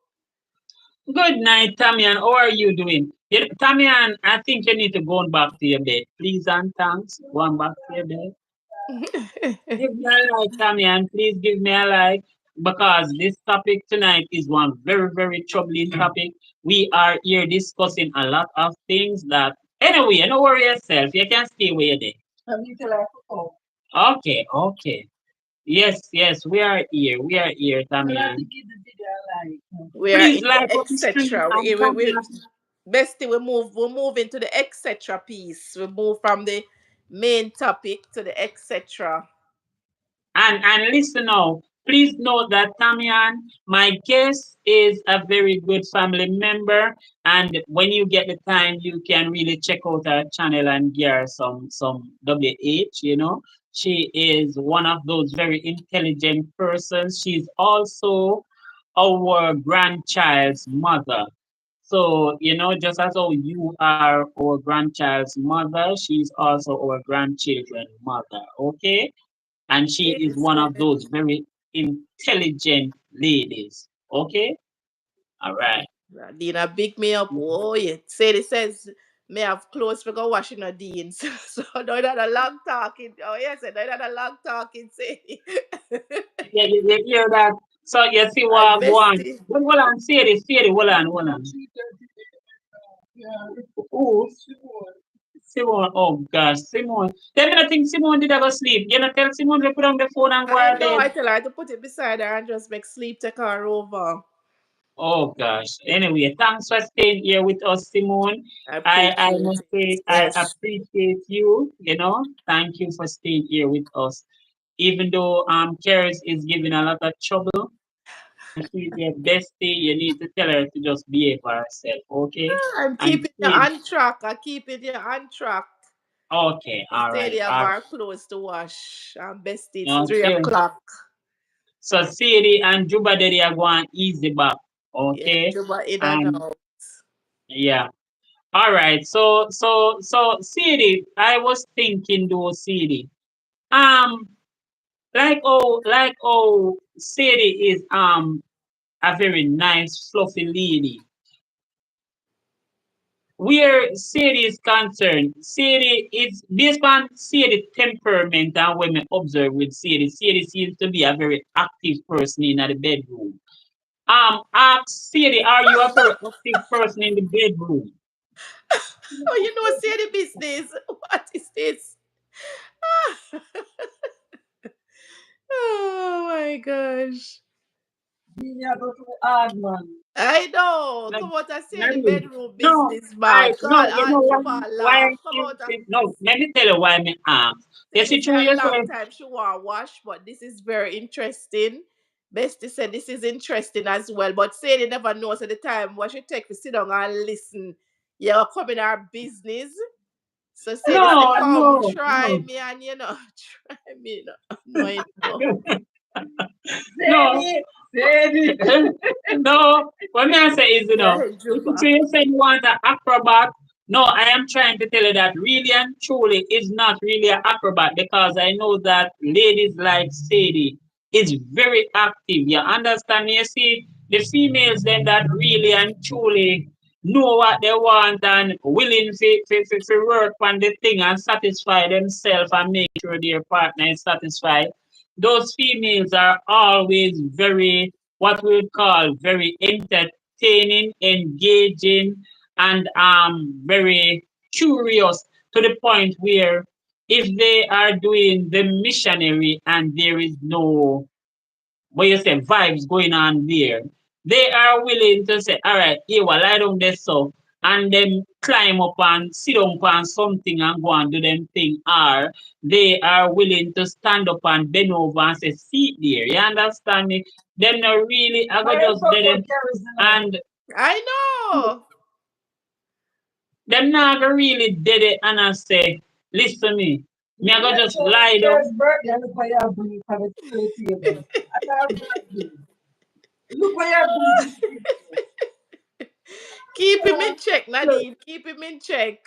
Good night, Tamian. How are you doing? Tamian, I think you need to go back to your bed. Please and thanks. Go on back to your bed. Give me a like, Tamian. Please give me a like. Because this topic tonight is one very, very troubling topic. We are here discussing a lot of things that, anyway, don't worry yourself. You can stay where you're there. I need to like, oh, Okay, okay. Yes, yes, we are here. We are here, I have Tamian. to give the video a like. We are Please in the like up the stream etc. and We Tamian. bestie, we move into the etc. piece. We move from the main topic to the etc. And listen now, please note that Tamian, my guest is a very good family member. And when you get the time, you can really check out her channel and give her some WH, you know. She is one of those very intelligent persons. She's also our grandchild's mother. So, you know, just as how you are our grandchild's mother, she's also our grandchildren's mother. Okay? And she is Sadie one of says, those very intelligent ladies. Okay, all right. Dina big me up. Oh yeah. Sadie says may have clothes for go washing her Dean. So no that a long talking. Oh yes, no that a long talking Sadie. Yeah, you hear that? So you see My what go on. bestie. But hold on, see it, hold on, hold on. Yeah, Who? Simone. Oh gosh, Simone. Then I think Simone did ever sleep. You know, tell Simone to put on the phone and go I to know bed. I tell her to put it beside her and just make sleep take her over. Oh gosh. Anyway, thanks for staying here with us, Simone. I I appreciate must it. say I Yes. appreciate you, you know. Thank you for staying here with us. Even though Keris is giving a lot of trouble and she's your bestie, you need to tell her to just behave for herself, okay? I'm And keeping you please, on track. I'm keeping you on track. okay, The steady have all right, our clothes to wash. And bestie, it's three okay. o'clock. So Sadie and Juba Daddy are going easy back, Yeah, okay? Juba in and And out. yeah. All right. So Sadie, I was thinking though, Sadie. Um, like oh Sadie is a very nice, fluffy lady. Where Sadie is concerned, Sadie is based on Sadie temperament and when we observe with Sadie, Sadie seems to be a very active person in the bedroom. Ask Sadie, are you a very active person in the bedroom? Oh, you know, see the business. What is this? Oh my gosh. yeah, go to hard man. I know. Like, Come out and say the really? bedroom No, business, man. no, God, you know and Juba why laugh. I'm Come out and no, let me tell you why me ask. You say see this through a long yourself, time she want wash, but this is very interesting. Bestie said this is interesting as well, but say they never knows at the time what she take to sit down and listen. You're coming our business. So say they say, no, come no, try no. me and try me. No, you know. No, Sadie, Sadie. no. What me I say is, you know, Yeah, if you Juba. say you say you want an acrobat, no, I am trying to tell you that really and truly is not really an acrobat because I know that ladies like Sadie is very active. You understand me? You see, the females then that really and truly know what they want and willing to work on the thing and satisfy themselves and make sure their partner is satisfied. Those females are always very, what we would call very entertaining, engaging, and very curious to the point where if they are doing the missionary and there is no what you say vibes going on there, they are willing to say, all right, here, well, lie down there so, and then climb up and sit down on something and go and do them thing, or they are willing to stand up and bend over and say, sit there. You understand me? Them not really, I got I just fuck dead with it, Carrie's, and I know. them not gonna really dead it and I say, listen to me. Me, I got just So lie Carrie's down. birthday, and look what you have bring for the table. And her birthday. Look what you have bring to the table. Keep him in Oh, check, Nadine. Keep him in check.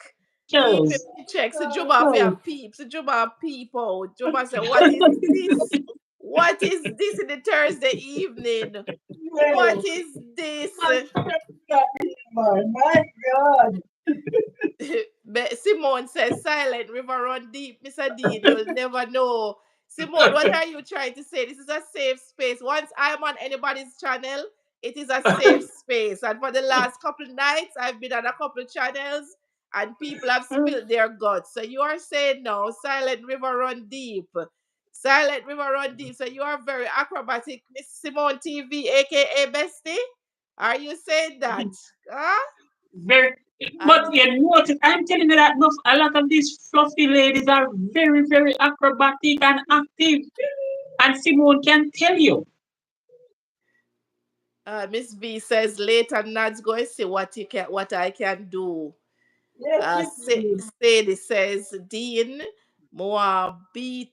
Keep him Just, in check. So God. Juba fi a just. peep. So Juba peep out. Juba say, what is this? What is this in the Thursday evening? What Yes. is this? Man, that man. My God. Simone says, silent river run deep. Mr. Dean, you'll never know. Simone, what are you trying to say? This is a safe space. Once I'm on anybody's channel, it is a safe space. And for the last couple nights, I've been on a couple channels and people have spilled their guts. So you are saying no, silent river run deep. Silent river run deep. So you are very acrobatic, Miss Simone TV, aka Bestie. Are you saying that? Huh? Very, but And you notice, I'm telling you that a lot of these fluffy ladies are very, very acrobatic and active. And Simone can tell you. Miss B says later Nad's going to see what I can do. Yes, Miss Lee. Sadie says Dean, more beat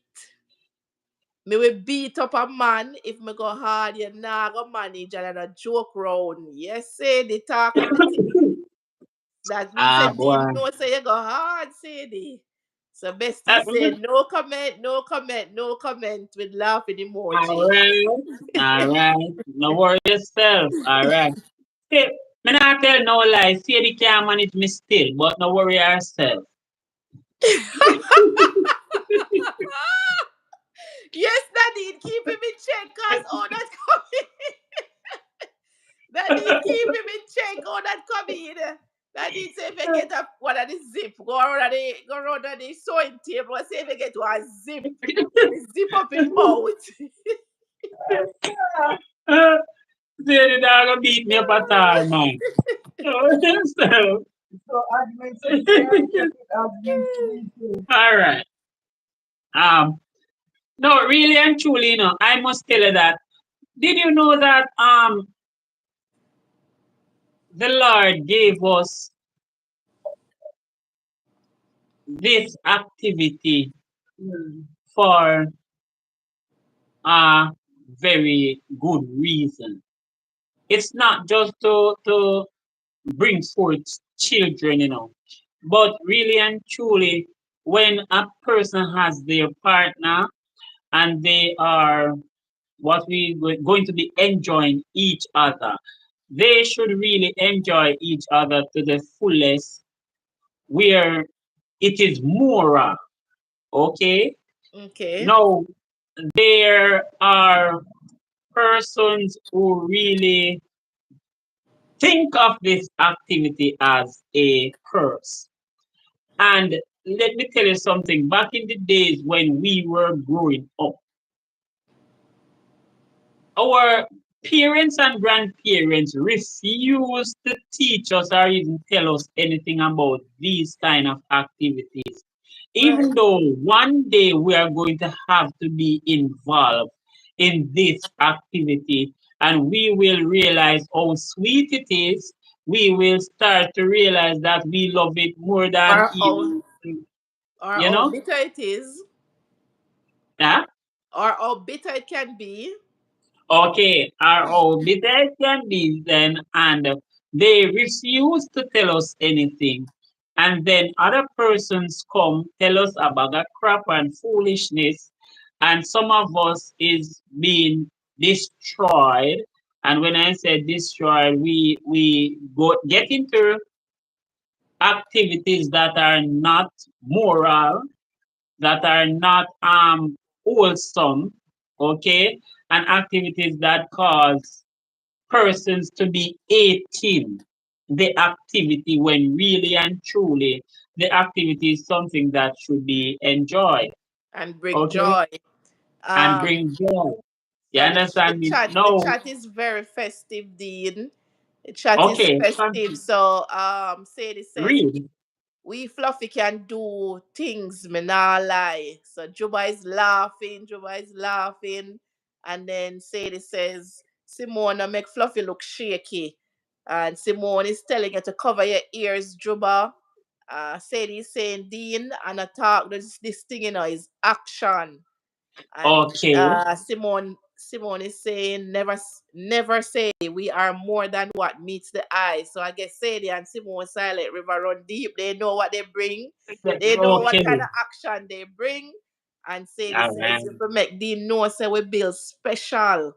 me will beat up a man if me go hard. You nah go manage and a joke round. Yes, Sadie talk of the thing. That means Ah, that Dean boy. know say you go hard, Sadie. So Bestie Mm, said no comment, no comment, no comment with laughing all emoji. right. All right. No worry yourself. All right. See, me not tell no lie. See, they can't manage me still, but no worry yourself. Yes, Nadine, keep him in check, cause all that coming. Nadine, keep him in check, all that coming. Nadine say if you get up one of the zip, go around the sewing table, say if you get one zip, zip up his mouth. See, they not gonna beat me up at all, man. So, So argument so Carrie can put argument to me too. all right. Um, no, really and truly, I must tell you that. Did you know that the Lord gave us this activity Mm. for a very good reason? It's not just to bring forth children, but really and truly, when a person has their partner and they are what we were going to be enjoying each other, they should really enjoy each other to the fullest, where it is moral. Okay. Okay. Now, there are persons who really think of this activity as a curse. And let me tell you something, back in the days when we were growing up, our parents and grandparents refused to teach us or even tell us anything about these kind of activities. Right. Even though one day we are going to have to be involved in this activity and we will realize how sweet it is, we will start to realize that we love it more than Or how even, or you how know? bitter it is, Yeah? or how bitter it can be. Okay, our obligation is then, and they refuse to tell us anything. And then other persons come tell us about a crap and foolishness, and some of us is being destroyed, And when I say destroy, we go get into activities that are not moral, that are not wholesome, okay, and activities that cause persons to be hating the activity when really and truly the activity is something that should be enjoyed, And bring okay, joy. and Um, bring joy. You so understand me? the No, chat is very festive, Dean. The chat is okay, festive. So Sadie says read. we Fluffy can do things, me nah lie. So Juba is laughing, Juba is laughing. And then Sadie says, Simona make Fluffy look shaky. And Simone is telling you to cover your ears, Juba. Sadie is saying, Dean, and attack this thing, is action. And Okay, Simone is saying, never say we are more than what meets the eye. So I guess Sadie and Simone Silent River run deep. They know what they bring. They know what kind okay, of action they bring. And Sadie all says, right, if we make Dean know, say we build special.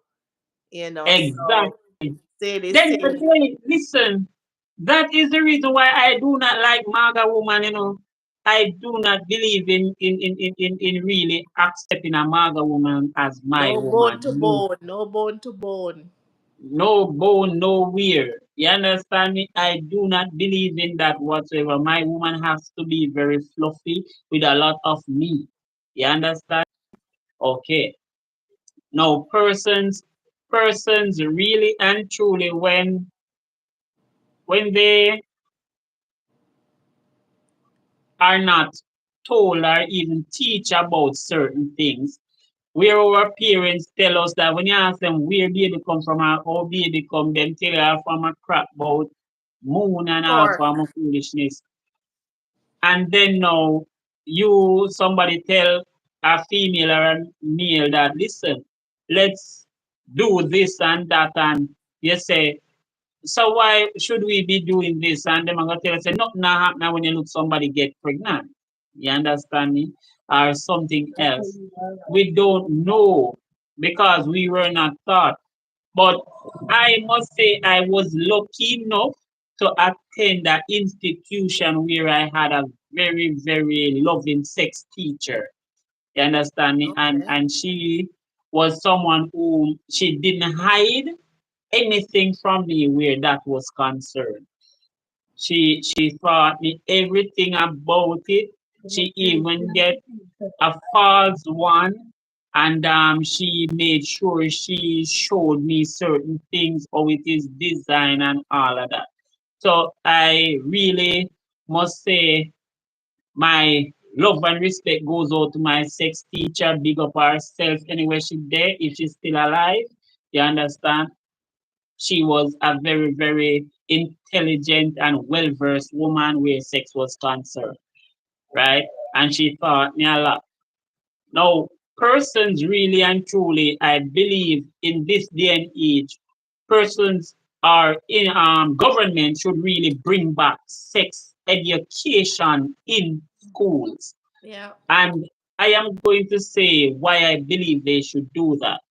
So exactly. Sadie Then saying, listen, that is the reason why I do not like MAGA woman, I do not believe in really accepting a MAGA woman as my no bone woman. to No, bone, no bone to bone. no bone, no weir. You understand me? I do not believe in that whatsoever. My woman has to be very fluffy with a lot of meat. You understand? Okay. Now, persons really and truly when they are not told or even teach about certain things, where our parents tell us that when you ask them where baby come from or how baby come, them tell you from a crap about moon and all Pork. form of foolishness. And then now somebody tell a female or a male that listen, let's do this and that, and you say, so why should we be doing this? And them are gonna tell us say nothing not happen when you look somebody get pregnant. You understand me? Or something That's how else. you are. We don't know because we were not taught. But I must say I was lucky enough to attend an institution where I had a very, very loving sex teacher. You understand me? And Okay. and she was someone who she didn't hide anything from me where that was concerned. She taught me everything about it. She even get a false one, and she made sure she showed me certain things how it is designed and all of that. So I really must say my love and respect goes out to my sex teacher. Big up herself anywhere she's there if she's still alive. You understand? She was a very, very intelligent and well versed woman where sex was concerned, right? And she taught me a lot. Now, persons really and truly, I believe in this day and age, persons are in government should really bring back sex education in schools. Yeah. And I am going to say why I believe they should do that.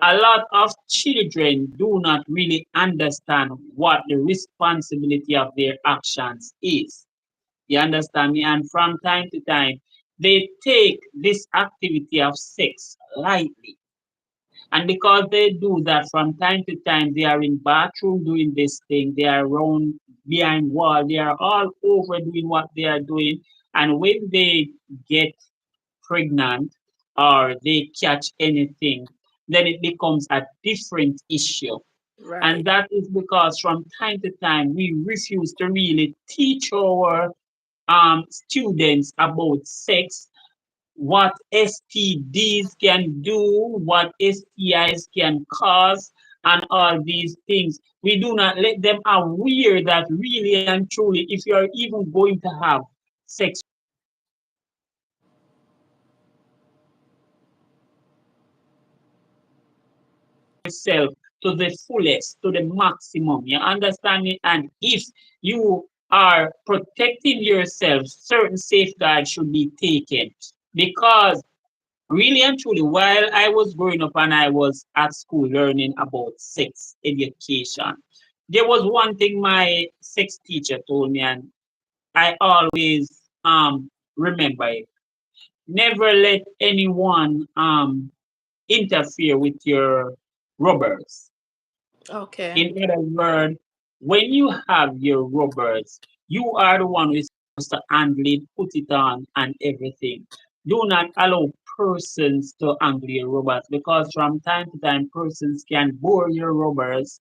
A lot of children do not really understand what the responsibility of their actions is. You understand me? And from time to time, they take this activity of sex lightly. And because they do that from time to time, they are in bathroom doing this thing, they are around behind wall, they are all over doing what they are doing. And when they get pregnant or they catch anything, then it becomes a different issue. And Right. that is because from time to time we refuse to really teach our students about sex, what STDs can do, what STIs can cause, and all these things. We do not let them aware that really and truly, if you are even going to have sex yourself to the fullest, to the maximum. You understand me? And if you are protecting yourself, certain safeguards should be taken because Really and truly, while I was growing up and I was at school learning about sex education, there was one thing my sex teacher told me, and I always remember it. Never let anyone interfere with your rubbers. Okay. In other words, when you have your rubbers, you are the one who is supposed to handle it, put it on, and everything. Do not allow persons to handle your rubbers because from time to time, persons can bore your rubbers,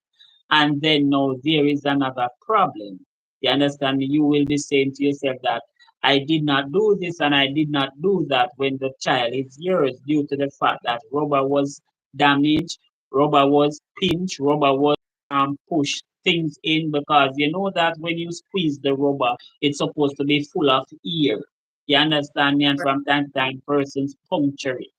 and then now there is another problem. You understand me? You will be saying to yourself that I did not do this and I did not do that when the child is yours due to the fact that rubber was damaged, rubber was pinched, rubber was push things in because you know that when you squeeze the rubber, it's supposed to be full of air. You understand me? And Right. from time to time, persons puncture it.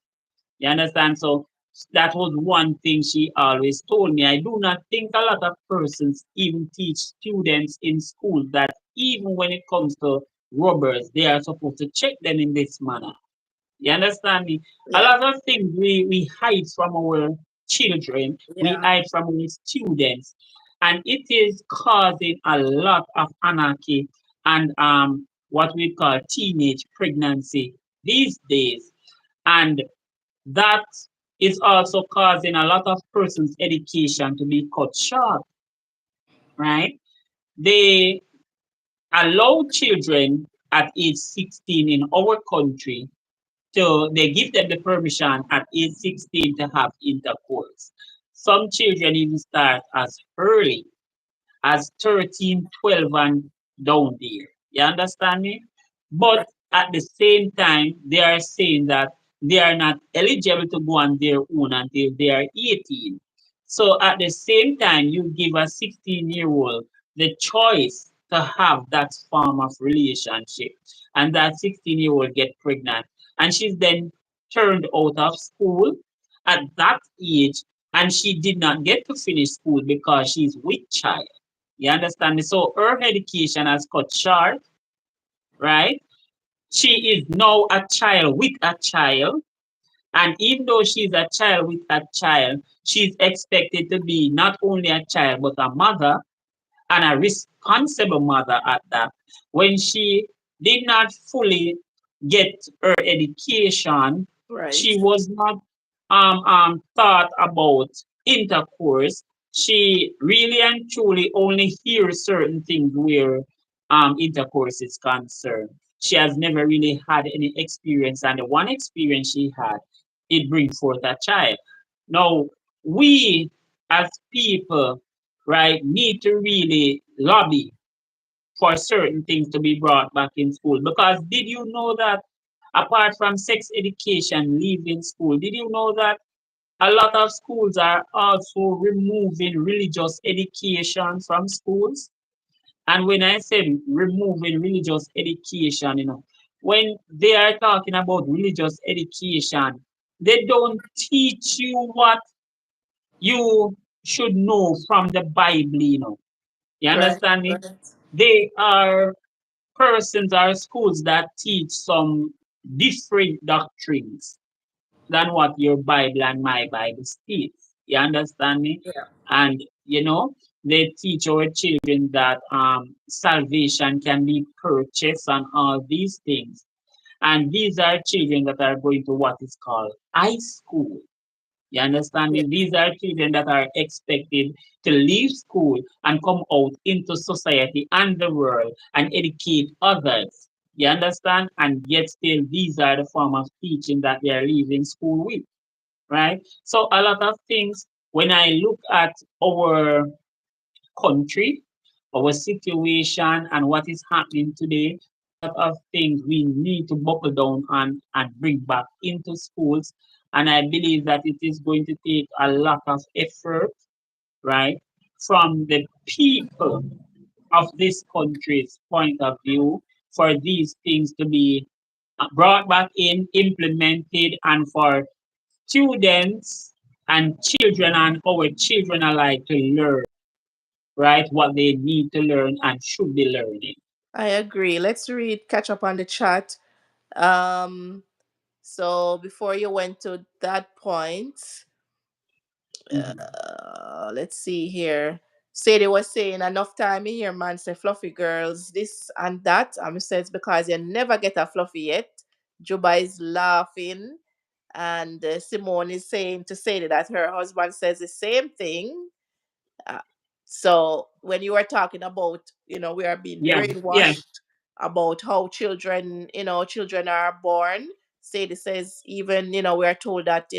You understand? So that was one thing she always told me. I do not think a lot of persons even teach students in school that even when it comes to rubbers, they are supposed to check them in this manner. You understand me? A Yeah. lot of things we hide from our children, we Yeah. hide from our students, and it is causing a lot of anarchy and what we call teenage pregnancy these days. And that is also causing a lot of persons' education to be cut short, right? They allow children at age 16 in our country so they give them the permission at age 16 to have intercourse. Some children even start as early as 13, 12, and down there. You understand me? But Right. at the same time, they are saying that they are not eligible to go on their own until they are 18. So at the same time, you give a 16-year-old the choice to have that form of relationship. And that 16-year-old get pregnant. And she's then turned out of school at that age. And she did not get to finish school because she's with child. You understand me? So her education has cut short, right? She is now a child with a child. And even though she's a child with a child, she's expected to be not only a child, but a mother and a responsible mother at that. When she did not fully get her education, she Right. was not thought about intercourse. She really and truly only hears certain things where intercourse is concerned. She has never really had any experience, and the one experience she had, it brings forth a child. Now, we as people, right, need to really lobby for certain things to be brought back in school. Because did you know that apart from sex education leaving school, did you know that a lot of schools are also removing religious education from schools? And when I say removing religious education, when they are talking about religious education, they don't teach you what you should know from the Bible. You Right. understand me? Right. They are persons or schools that teach some different doctrines than what your Bible and my Bible states. You understand me? Yeah. And they teach our children that salvation can be purchased and all these things. And these are children that are going to what is called high school. You understand Yeah. me? These are children that are expected to leave school and come out into society and the world and educate others. You understand? And yet still these are the form of teaching that they are leaving school with, right? So a lot of things when I look at our country, our situation and what is happening today, a lot of things we need to buckle down and bring back into schools. And I believe that it is going to take a lot of effort, right, from the people of this country's point of view for these things to be brought back in, implemented, and for students and children and our children alike to learn, right, what they need to learn and should be learning. I agree. Let's read catch up on the chat. Um So before you went to that point, Mhm. let's see here. Sadie was saying enough time in here, man. Say fluffy girls, this and that. I'm saying it's because you never get a fluffy yet. Juba is laughing, and Simone is saying to Sadie that her husband says the same thing. Uh, so when you were talking about, we are being Yeah, yeah. brainwashed about how children, children are born. Sadie says even, we are told that,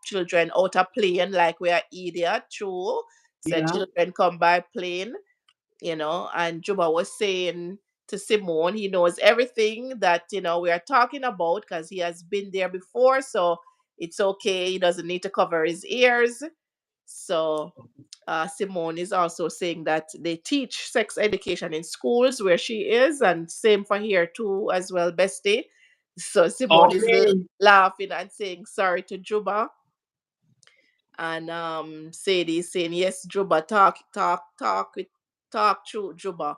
children out of plane, like we are idiot, true. Said Yeah. children come by plane, and Juba was saying to Simone, he knows everything that, we are talking about because he has been there before. So it's okay. He doesn't need to cover his ears. So Simone is also saying that they teach sex education in schools where she is, and same for here too as well, Bestie. So Simone is Okay. laughing and saying sorry to Juba, and Sadie is saying yes, Juba, talk through Juba.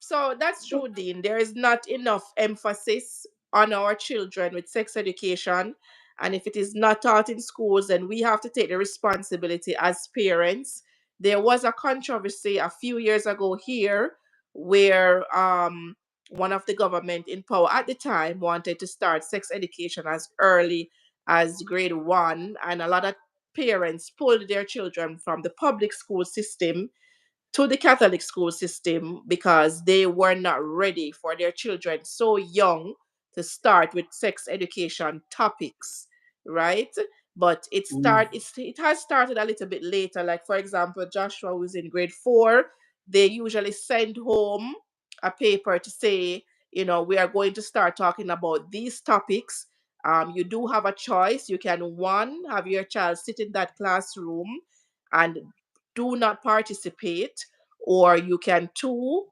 So that's true, Dean. There is not enough emphasis on our children with sex education. And if it is not taught in schools, then we have to take the responsibility as parents. There was a controversy a few years ago here where one of the government in power at the time wanted to start sex education as early as grade 1. And a lot of parents pulled their children from the public school system to the Catholic school system because they were not ready for their children so young to start with sex education topics, right? But Mm. it has started a little bit later. Like for example, Joshua was in grade 4. They usually send home a paper to say, we are going to start talking about these topics. You do have a choice. You can one have your child sit in that classroom and do not participate, or you can two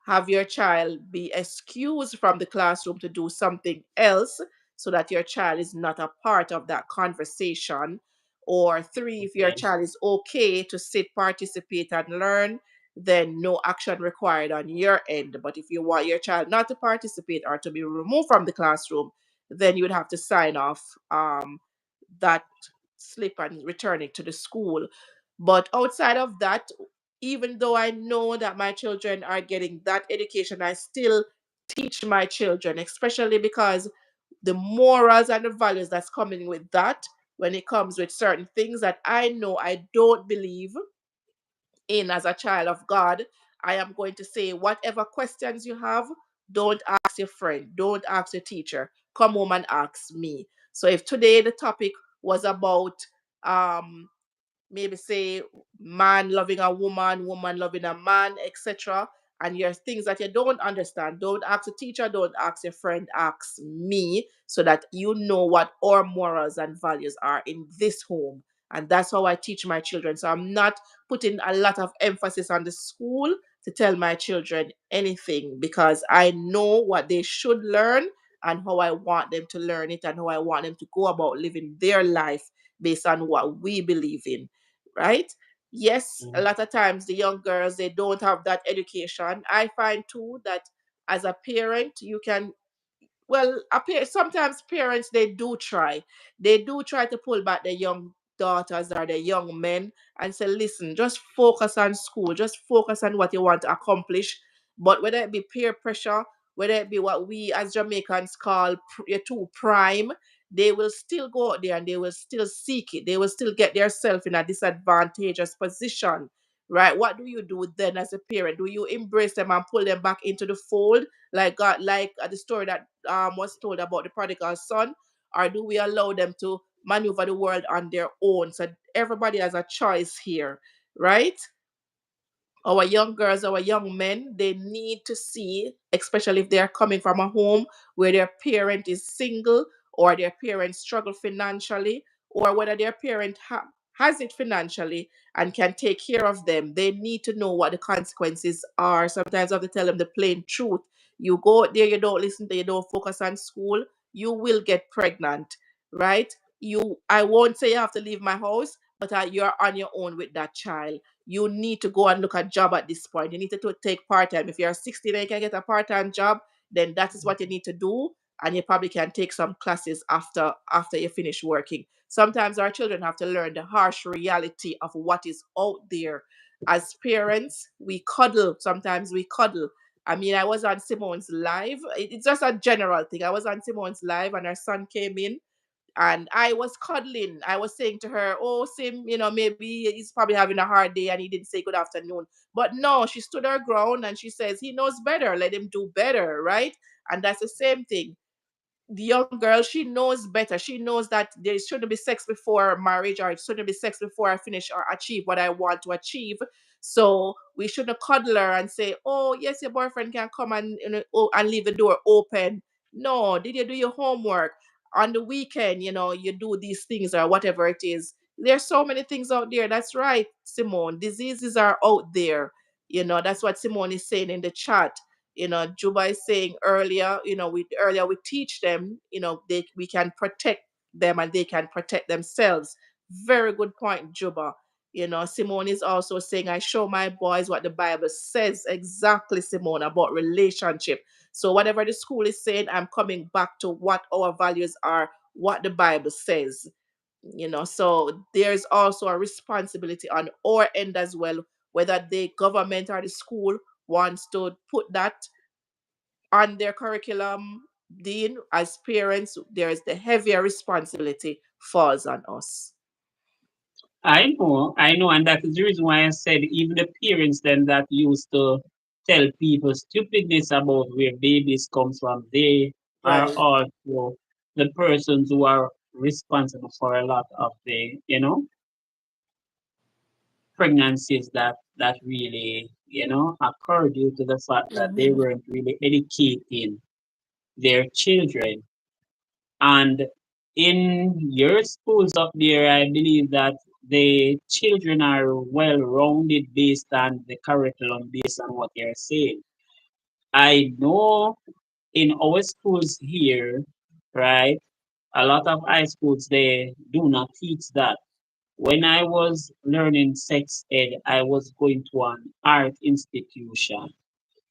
have your child be excused from the classroom to do something else so that your child is not a part of that conversation, or three, if your Okay. child is okay to sit, participate, and learn, then no action required on your end. But if you want your child not to participate or to be removed from the classroom, then you would have to sign off that slip and return it to the school. But outside of that, even though I know that my children are getting that education, I still teach my children, especially because the morals and the values that's coming with that, when it comes with certain things that I know I don't believe in as a child of God, I am going to say, whatever questions you have, don't ask your friend, don't ask your teacher. Come home and ask me. So if today the topic was about um maybe say man loving a woman, woman loving a man, etc. And your things that you don't understand, don't ask the teacher, don't ask your friend, ask me, so that you know what our morals and values are in this home. And that's how I teach my children. So I'm not putting a lot of emphasis on the school to tell my children anything, because I know what they should learn and how I want them to learn it and how I want them to go about living their life based on what we believe in, right? Yes, a Mm. lot of times the young girls, they don't have that education. I find too that as a parent you can, well, sometimes parents, they do try to pull back their young daughters or their young men and say, listen, just focus on school, just focus on what you want to accomplish. But whether it be peer pressure, whether it be what we as Jamaicans call too prime, they will still go out there and they will still seek it, they will still get themselves in a disadvantageous position. Right? What do you do then as a parent? Do you embrace them and pull them back into the fold, like God, like the story that was told about the prodigal son, or do we allow them to maneuver the world on their own? So everybody has a choice here, right? Our young girls, our young men, they need to see, especially if they are coming from a home where their parent is single or their parents struggle financially, or whether their parent has it financially and can take care of them. They need to know what the consequences are. Sometimes I have to tell them the plain truth. You go out there, you don't listen, you don't focus on school, you will get pregnant, right? I won't say you have to leave my house, but you're on your own with that child. You need to go and look at job at this point. You need to take part time. If you're 16 and you can get a part time job, then that is what you need to do. and you probably can take some classes after you finish working. Sometimes our children have to learn the harsh reality of what is out there. As parents, we cuddle. Sometimes we cuddle. I mean, I was on Simone's live. It's just a general thing. I was on Simone's live, and her son came in, and I was cuddling. I was saying to her, "Oh, Sim, maybe he's probably having a hard day and he didn't say good afternoon." But no, she stood her ground and she says, "He knows better. Let him do better, right?" And that's the same thing. The young girl, she knows better. She knows that there shouldn't be sex before marriage, or it shouldn't be sex before I finish or achieve what I want to achieve. So we shouldn't cuddle her and say, "Oh, yes, your boyfriend can come and and leave the door open." No, did you do your homework? On the weekend, you do these things or whatever it is. There's so many things out there. That's right, Simone. Diseases are out there. That's what Simone is saying in the chat. Juba is saying earlier, we teach them, we can protect them and they can protect themselves. Very good point, Juba. Simone is also saying, I show my boys what the Bible says. Exactly, Simone, about relationship. So whatever the school is saying, I'm coming back to what our values are, what the Bible says. So there's also a responsibility on our end as well, whether the government or the school wants to put that on their curriculum. Dean, as parents, there's the heavier responsibility falls on us. I know, and that is the reason why I said even the parents then that used to tell people stupidness about where babies come from, they are Right. also the persons who are responsible for a lot of the, pregnancies that really, occur due to the fact that they Mhm. weren't really educating their children. And in your schools up there, I believe that the children are well rounded based on the curriculum, based on what they're saying. I know in our schools here, right, a lot of high schools, they do not teach that. When I was learning sex ed, I was going to an art institution.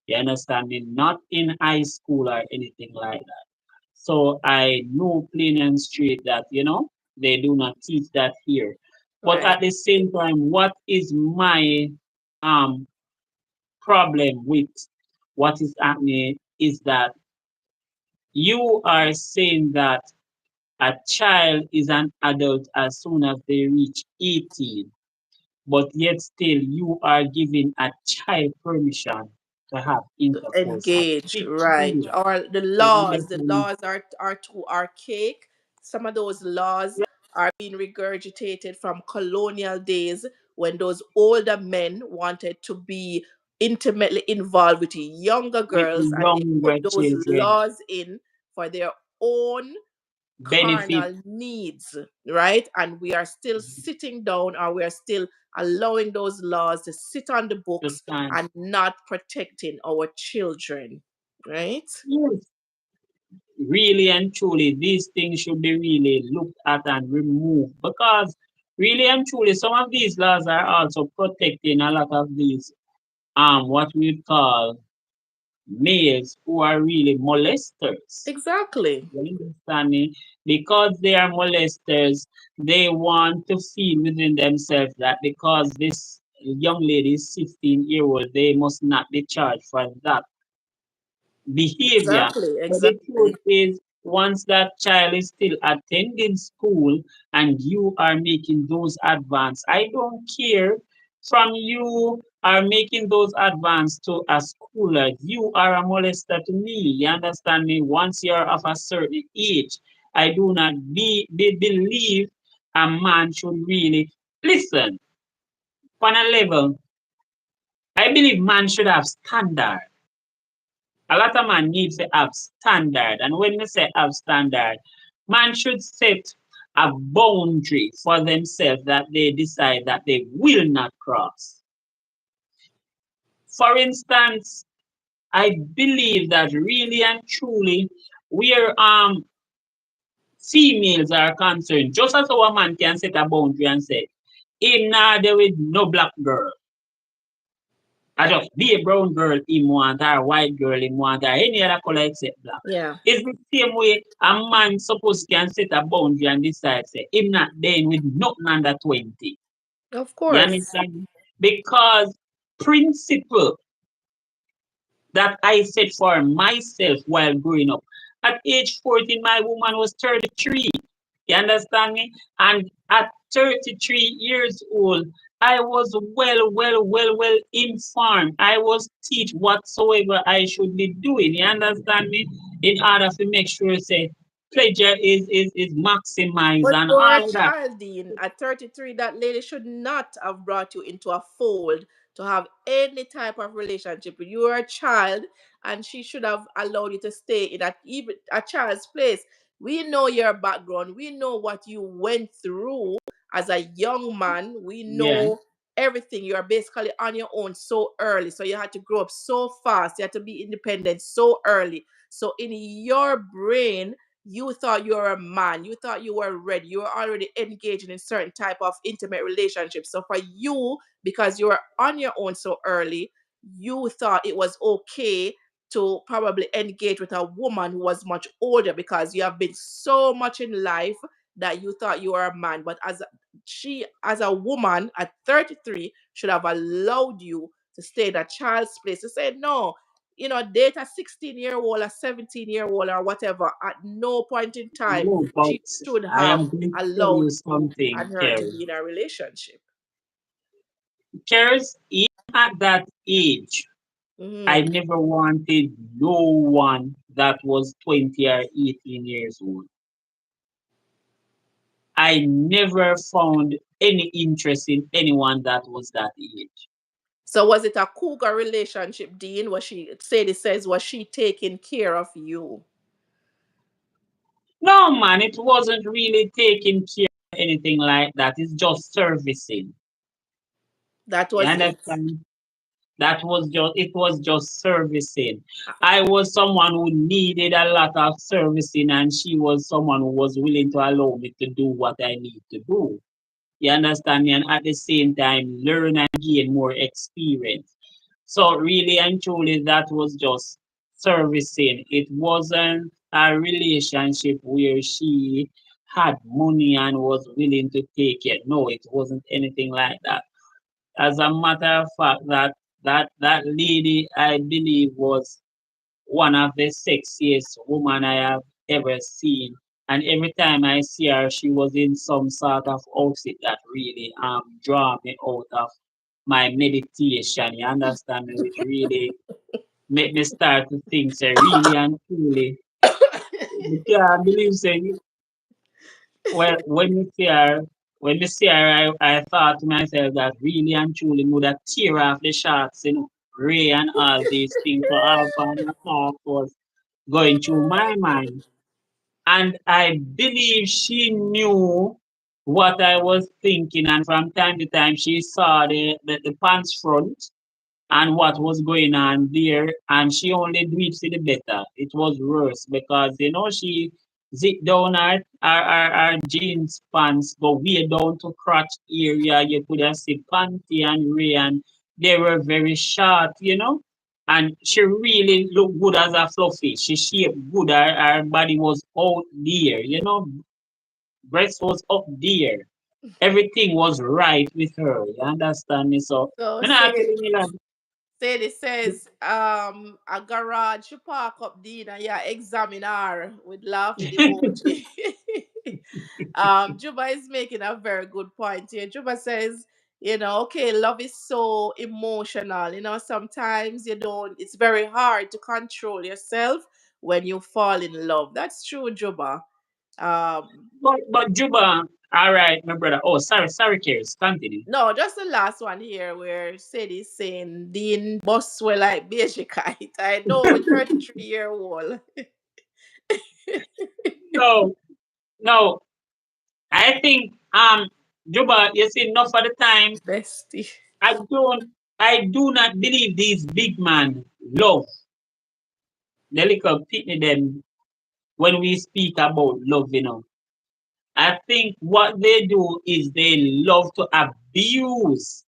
You understand me? Not in high school or anything like that. So I know plain and straight that, they do not teach that here. But Right. at the same time, what is my um problem with what is happening is that you are saying that a child is an adult as soon as they reach 18, but yet still you are giving a child permission to have intercourse at Engage, right? 15. Or the You laws, the understand? laws are too archaic. Some of those laws Yeah, are being regurgitated from colonial days, when those older men wanted to be intimately involved with younger with the girls, and they put younger those children laws in for their own benefit carnal needs, right? And we are still sitting down, or we are still allowing those laws to sit on the to books stand. and not protecting our children, right? Yes, really and truly, these things should be really looked at and removed because really and truly, some of these laws are also protecting a lot of these what we would call males who are really molesters. Exactly. You understand me? Because they are molesters, they want to feel within themselves that because this young lady is 16-year old, they must not be charged for that behavior. Exactly. But the truth Exactly. is, once that child is still attending school and you are making those advances, I don't care from you are making those advances to a schooler. You are a molester to me. You understand me? Once you're of a certain age, I do not believe a man should really listen on a level. I believe man should have standard. A lot of man needs to have standard. And when we say have standard, man should set a boundary for themselves that they decide that they will not cross. For instance, I believe that really and truly, where females are concerned, just as our man can set a boundary and say, him not there with no black girl. I just be a brown girl him want or white girl him want or any other color except black. Yeah, It's the same way a man supposed can set a boundary and decide say him not dealing with nothing under 20. of You course. understand? Because principle that I set for myself while growing up. At age 14, my woman was 33. You understand me? And at 33 years old, I was well informed. I was teach whatsoever I should be doing. You understand me? In order to make sure say pleasure is maximized But and you're a all of that. child, Dean. At 33, that lady should not have brought you into a fold to have any type of relationship. You were a child, and she should have allowed you to stay in a, even a child's place. We know your background. We know what you went through as a young man. We Yeah. know everything. You are basically on your own so early. So you had to grow up so fast. You had to be independent so early. So in your brain, you thought you were a man, you thought you were ready, you were already engaging in certain type of intimate relationships. So for you, because you were on your own so early, you thought it was okay to probably engage with a woman who was much older because you have been so much in life that you thought you were a man. But she, as a woman at 33, should have allowed you to stay in a child's place, to say no, date a 16-year-old, a 17-year-old, or whatever. At no point in time, No, but she should I have am going to tell allowed you you something, and her to Kerry. be in a relationship. Cares even at that age, I Hmm. never wanted no one that was 20 or 18 years old. I never found any interest in anyone that was that age. So was it a cougar relationship, Dean? Was she, Sadie says, was she taking care of you? No, man, it wasn't really taking care of anything like that. It's just servicing. That You was it. understand? It was just servicing. I was someone who needed a lot of servicing, and she was someone who was willing to allow me to do what I need to do. You understand me? And at the same time, learn and gain more experience. So really and truly, that was just servicing. It wasn't a relationship where she had money and was willing to take it. No, it wasn't anything like that. As a matter of fact, that lady I believe was one of the sexiest woman I have ever seen. And every time I see her, she was in some sort of outfit that really draw me out of my meditation. You understand me? Which really make me start to think, say, really and truly. Yeah, I believe say, well, when you see her, I thought to myself that really and truly would have tear off the shots, Ray and all these things. So all kind of thought was going through my mind. And I believe she knew what I was thinking. And from time to time, she saw the pants front and what was going on there. And she only do it for the better. It was worse because, she zip down her jeans pants, go way down to crotch area. You could have see panty and ray, and they were very short. And she really looked good as a fluffy. She shaped good. Her body was out there. Breast was up there. Everything was right with her. You understand me? So, So when I tell Sadie, you that, Sadie says, a garage she park up Dean and yeah, examine her with laughing emoji. Juba is making a very good point here. Juba says, okay, love is so emotional. Sometimes you don't, it's very hard to control yourself when you fall in love. That's true, Juba. Um, but Juba, all right, my brother. Oh, sorry, Cares. Continue. no, just the last one here where Sadie's saying Dean boss were like beige kite. I know with 33-year-old. No, no. I think Juba, you see, enough for the time. Bestie. I do not believe these big man love the little pitney them when we speak about love. I think what they do is they love to abuse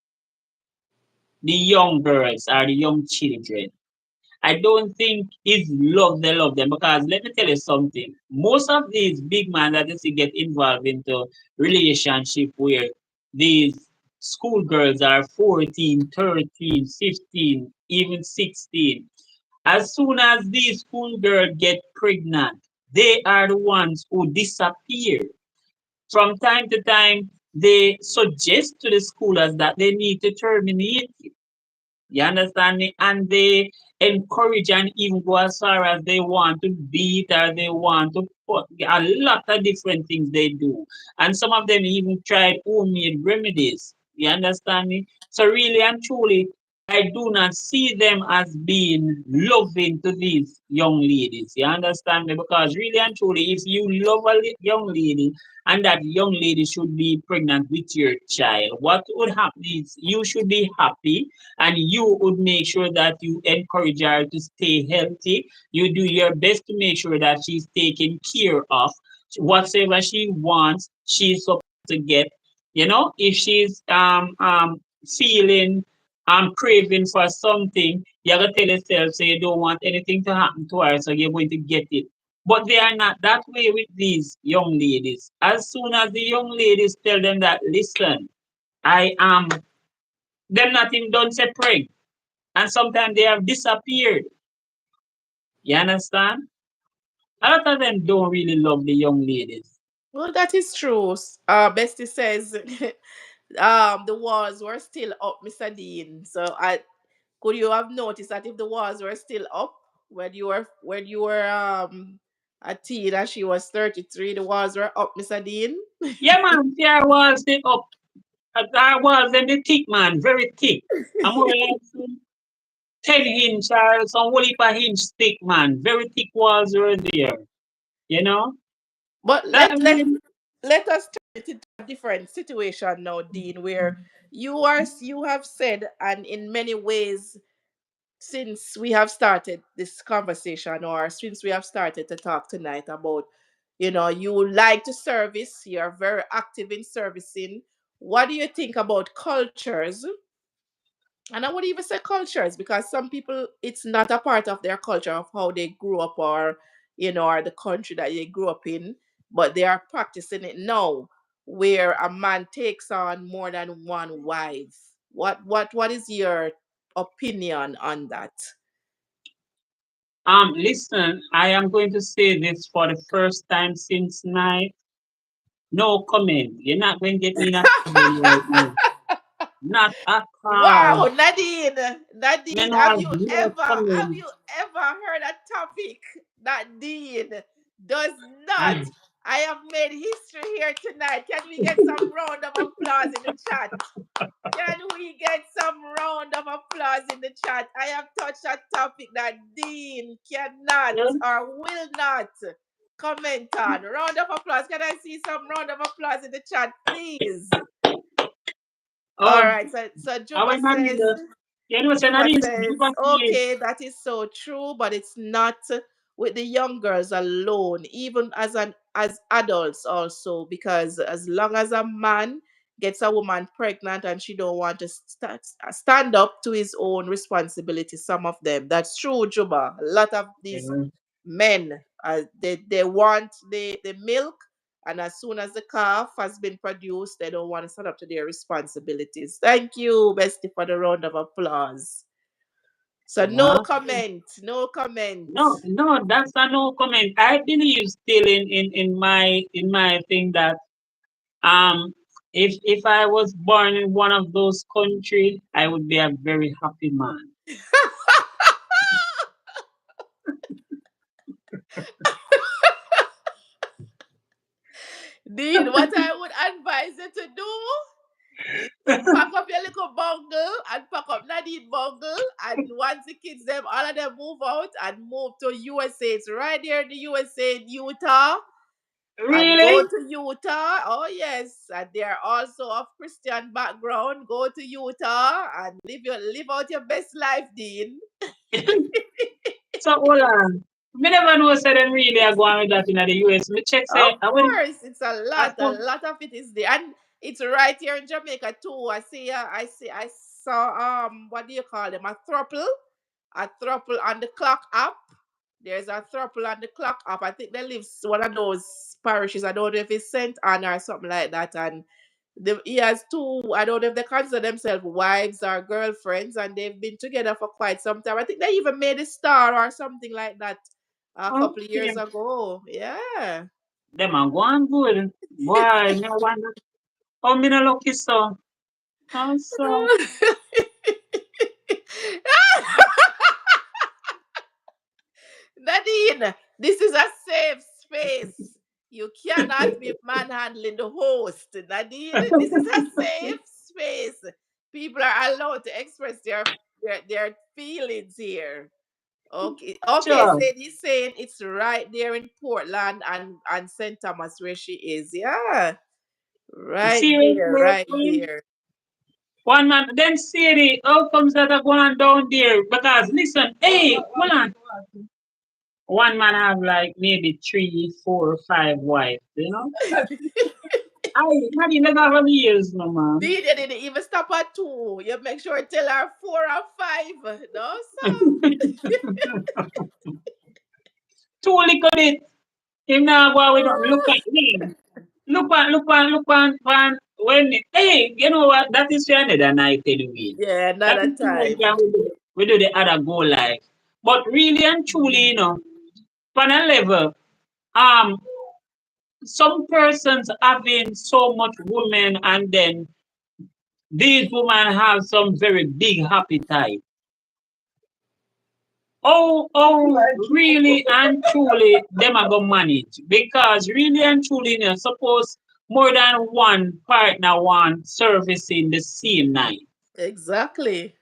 the young girls or the young children. I don't think it's love they love them because let me tell you something. Most of these big men that you see get involved into relationship where these schoolgirls are 14, 13, 15, even 16. As soon as these schoolgirls get pregnant, they are the ones who disappear. From time to time, they suggest to the schoolers that they need to terminate. You understand me? And they encourage and even go as far as they want to beat or they want to put a lot of different things they do. And some of them even tried homemade remedies. You understand me? So really and truly, I do not see them as being loving to these young ladies. You understand me? Because really and truly, if you love a young lady and that young lady should be pregnant with your child, what would happen is you should be happy and you would make sure that you encourage her to stay healthy. You do your best to make sure that she's taken care of. Whatever she wants, she's supposed to get. You know, if she's feeling craving for something, you gotta tell yourself so you don't want anything to happen to her, so you're going to get it. But they are not that way with these young ladies. As soon as the young ladies tell them that, listen, I am, them not even done separate and sometimes they have disappeared. You understand? A lot of them don't really love the young ladies. Well, that is true. Bestie says the walls were still up, Mr. Dean. So I could you have noticed that if the walls were still up when you were a teen and she was 33, the walls were up, Mr. Dean? Yeah, man, there was the up. There was them the thick man, very thick. I'm more like some 10 inch or some whole heap of inch thick man. Very thick walls were there. You know? But That let us turn it into a different situation now, Dean, where you have said, and in many ways, since we have started this conversation, or since we have started to talk tonight about, you like to service, you're very active in servicing. What do you think about cultures? And I would even say cultures, because some people, it's not a part of their culture of how they grew up, or or the country that they grew up in, but they are practicing it now, where a man takes on more than one wife. What is your opinion on that? listen, I am going to say this for the first time since night. No comment. You're not going to get me in a trouble right now. Not at all. Wow, Nadine, Men have have you no ever have comment. you ever heard a topic that Dean does not? I, I have made history here tonight. Can we get some round of applause in the chat? Can we get some round of applause in the chat? I have touched a topic that Dean cannot or will not comment on. Round of applause. Can I see some round of applause in the chat, please? All oh, right. So I Juba went on in says, the, you know, saying, I Juba didn't do says, what he okay, that is so true, but it's not with the young girls alone, even as adults also, because as long as a man gets a woman pregnant and she don't want to stand up to his own responsibility, some of them, that's true, Juba. A lot of these is. men, they want the milk, and as soon as the calf has been produced, they don't want to stand up to their responsibilities. Thank you, Bestie, for the round of applause. So no Yeah. comment, no comment. No, no, that's a no comment. I believe still in my thing that um if I was born in one of those countries, I would be a very happy man. Dean, what I would advise you to do is pack up your little bungle and pack up Nadine bungle, and once the kids them all of them move out and move to USA. It's right there in the USA in Utah. And go Really? to Utah. Oh yes, and they are also of Christian background. Go to Utah and live out your best life, Dean. So hold on. Me never know say them really are going with that in the US. Me check Of say I would course, it's I a come lot of it is there, and it's right here in Jamaica too. I see, saw what do you call them? A thruple on the clock app. There's a thruple on the clock app. I think they live one of those parishes. I don't know if it's Saint Anna or something like that. And he has two. I don't know if they consider themselves wives or girlfriends, and they've been together for quite some time. I think they even made a star or something like that a couple of years Okay. ago. Yeah. Them are going good. Boy, me wonder. Oh, me no lucky so. Also, Nadine, this is a safe space. You cannot be manhandling the host. Nadine, this is a safe space. People are allowed to express their feelings here. Okay, okay. sure. So he's saying it's right there in Portland and St. Thomas where she is. Yeah, right Seriously? there. One man, then Siri, how comes that are going down there? Because listen, hey, man, one man have like maybe three, four, five wives, you know? I not even never have years, no man. Did you didn't even stop at two? You make sure tell her four or five. No, sir. Too little bit. Him now go we don't look at him. Look on, when hey, you know what? That is another night anyway. Yeah, That another is the time. time we do the other go live. But really and truly, on a level, um, some persons having so much women and then these women have some very big appetite. Oh, really and truly, them are gonna manage because really and truly, suppose more than one partner want servicing the same night. Exactly.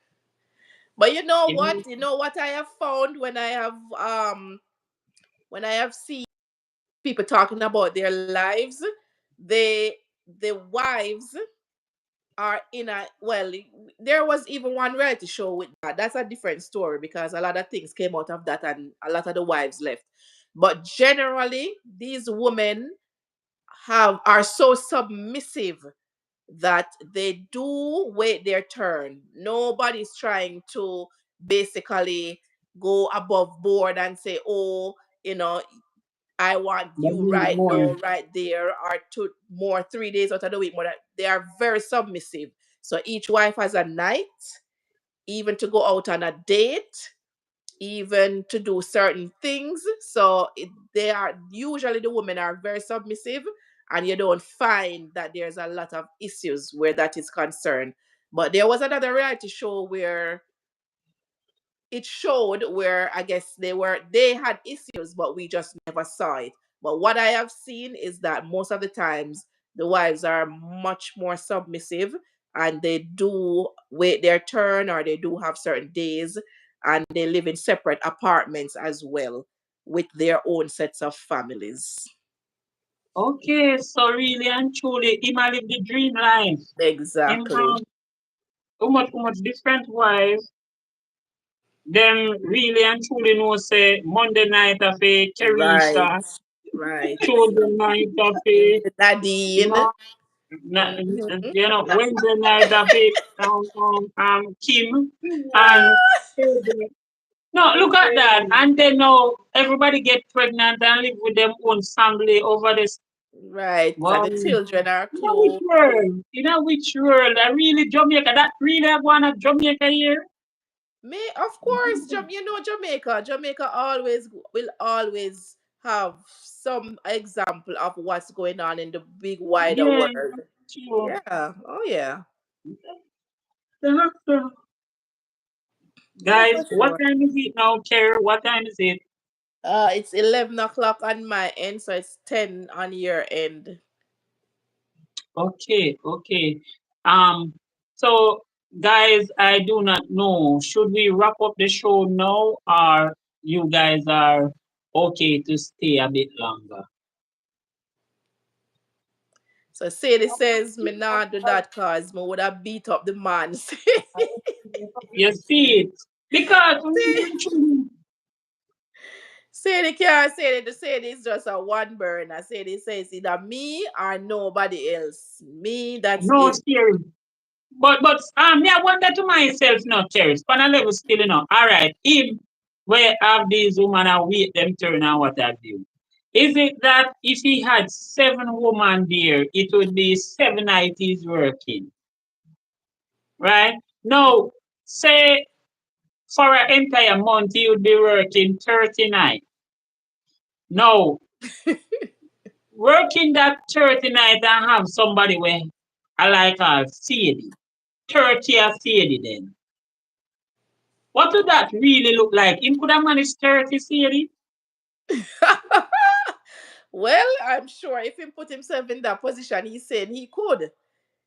But you know You what? know? You know what I have found when I have seen people talking about their lives, they the wives are in a well there was even one reality show with that. That's a different story because a lot of things came out of that and a lot of the wives left. But generally, these women have are so submissive that they do wait their turn. Nobody's trying to basically go above board and say, oh, you know, I want But you need right more. now, right there, or two more 3 days out of the week. More they are very submissive. So each wife has a night, even to go out on a date, even to do certain things. So they are usually the women are very submissive, and you don't find that there's a lot of issues where that is concerned. But there was another reality show where it showed where I guess they had issues, but we just never saw it. But what I have seen is that most of the times the wives are much more submissive and they do wait their turn or they do have certain days and they live in separate apartments as well with their own sets of families. Okay, so really and truly, him a live the dream life. Him Exactly. have how much different wives. Them really and truly know say Monday night of a Right. Kerisha, Right. Tuesday night of a you Nadine. know, Mhm. Wednesday night of a Kim and Thursday. No, look at that. And then now everybody get pregnant and live with them own family over this. Right. And Wow. the children are You know which close. world? You know which world? I really Jamaica. That really I wanna Jamaica here. May of course, Jamaica. Jamaica always will always have some example of what's going on in the big wider Yeah, world. sure. Yeah. Oh yeah. So, Yeah, guys, for what sure. time is it now, Kerry? What time is it? It's 11 o'clock on my end, so it's 10 on your end. Okay, okay. Um, so guys, I do not know. Should we wrap up the show now, or you guys are okay to stay a bit longer? So Sadie says me not do that cause me would have beat up the man. You see it? Because Sadie can't say it. The Sadie is just a one burner. Sadie says either me or nobody else. Me, that's no it. scary. but me I wonder to myself now, Cherish, pan a level still, all right, him where have these women and wait them turn and what have you. Is it that if he had 7 women there, it would be 7 nights he's working, right? No, say for an entire month he would be working 39. No, working that 39 and have somebody where I like a Sadie. 30 a Sadie then. What would that really look like? Him could have managed 30 Sadie? Well, I'm sure if he put himself in that position, he's saying he could.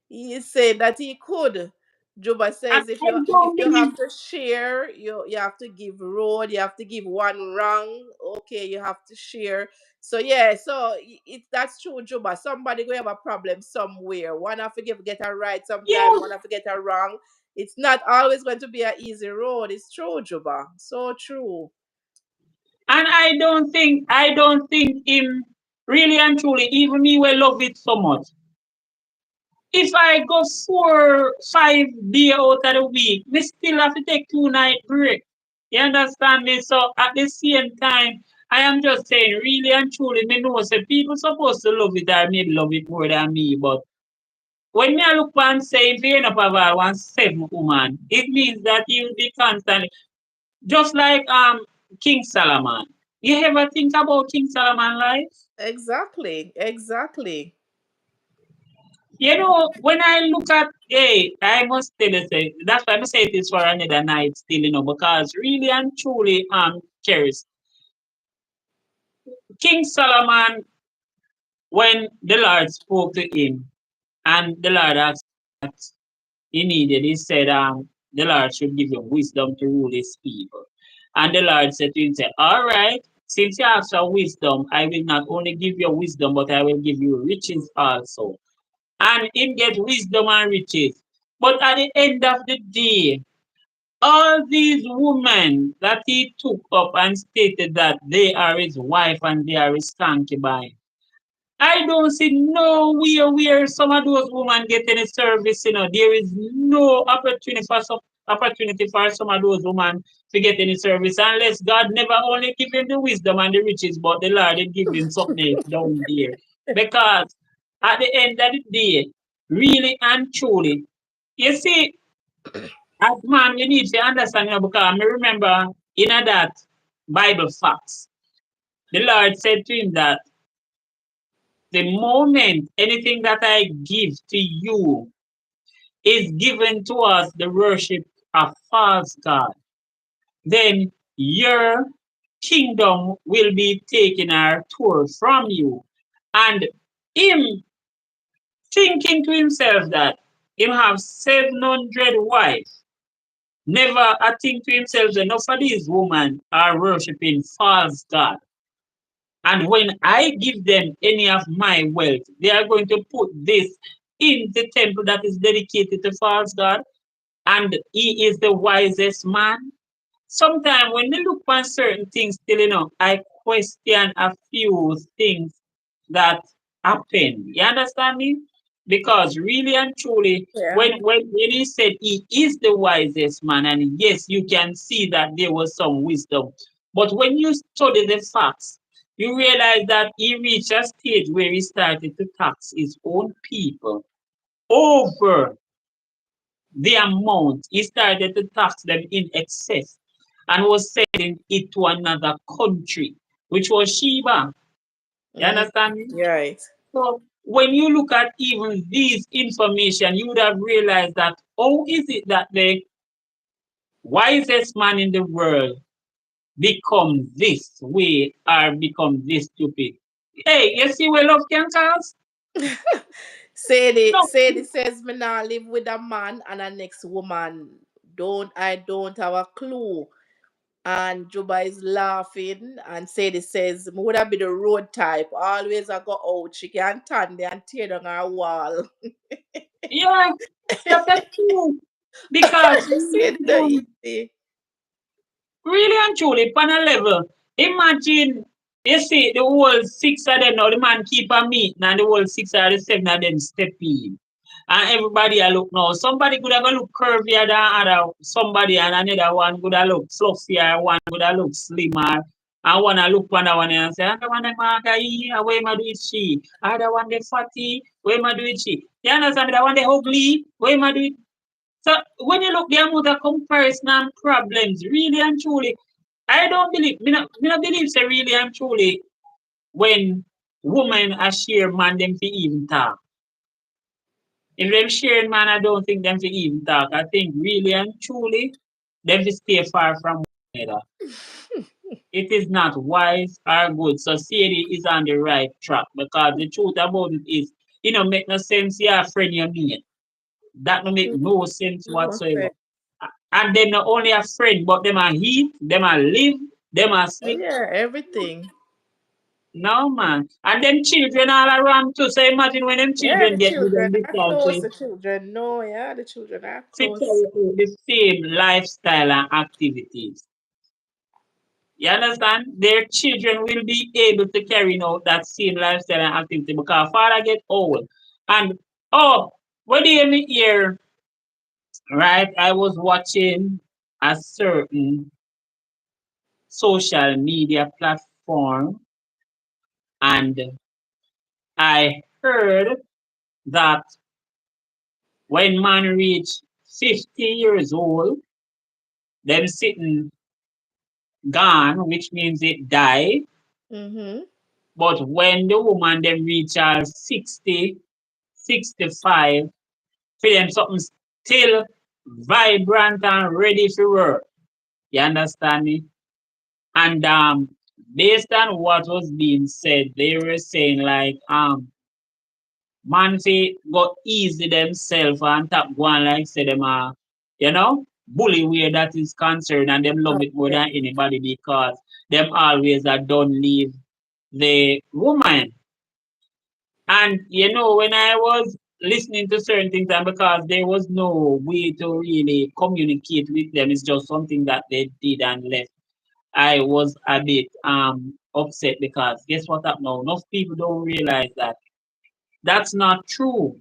He is saying that he could. Juba And says if I if don't you believe. have to share, you have to give road, you have to give one wrong. Okay, you have to share. So yeah, so it that's true, Juba. Somebody go have a problem somewhere. One have to get a right sometime, Yes. one have to get a wrong. It's not always going to be an easy road. It's true, Juba. So true. And I don't think him really and truly, even me will love it so much. If I go 4, 5 days out of the week, we still have to take 2 night break. You understand me? So at the same time, I am just saying, really and truly, me know say people supposed to love it or maybe love it more than me. But when me I look and say if you end up have a 1 7 woman, it means that you will be constantly just like King Solomon. You ever think about King Solomon life? Exactly. Exactly. When I look at, hey, I must tell you, say, that's why I say it is for another night still, because really and truly, Cheris, King Solomon, when the Lord spoke to him, and the Lord asked what he needed, he said, the Lord should give him wisdom to rule his people. And the Lord said to him, say, all right, since you have some wisdom, I will not only give you wisdom, but I will give you riches also. And him get wisdom and riches. But at the end of the day, all these women that he took up and stated that they are his wife and they are his concubine, I don't see nowhere where some of those women get any service. There is no opportunity for some of those women to get any service unless God never only give him the wisdom and the riches, but the Lord did give him something else down there. Because at the end of the day, really and truly, you see, as man, we need to understand, because I remember in that Bible facts, the Lord said to him that the moment anything that I give to you is given to us the worship of false God, then your kingdom will be taken or torn from you. And him thinking to himself that him have 700 wives, never a think to himself that enough of these women are worshiping false God. And when I give them any of my wealth, they are going to put this in the temple that is dedicated to false God, and he is the wisest man. Sometimes when they look on certain things, still, I question a few things that happen. You understand me? Because really and truly, Yeah. when he said he is the wisest man, and yes, you can see that there was some wisdom. But when you study the facts, you realize that he reached a stage where he started to tax his own people over the amount. He started to tax them in excess and was sending it to another country, which was Sheba. You Mm, understand me? right. So when you look at even these information, you would have realized that how is it that the wisest man in the world become this way or become this stupid? Hey, you see where love can cause? Sadie, No. Sadie says me now live with a man and a next woman. I don't have a clue. And Juba is laughing and Sadie says, me would have been the road type. Always I go out. She can stand there and tear down her wall. Yeah, that's true. Because Sadie the easy. really and truly, upon a level, imagine you see the whole 6 of them now, the man keep a meeting and the whole 6 or the 7 of them step in. And everybody a look now. Somebody could have a look curvier than other somebody, and another one could have look fluffier, one could have look slimmer. And one a look on the one and say, other one mark here, where am I do it she? Other one they fatty, where am I do it she? You understand me? The one they ugly, where am I do it? So when you look the amount of comparison and problems, really and truly, I don't believe, me not believe say really and truly when women are share man them fi even talk. If them sharing man, I don't think them fi even talk. I think really and truly, them fi stay far from one another. It is not wise or good. So Sadie is on the right track because the truth about it is, it don't make no sense. You a friend you meet. That don't make no sense No whatsoever. sense. And them not only a friend, but them a eat, them a live, them a Oh, sleep. yeah, everything. No man. And them children all around too. So imagine when them Yeah, children the get with children them are because close. they The children know. Yeah, the children are fit close. the same lifestyle and activities. You understand? Their children will be able to carry out that same lifestyle and activity because father get old. And oh, what do you mean here? Right? I was watching a certain social media platform and I heard that when man reach 50 years old, them sitting gone, which means it die. Mm-hmm. But when the woman them reach 60, 65, for them something still vibrant and ready for work. You understand me? And based on what was being said, they were saying like man fi go easy themselves and top go on like say them bully where that is concerned and them love it more Okay. than anybody because them always are done leave the woman. And when I was listening to certain things, and because there was no way to really communicate with them, it's just something that they did and left. I was a bit upset because guess what happened now? Enough people don't realize that that's not true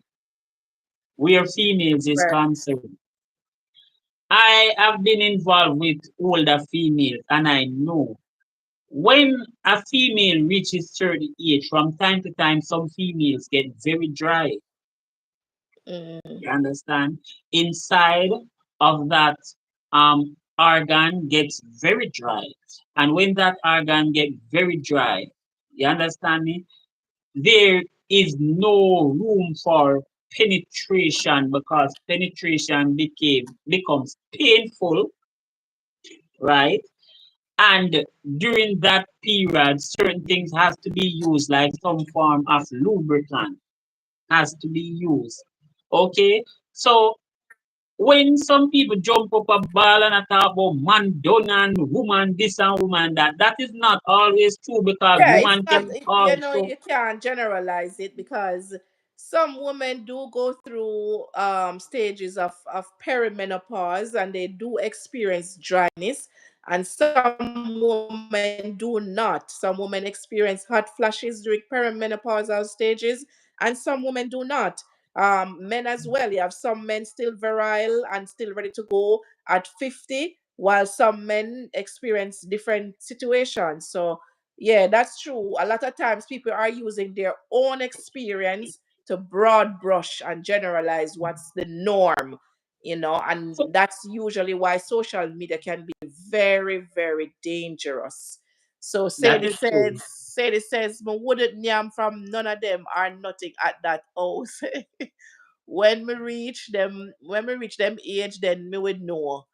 where females is Right. concerned. I have been involved with older females and I know when a female reaches certain age, from time to time, some females get very dry. Mm. You understand? Inside of that organ gets very dry. And when that organ gets very dry, you understand me? There is no room for penetration because penetration becomes painful, right? And during that period, certain things has to be used, like some form of lubricant has to be used. Okay, so when some people jump up a ball and talk about man done and woman this and woman that, that is not always true because Yeah, it's woman not. can You know, also. you can't generalize it because some women do go through stages of perimenopause and they do experience dryness, and some women do not. Some women experience hot flashes during perimenopausal stages, and some women do not. Men as well. You have some men still virile and still ready to go at 50, while some men experience different situations. So yeah, that's true. A lot of times people are using their own experience to broad brush and generalize what's the norm, So and that's usually why social media can be very, very dangerous. So that is true. Sadie says, "Me wouldn't yam from none of them are nothing at that house." When we reach them age, then me would know.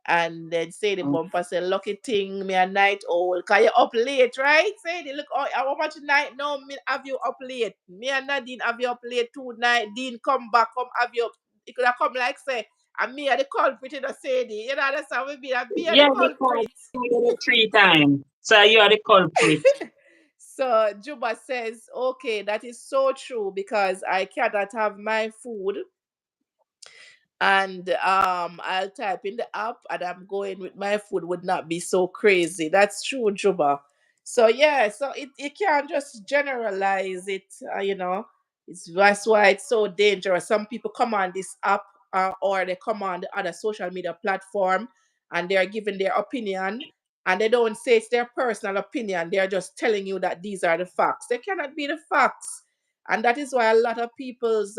And then say the Um, bumper say, lucky thing, me a night owl. Cause you up late, right? Say the look, oh, how much night now me have you up late. Me and Nadine have you up late tonight. Dean come back, come have you up. It could have come like say, and me are the culprit, say the. You know that's how we be. And me are the yeah, because culprit. you did it 3 times, so you are the culprit. So Juba says, okay, that is so true because I cannot have my food and I'll type in the app and I'm going with my food would not be so crazy. That's true, Juba. So yeah, so it you can't just generalize it, That's why it's so dangerous. Some people come on this app, or they come on the other social media platform, and they are giving their opinion, and they don't say it's their personal opinion. They are just telling you that these are the facts. They cannot be the facts. And that is why a lot of people's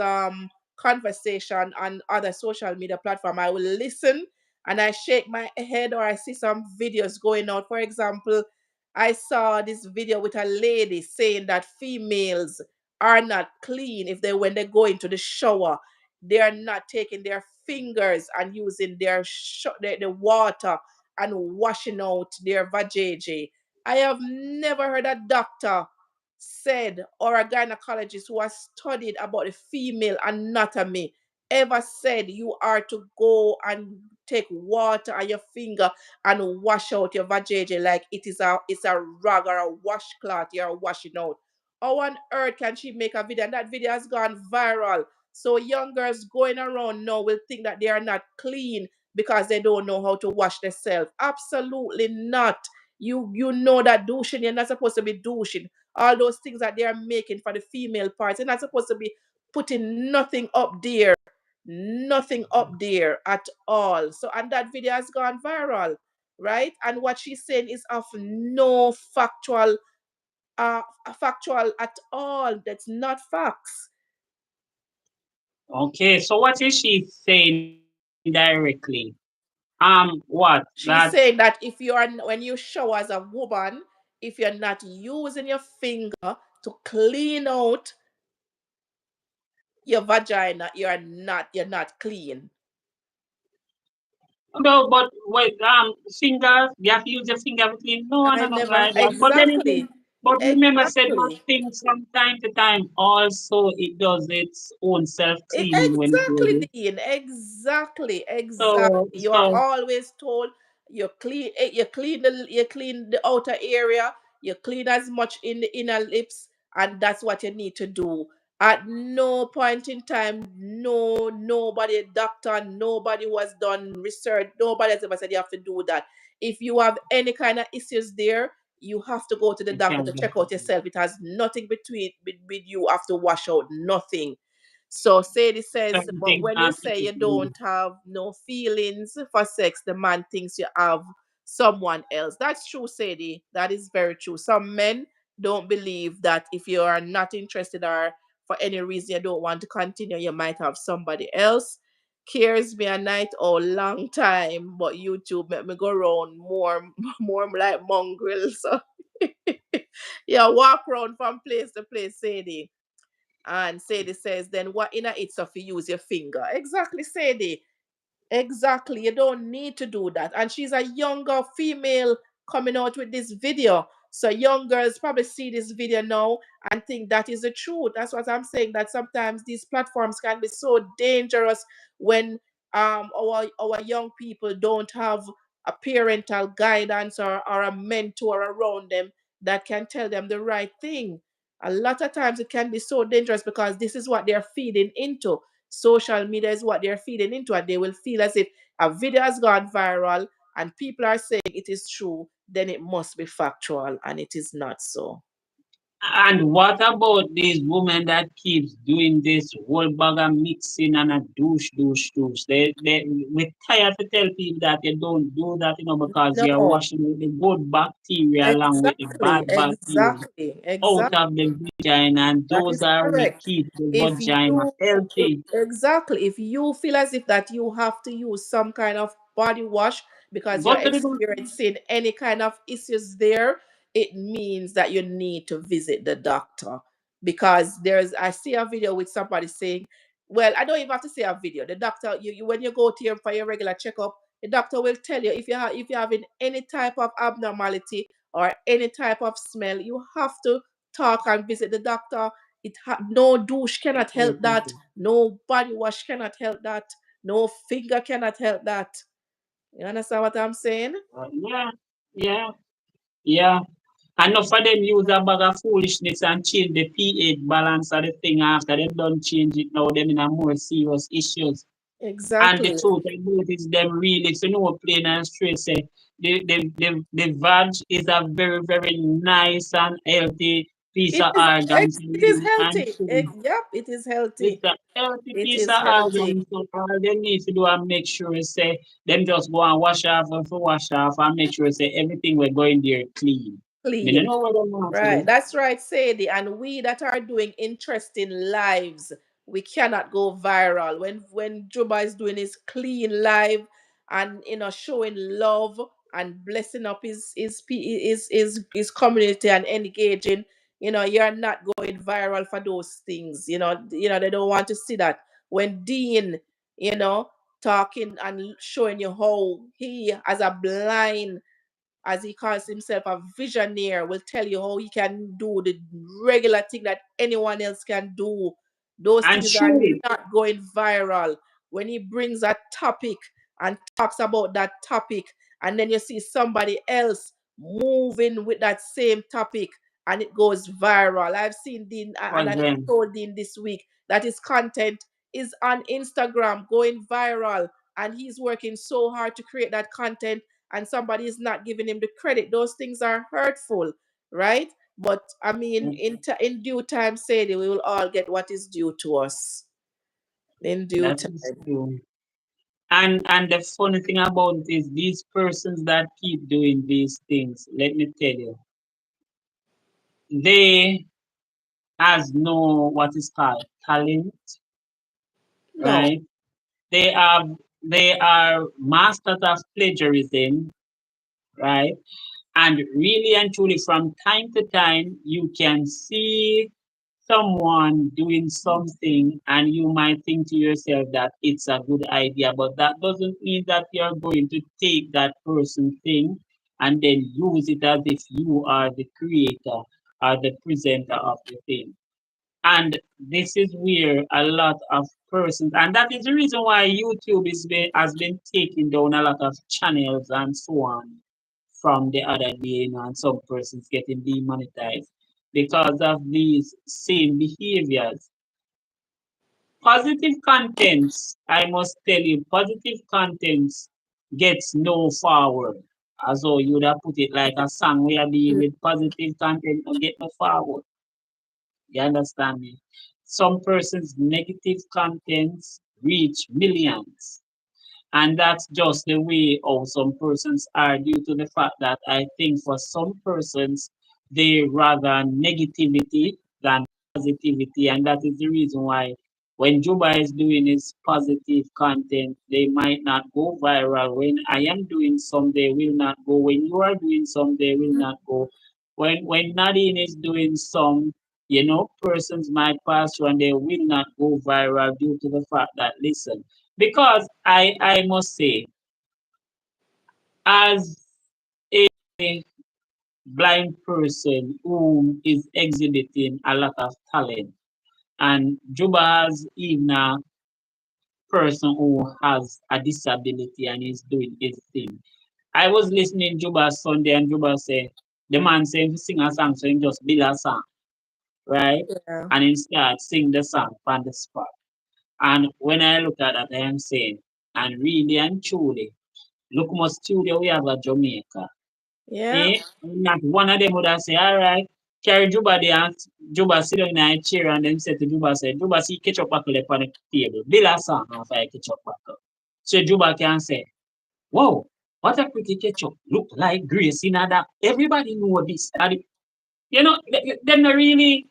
conversation on other social media platform, I will listen and I shake my head, or I see some videos going out. For example, I saw this video with a lady saying that females are not clean if they when they go into the shower, they are not taking their fingers and using the water and washing out their vajayjay. I have never heard a doctor said, or a gynecologist who has studied about the female anatomy, ever said you are to go and take water on your finger and wash out your vajayjay like it's a rag or a washcloth you're washing out. How on earth can she make a video? And that video has gone viral. So young girls going around now will think that they are not clean because they don't know how to wash themselves. Absolutely not. You know that douching, you're not supposed to be douching. All those things that they are making for the female parts, you're not supposed to be putting nothing up there. Nothing up there at all. So, and that video has gone viral, right? And what she's saying is of no uh factual at all. That's not facts. Okay, so what is she saying directly? What? That She's saying that if you are when you shower as a woman, if you're not using your finger to clean out your vagina, you're not clean. no, but wait, finger, you have to use your finger to clean. No, I nothing never like that. But then exactly. again, but remember, said one Exactly. thing from time to time. Also, it does its own self cleaning when it's Exactly, ready. Dean. Exactly, So, exactly. You are so always told you clean the outer area, you clean as much in the inner lips, and that's what you need to do. At no point in time, nobody, doctor, nobody who has done research, nobody has ever said you have to do that. If you have any kind of issues there, you have to go to the it doctor can to be check out yourself. It has nothing between with you have to wash out, nothing. So Sadie says, certain but things when you not say you typically. don't have no feelings for sex, the man thinks you have someone else. That's true, Sadie. That is very true. Some men don't believe that if you are not interested, or for any reason you don't want to continue, you might have somebody else. Cares me a night or long time, but YouTube make me go around more, more like mongrel. So yeah, walk around from place to place, Sadie. And Sadie says, then what in it so if you use your finger? Exactly, Sadie. Exactly. You don't need to do that. And she's a younger female coming out with this video. So young girls probably see this video now and think that is the truth. That's what I'm saying. That sometimes these platforms can be so dangerous when our young people don't have a parental guidance, or a mentor around them that can tell them the right thing. A lot of times it can be so dangerous because this is what they're feeding into. Social media is what they're feeding into, and they will feel as if a video has gone viral and people are saying it is true, then it must be factual, and it is not so. And what about these women that keeps doing this whole bag of mixing and a douche? We tired to tell people that you don't do that, because you're No, washing with the good bacteria along with the exactly, bad bacteria exactly, out exactly. of the vagina, and That those is are what correct. keep the If vagina you healthy. exactly, if you feel as if that you have to use some kind of body wash because Go you're to the experiencing any kind of issues there, it means that you need to visit the doctor. Because I see a video with somebody saying, well, I don't even have to see a video. The doctor, when you go to your for your regular checkup, the doctor will tell you if you're having any type of abnormality or any type of smell, you have to talk and visit the doctor. No douche cannot help that. No body wash cannot help that. No finger cannot help that. You understand what I'm saying? yeah, yeah, yeah. Enough of them use a bag of foolishness and change the pH balance of the thing after they done change it now. Them in a more serious issues. And the Exactly. truth about it is them really, so no plain and straight say the veg is a very, very nice and healthy piece It of is organs it is and healthy. true. Yep, it is healthy. It's a healthy It piece is of healthy. organ. So all they need to do and make sure say them just go and wash off and for wash off and make sure say everything we're going there clean. Me no Clean. know what they want to Right. do. That's right, Sadie. And we that are doing interesting lives, we cannot go viral. When Juba is doing his clean live and showing love and blessing up his community and engaging, you're not going viral for those things. They don't want to see that. When Dean, you know, talking and showing you how he as a blind, as he calls himself, a visionary, will tell you how he can do the regular thing that anyone else can do. Those And things are truly, not going viral. When he brings a topic and talks about that topic, and then you see somebody else moving with that same topic and it goes viral. I've seen Dean, for and I them. told Dean this week that his content is on Instagram going viral, and he's working so hard to create that content, and somebody is not giving him the credit. Those things are hurtful, right? But I mean, in due time, Sadie, we will all get what is due to us in due That is time. true. And the funny thing about it is these persons that keep doing these things, let me tell you, they has no what is called talent, No, right? They are they are masters of plagiarism, right? And really and truly, from time to time, you can see someone doing something, and you might think to yourself that it's a good idea, but that doesn't mean that you're going to take that person thing and then use it as if you are the creator or the presenter of the thing. And this is where a lot of persons, and that is the reason why YouTube has been taking down a lot of channels and so on from the other day, and some persons getting demonetized because of these same behaviors. Positive contents, I must tell you, positive contents gets no forward. As though you would have put it like a song we are dealing with positive content and get no forward. You understand me? Some persons' negative contents reach millions. And that's just the way how some persons are due to the fact that I think for some persons, they rather negativity than positivity. And that is the reason why when Juba is doing his positive content, they might not go viral. When I am doing some, they will not go. When you are doing some, they will not go. When Nadine is doing some, persons might pass through and they will not go viral due to the fact that, listen, because I must say, as a blind person who is exhibiting a lot of talent, and Juba has even a person who has a disability and is doing his thing. I was listening Juba Sunday and Juba said, the man saying to sing a song, so he just build a song, right? yeah, And he start sing the song on the spot. And when I look at that, I am saying, and really and truly, look much studio we have at Jamaica. yeah, Eh? Not one of them would have say, all right, carry Juba there and Juba sit down in a chair and then say to Juba, say, Juba see ketchup buckle on the table. Bill a song of a ketchup buckle. So Juba can say, whoa, what a pretty ketchup. Look like Grace in that. Everybody know this. Them not really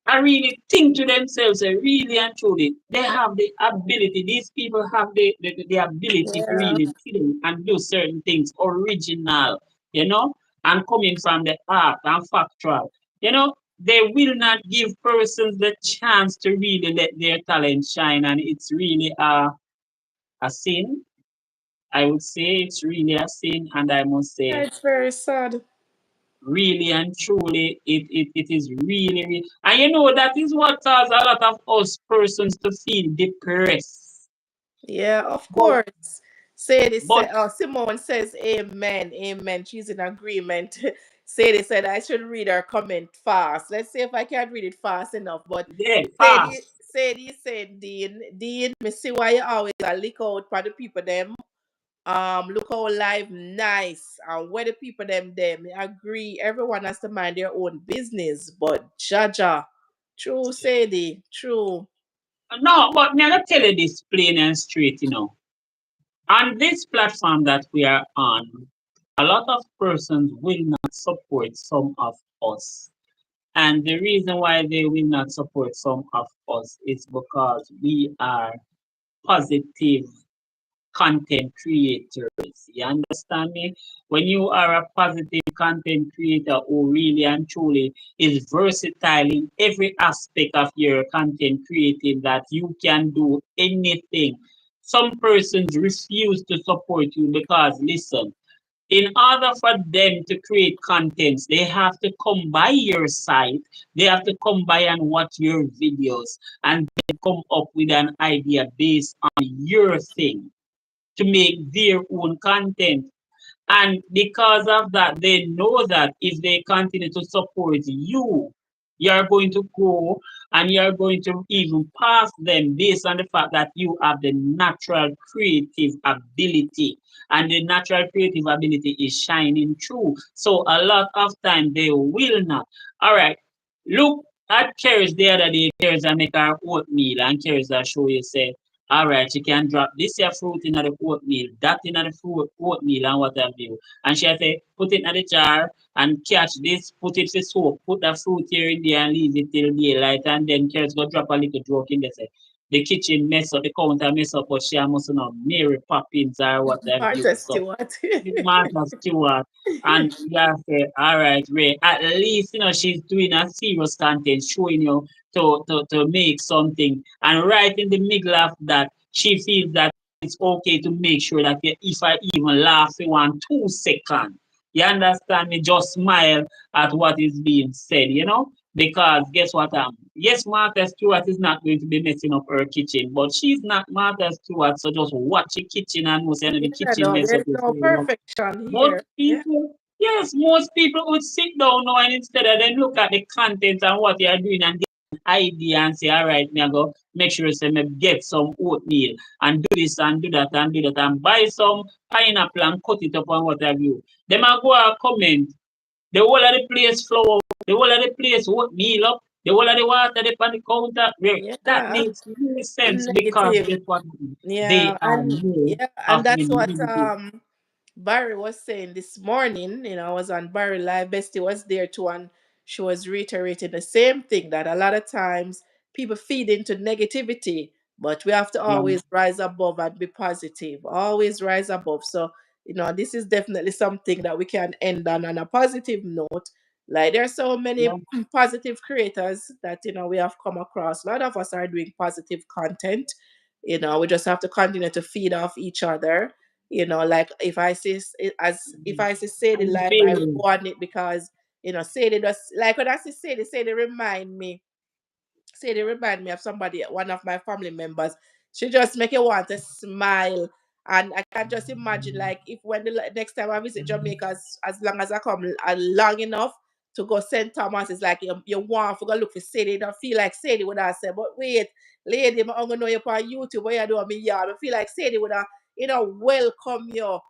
I really think to themselves, really and truly, they have the ability, these people have the ability to yeah. really think and do certain things original, and coming from the art and factual. They will not give persons the chance to really let their talent shine, and it's really a sin. I would say it's really a sin, and I must Yeah, say, it's very sad. really and truly it is really, and that is what causes a lot of us persons to feel depressed. Yeah, of but course. Sadie but said, Simone says, Amen, Amen. She's in agreement. Sadie said, I should read her comment fast. Let's see if I can read it fast enough. But yeah, Sadie, fast. Sadie said, Dean, me see why you always a lick out for the people them Look how live nice and where the people them I agree. Everyone has to mind their own business, but Jaja, true Sadie, true. No, but me I gotta tell you this plain and straight, On this platform that we are on, a lot of persons will not support some of us. And the reason why they will not support some of us is because we are positive content creators. You understand me? When you are a positive content creator who really and truly is versatile in every aspect of your content creating, that you can do anything. Some persons refuse to support you because, listen, in order for them to create contents, they have to come by your site, they have to come by and watch your videos, and then come up with an idea based on your thing to make their own content. And because of that, they know that if they continue to support you, you're going to go and you're going to even pass them based on the fact that you have the natural creative ability. And the natural creative ability is shining through. So a lot of time they will not. All right. Look at Keris the other day. Keris I make her oatmeal and Keris I show you say, all right, you can drop this here fruit in the oatmeal, that in the fruit oatmeal and what have you. And she say, put it in the jar and catch this, put it in soap, put the fruit here in there and leave it till daylight. And then Carrots go drop a little joke in there. Say, the kitchen mess up, the counter mess up, but she must know Mary Poppins or what have you. Martha So Stewart. Martha Stewart. And you have to say, all right, Ray, at least, she's doing a serious content, showing you to make something. And right in the middle of that, she feels that it's okay to make sure that if I even laugh for 2 seconds, you understand me, just smile at what is being said. Because guess what? Yes, Martha Stewart is not going to be messing up her kitchen, but she's not Martha Stewart, so just watch the kitchen and know say, the Yeah, kitchen no, mess up there's is no very much. perfection here. Most Yeah, people, yes, most people would sit down now and instead of them look at the content and what they are doing and get an idea and say, all right, me I go make sure say me get some oatmeal and do this and do that and do that and buy some pineapple and cut it up and what have you. Them a go and comment. The whole of the place flow up, the whole of the place oatmeal up, the whole of the water they on the counter. Well, that yeah, makes no sense because negative. guess what? They Yeah, are and more yeah, of and that's the what negative. Barry was saying this morning. I was on Barry Live. Bestie was there too, and she was reiterating the same thing that a lot of times people feed into negativity, but we have to Yeah, always rise above and be positive. Always rise above. So, this is definitely something that we can end on a positive note. Like there are so many yeah. positive creators that we have come across. A lot of us are doing positive content. We just have to continue to feed off each other. Like as if I see Sadie And live, I feel, go on it because Sadie does, like when I see Sadie remind me of somebody, one of my family members. She just make you want to smile. And I can just imagine, like, if when the next time I visit Jamaica, as long as I come long enough to go St. Thomas, it's like you want to go look for Sadie. You don't feel like Sadie would have said, but wait, lady, I'm going to know you on YouTube, what you do on me yard. I feel like Sadie would have, welcome you.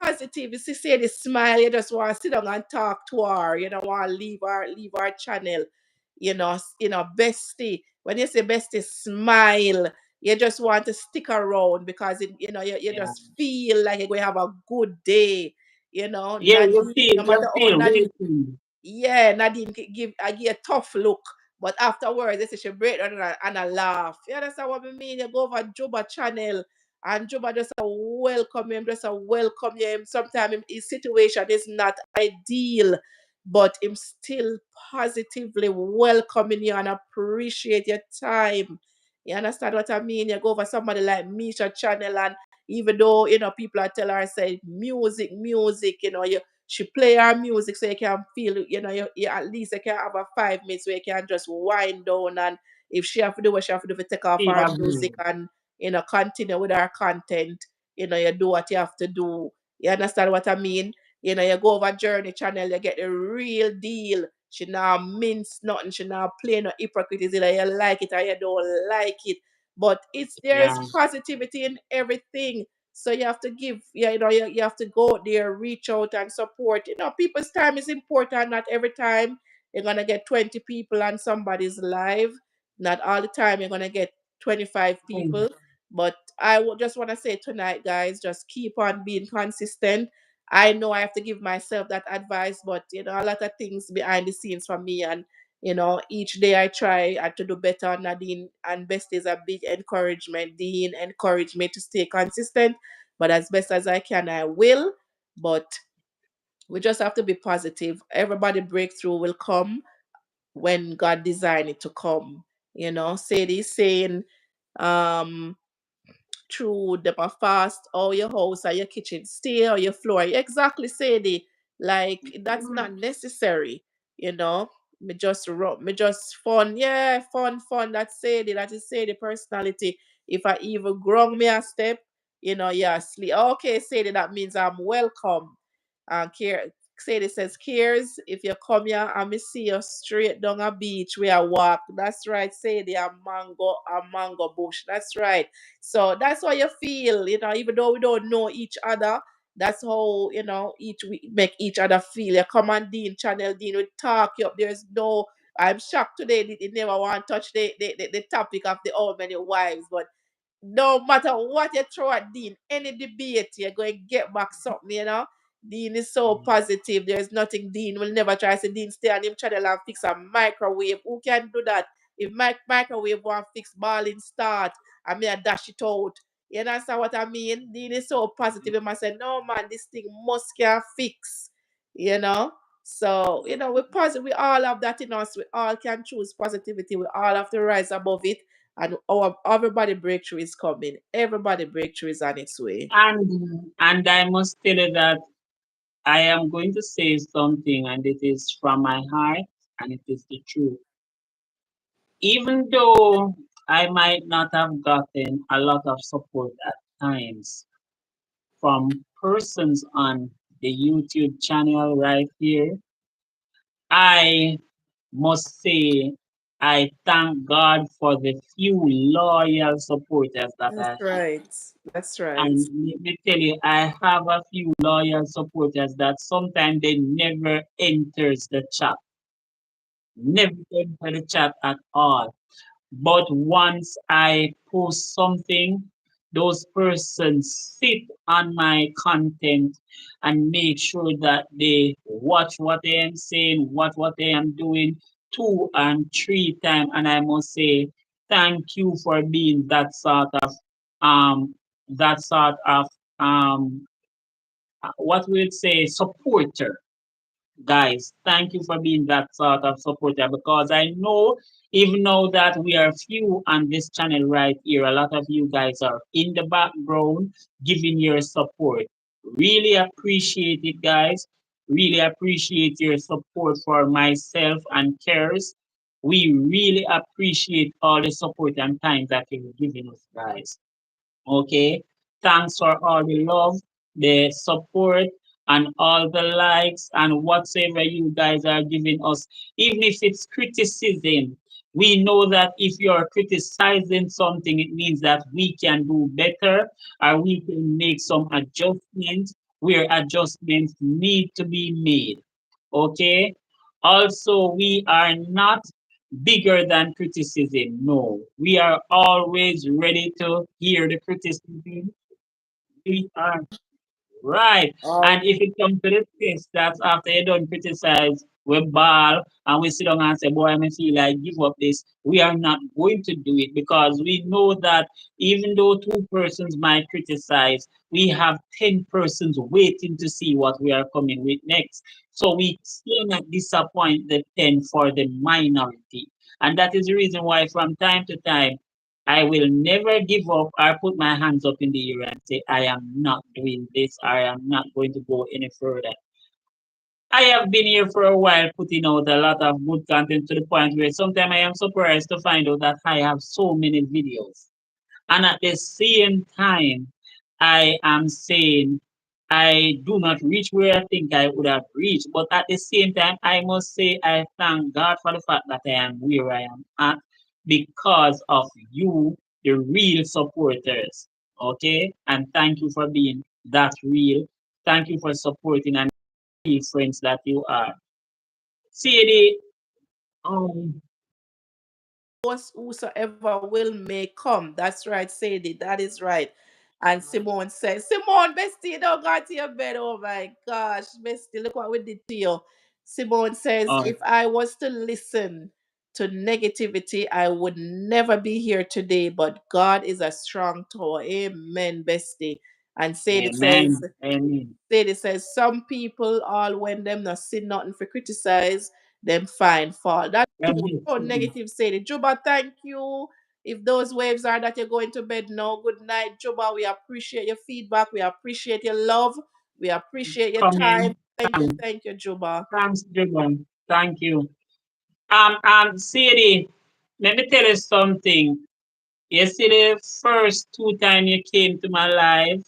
Positive. You see Sadie smile, you just want to sit down and talk to her. You don't want to leave our channel. Bestie. When you say bestie, smile. You just want to stick around because you yeah. just feel like you're going to have a good day. Yeah, Nadine, no you matter how feel Nadine, waiting. yeah, Nadine give a tough look, but afterwards they say she break down and a laugh. You understand what I mean? You go over Juba channel and Juba just a welcome him, just a welcome him. Sometimes his situation is not ideal, but him still positively welcoming you and appreciate your time. You understand what I mean? You go over somebody like Misha channel, and even though people are telling her say music, she play her music so you can feel, you at least you can have a 5 minutes where you can just wind down, and if she have to do what she have to do to take off Feel her a music breeze. and continue with her content, you do what you have to do. You understand what I mean? You go over Journey channel, you get the real deal. She now mince nothing, she now play no hypocrisy, either you like it or you don't like it. But there's Yeah, positivity in everything. So you have to give, yeah, you have to go out there, reach out and support. People's time is important. Not every time you're gonna get 20 people on somebody's live. Not all the time you're gonna get 25 Mm. people. But I would just want to say tonight, guys, just keep on being consistent. I know I have to give myself that advice, but a lot of things behind the scenes for me, and each day I try to do better. Nadine and Best is a big encouragement. Dean encouraged me to stay consistent, but as best as I can, I will. But we just have to be positive. Everybody breakthrough will come when God designed it to come. Sadie saying, um, through them a fast or your house or your kitchen stay or your floor. Exactly, Sadie. Like that's not necessary, you know. Me just fun, yeah, fun. That's Sadie. That is Sadie personality. If I even grung me a step, yeah, sleep. Okay, Sadie, that means I'm welcome. Care Sadie says, Cares, if you come here and me see you straight down a beach where I walk. That's right, Sadie, a mango bush. That's right. So that's how you feel, even though we don't know each other. That's how, each we make each other feel. You come on Dean channel, Dean we talk you up. There's no I'm shocked today that they never want to touch the topic of the how many wives, but no matter what you throw at Dean, any debate, you're going to get back something. Dean is so positive. There's nothing Dean will never try. Say Dean stay on him channel and fix a microwave. Who can do that? If my microwave want fix ball in start, I mean I dash it out. You understand what I mean? Dean is so positive. He must say, no man, this thing must can fix. You know? So, we're positive. We all have that in us. We all can choose positivity. We all have to rise above it, and our everybody breakthrough is coming. Everybody breakthrough is on its way. And I must tell you that I am going to say something, and it is from my heart, and it is the truth. Even though I might not have gotten a lot of support at times from persons on the YouTube channel right here, I must say I thank God for the few loyal supporters that I That's have. right. That's right. And let me tell you, I have a few loyal supporters that sometimes they never enters the chat, never enter the chat at all. But once I post something, those persons sit on my content and make sure that they watch what I am saying, what I am doing 2 and 3 times. And I must say, thank you for being um that sort of um what we'll say supporter. Guys, thank you for being that sort of supporter, because I know even though that we are few on this channel right here, a lot of you guys are in the background giving your support. Really appreciate it, guys. Really appreciate your support for myself and Cares. We really appreciate all the support and time that you're giving us, guys. Okay. Thanks for all the love, the support, and all the likes and whatever you guys are giving us. Even if it's criticism, we know that if you're criticizing something, it means that we can do better or we can make some adjustments where adjustments need to be made. Okay. Also, we are not bigger than criticism. No, we are always ready to hear the criticism. We are right. Oh, And if it comes to the case that after you don't criticize, we ball and we sit down and say, boy, I feel like give up this. We are not going to do it, because we know that even though 2 persons might criticize, we have 10 persons waiting to see what we are coming with next. So we cannot disappoint the 10 for the minority. And that is the reason why from time to time I will never give up or put my hands up in the air and say, I am not doing this, I am not going to go any further. I have been here for a while putting out a lot of good content to the point where sometimes I am surprised to find out that I have so many videos. And at the same time, I am saying I do not reach where I think I would have reached. But at the same time, I must say I thank God for the fact that I am where I am at because of you, the real supporters. Okay, and thank you for being that real. Thank you for supporting and being friends that you are. See the whosoever will may come. That's right, Sadie. That is right. And Simone says, Simone, bestie, you don't go to your bed. Oh my gosh, bestie, look what we did to you. Simone says, um if I was to listen to negativity, I would never be here today. But God is a strong tower. Amen, bestie. And amen. Amen. some people all when them not see nothing for criticize, them find fault. That's true. Amen. So negative Sadie. Juba, thank you. If those waves are that you're going to bed now, good night, Juba. We appreciate your feedback. We appreciate your love. We appreciate your Come time. in. Thank you, Juba. Thanks, Jagan. Thank you. Sadie, let me tell you something. Yesterday, first two time you came to my life,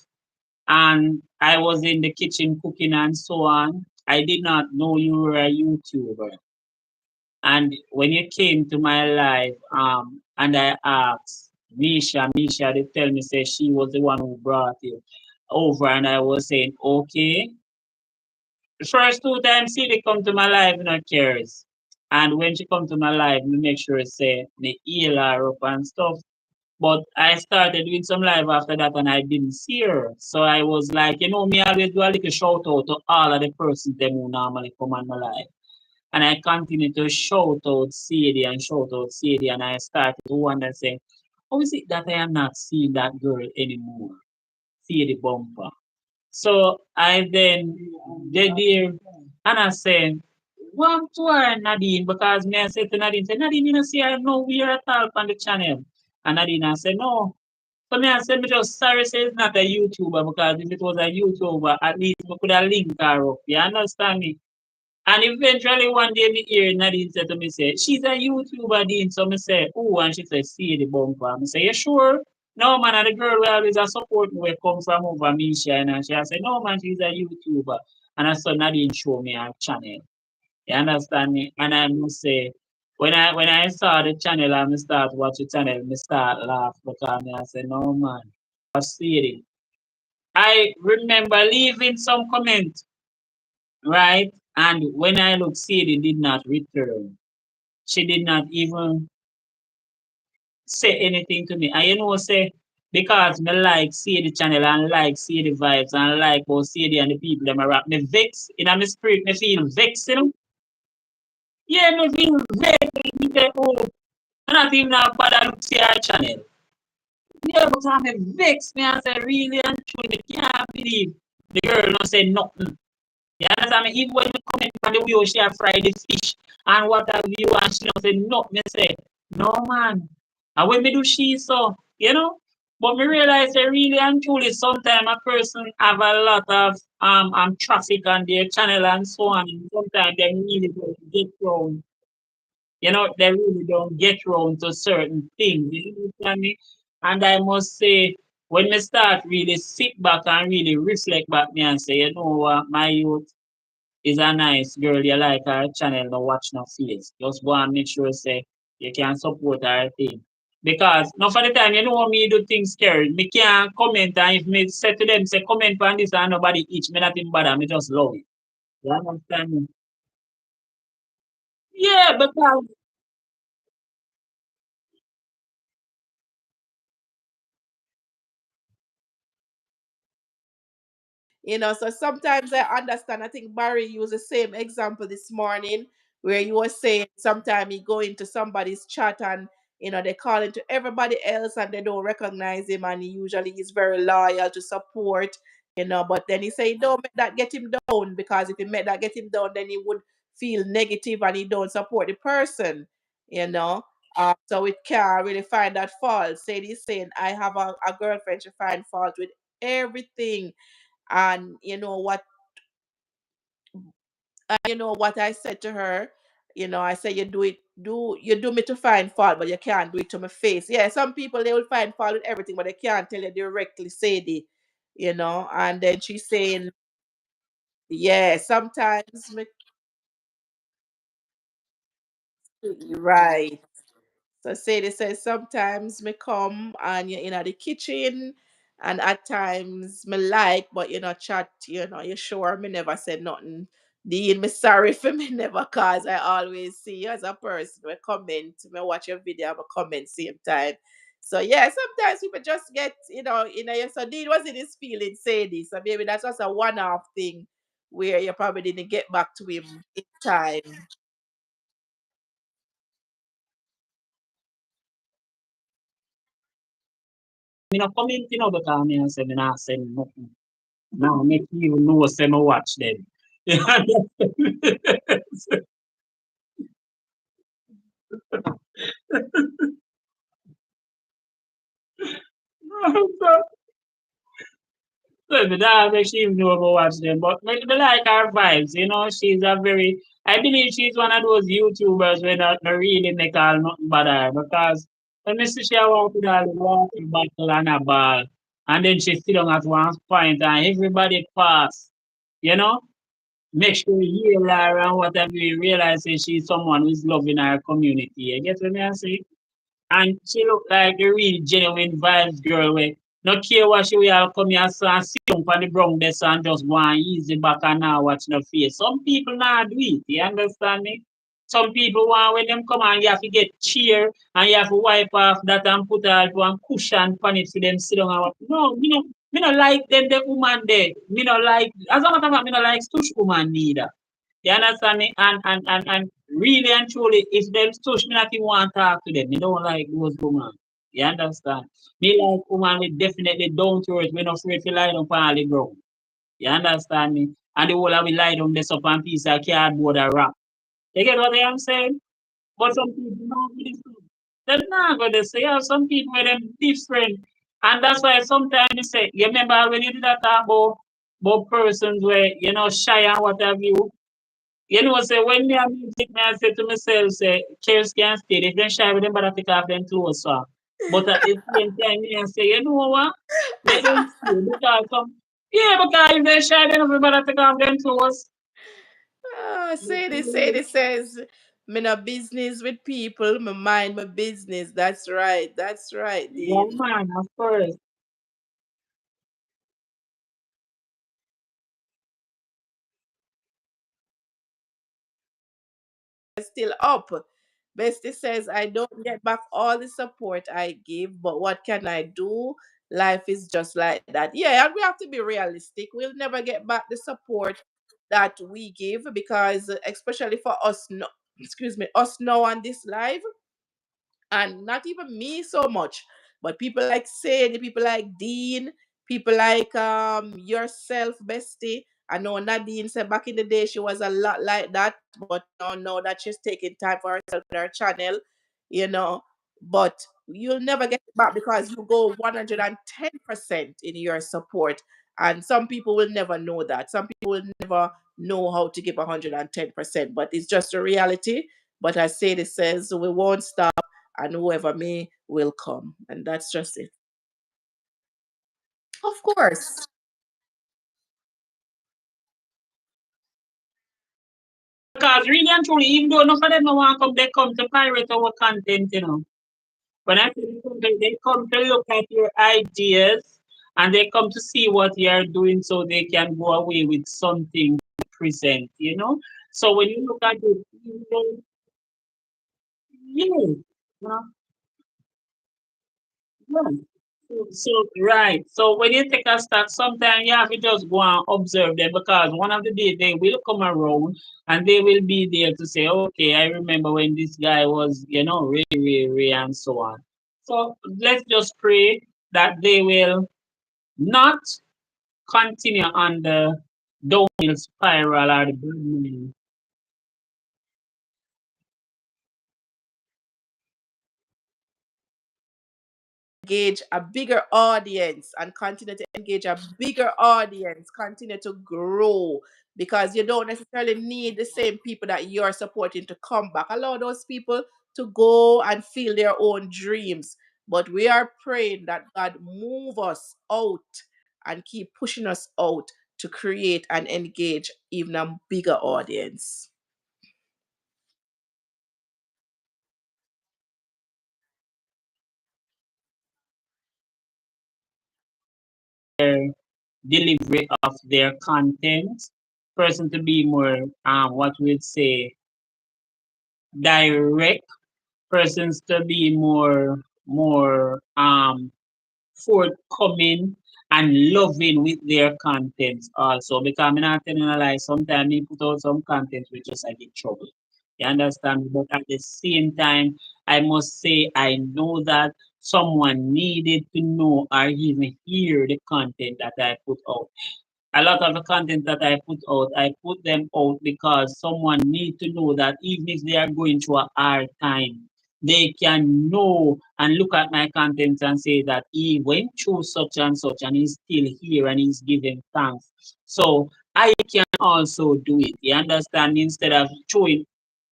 and I was in the kitchen cooking and so on. I did not know you were a YouTuber. And when you came to my life, and I asked Misha, they tell me say she was the one who brought you over, and I was saying, okay. The first two times she come to my life, no cares. And when she come to my life, me make sure say me heal her up and stuff. But I started doing some live after that and I didn't see her. So I was like, me always do a little shout out to all of the persons them who normally come on my life. And I continue to shout out Sadie and shout out Sadie and I started to wonder say, how is it that I am not seeing that girl anymore? Sadie Bumper. So I then did there and I said, one to her Nadine because me I said to Nadine, say, Nadine, you know, see I know we are at all on the channel. And Nadine I said, no. So me I said, me just sorry say it's not a YouTuber because if it was a YouTuber, at least we could have linked her up. You understand me? And eventually one day me hear Nadine say to me, say, she's a YouTuber, Dean. So me say, oh, and she said, see the bumper. Me say, you sure? No, man, and the girl we always a support me we come from over Misha. And she I said, no, man, she's a YouTuber. And I saw Nadine show me her channel. You understand me? And I must say, when I saw the channel and I start watch the channel, me start laugh because me I say, no, man, I see it. I remember leaving some comment, right? And when I look, Sadie did not return. She did not even say anything to me. And say, because me like Sadie channel and like Sadie vibes and like how Sadie and the people them are rap, me vex, in my spirit, me feel vex, Yeah, me feel vex, me say, oh, I'm not even not bother look see our channel. Yeah, but I'm vex, me and say, really and truly, me can't believe the girl not say nothing. You understand me? Even when you comment on the way she a fry the fish and what have you and she don't say no, me say, no man. And when me do she so, But me realize that really and truly sometimes a person have a lot of traffic on their channel and so on. And sometimes they really don't get round, they really don't get round to certain things. You understand me? And I must say, when me start really sit back and really reflect back me and say, you know what, my youth, is a nice girl, you like her channel, no watch no face. Just go and make sure say you can support her thing. Because now for the time you know me do things scary. Me can't comment and if me say to them say comment on this and nobody each me nothing bother, me just love it. You understand me? Yeah, because So sometimes I understand. I think Barry used the same example this morning where you were saying sometimes you go into somebody's chat and they call into everybody else and they don't recognize him and he usually is very loyal to support, but then he say don't make that get him down because if he make that get him down then he would feel negative and he don't support the person, you know. So it can't really find that fault. Say he's saying I have a girlfriend, she find fault with everything, and what I said to her. I said you do me to find fault, but you can't do it to my face. Yeah, some people they will find fault with everything, but they can't tell you directly, Sadie. And then she's saying, yeah, sometimes right. So Sadie says sometimes me come and you're in the kitchen And at times me like, but chat, you sure me never said nothing. Dean, me sorry for me never cause I always see you as a person. Me comment, me watch your video, me comment same time. So yeah, sometimes people just get, so Dean was in his feeling say this. So maybe that's just a one-off thing where you probably didn't get back to him in time. Me not comment, because me say me not send nothing. Now make you know say me watch them. So but that make she even know about watch them. But me like her vibes, she's a very I believe she's one of those YouTubers where not really make all nothing but her because when me see she walk with all the water bottle and a ball and then she sit down at one point and everybody pass, you know? Make sure you heal her and whatever you realize that she's someone who's loving our community. You get what I say? And she look like a real genuine vibes girl where not care what she will come here so and sit down on the ground there so and just go and easy back and now watch no face. Some people not do it, you understand me? Some people want when them come and you have to get cheer and you have to wipe off that and put one cushion on it for them sit down and watch. No, me no like them the woman there. Me no like as a matter of fact, me no like such woman neither. You understand me? And really and truly, if them touch me not even want to talk to them. Me don't like those women. You understand? Me like woman with definitely down to earth. We not afraid to lie down on the ground. You understand me? And the whole of we lie down this up on piece of cardboard or rock. You get what I am saying? But some people not really so. They're not gonna say, yeah, some people with them different. And that's why sometimes you say, you remember when you did that talk about persons where, shy and what have you, say when me have music, me I say to myself, say, chairs can stay. If they shy with them, but I take off them clothes, so. But at the same time, me I say, you know what? Let them stay because yeah, because if they shy, then everybody take off them clothes. Ah, say this says, me no business with people, me mind my business. That's right, Yeah, Dean. man, of course. Still up. Bestie says, I don't get back all the support I give, but what can I do? Life is just like that. Yeah, and we have to be realistic. We'll never get back the support that we give because, especially for us, no, excuse me, us now on this live, and not even me so much, but people like Sadie, people like Dean, people like yourself, Bestie. I know Nadine said back in the day she was a lot like that, but now that she's taking time for herself on her channel, you know. But you'll never get it back because you go 110% in your support. And some people will never know that. Some people will never know how to give 110%, but it's just a reality. But as Sadie says, we won't stop and whoever may will come. And that's just it. Of course. Because really and truly, even though none of them no want come, they come to pirate our content. When I say they come to look at your ideas and they come to see what you are doing so they can go away with something to present. So when you look at it, yes, yeah. So right. So when you take a stock, sometimes you have to just go and observe them because one of the day they will come around and they will be there to say, okay, I remember when this guy was, really, and so on. So let's just pray that they will not continue on the downhill spiral or the burning. Engage a bigger audience and continue to engage a bigger audience, continue to grow because you don't necessarily need the same people that you're supporting to come back. Allow those people to go and feel their own dreams. But we are praying that God move us out and keep pushing us out to create and engage even a bigger audience. their delivery of their content, person to be more what we'd say direct, persons to be more forthcoming and loving with their contents also. Because I'm not telling a lie, sometimes they put out some content which just I get trouble. You understand? But at the same time, I must say I know that someone needed to know or even hear the content that I put out. A lot of the content that I put them out because someone need to know that even if they are going through a hard time, they can know and look at my content and say that he went through such and such and he's still here and he's giving thanks. So I can also do it. You understand? Instead of throwing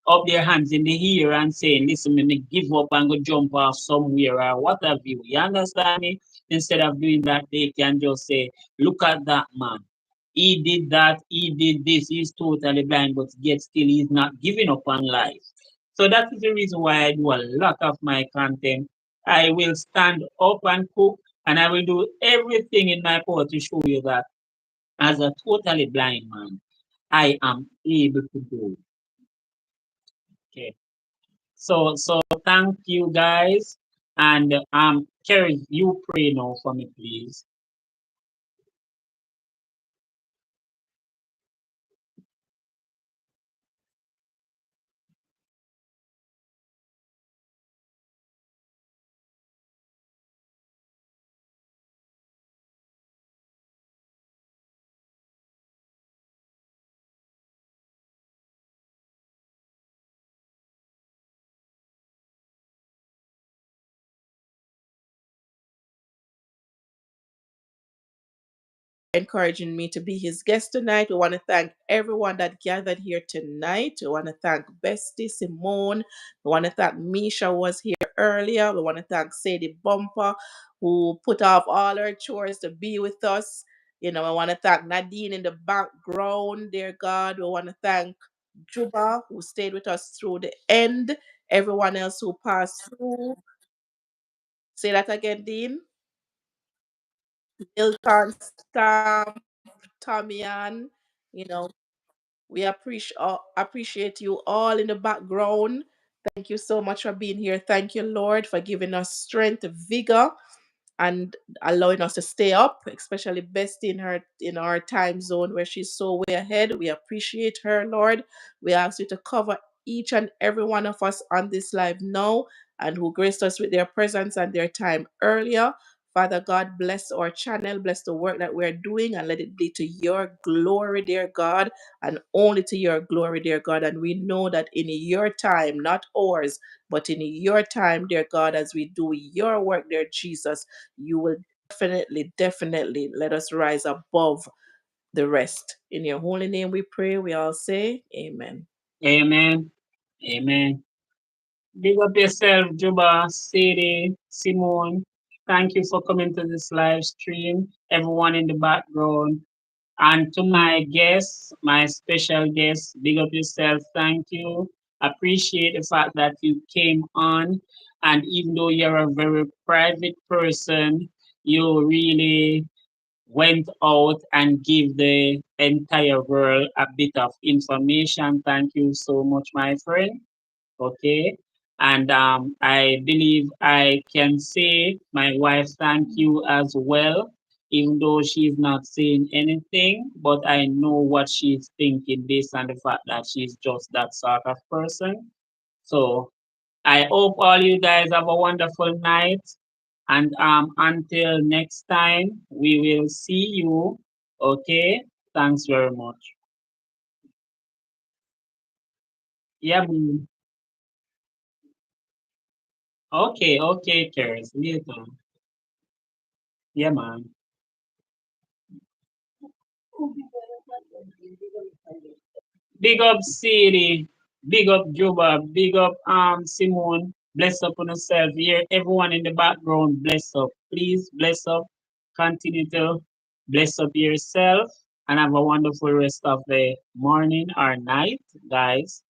up their hands in the air and saying, listen, me give up and go jump off somewhere or what have you. You understand me? Instead of doing that, they can just say, look at that man. He did that, he did this, he's totally blind, but yet still he's not giving up on life. So that is the reason why I do a lot of my content. I will stand up and cook, and I will do everything in my power to show you that as a totally blind man, I am able to do. Okay. So thank you guys. And Kerry, you pray now for me, please. Encouraging me to be his guest tonight. We want to thank everyone that gathered here tonight. We want to thank Bestie Simone. We want to thank Misha, who was here earlier. We want to thank Sadie Bumper, who put off all her chores to be with us. We want to thank Nadine in the background, dear God. We want to thank Juba, who stayed with us through the end. Everyone else who passed through. Say that again, Dean. Milton, Stam, Tamian, you know, we appreciate you all in the background. Thank you so much for being here. Thank you, Lord, for giving us strength, vigor, and allowing us to stay up, especially Bestie in our time zone where she's so way ahead. We appreciate her, Lord. We ask you to cover each and every one of us on this live now and who graced us with their presence and their time earlier. Father God, bless our channel, bless the work that we're doing, and let it be to your glory, dear God, and only to your glory, dear God. And we know that in your time, not ours, but in your time, dear God, as we do your work, dear Jesus, you will definitely let us rise above the rest. In your holy name we pray. We all say amen. Amen. Amen. Big up yourself, Juba, Sadie, Simone. Thank you for coming to this live stream. Everyone in the background. And to my guests, my special guests, big up yourself. Thank you. Appreciate the fact that you came on. And even though you're a very private person, you really went out and give the entire world a bit of information. Thank you so much, my friend. Okay. And I believe I can say my wife thank you as well, even though she's not saying anything, but I know what she's thinking based on the fact that she's just that sort of person. So I hope all you guys have a wonderful night. And until next time, we will see you. Okay. Thanks very much. Yeah. Okay. Okay, Cheers. Later. Yeah, man. Big up City, big up Juba, big up Simone. Bless up on yourself here. Everyone in the background, bless up. Please bless up. Continue to bless up yourself and have a wonderful rest of the morning or night, guys.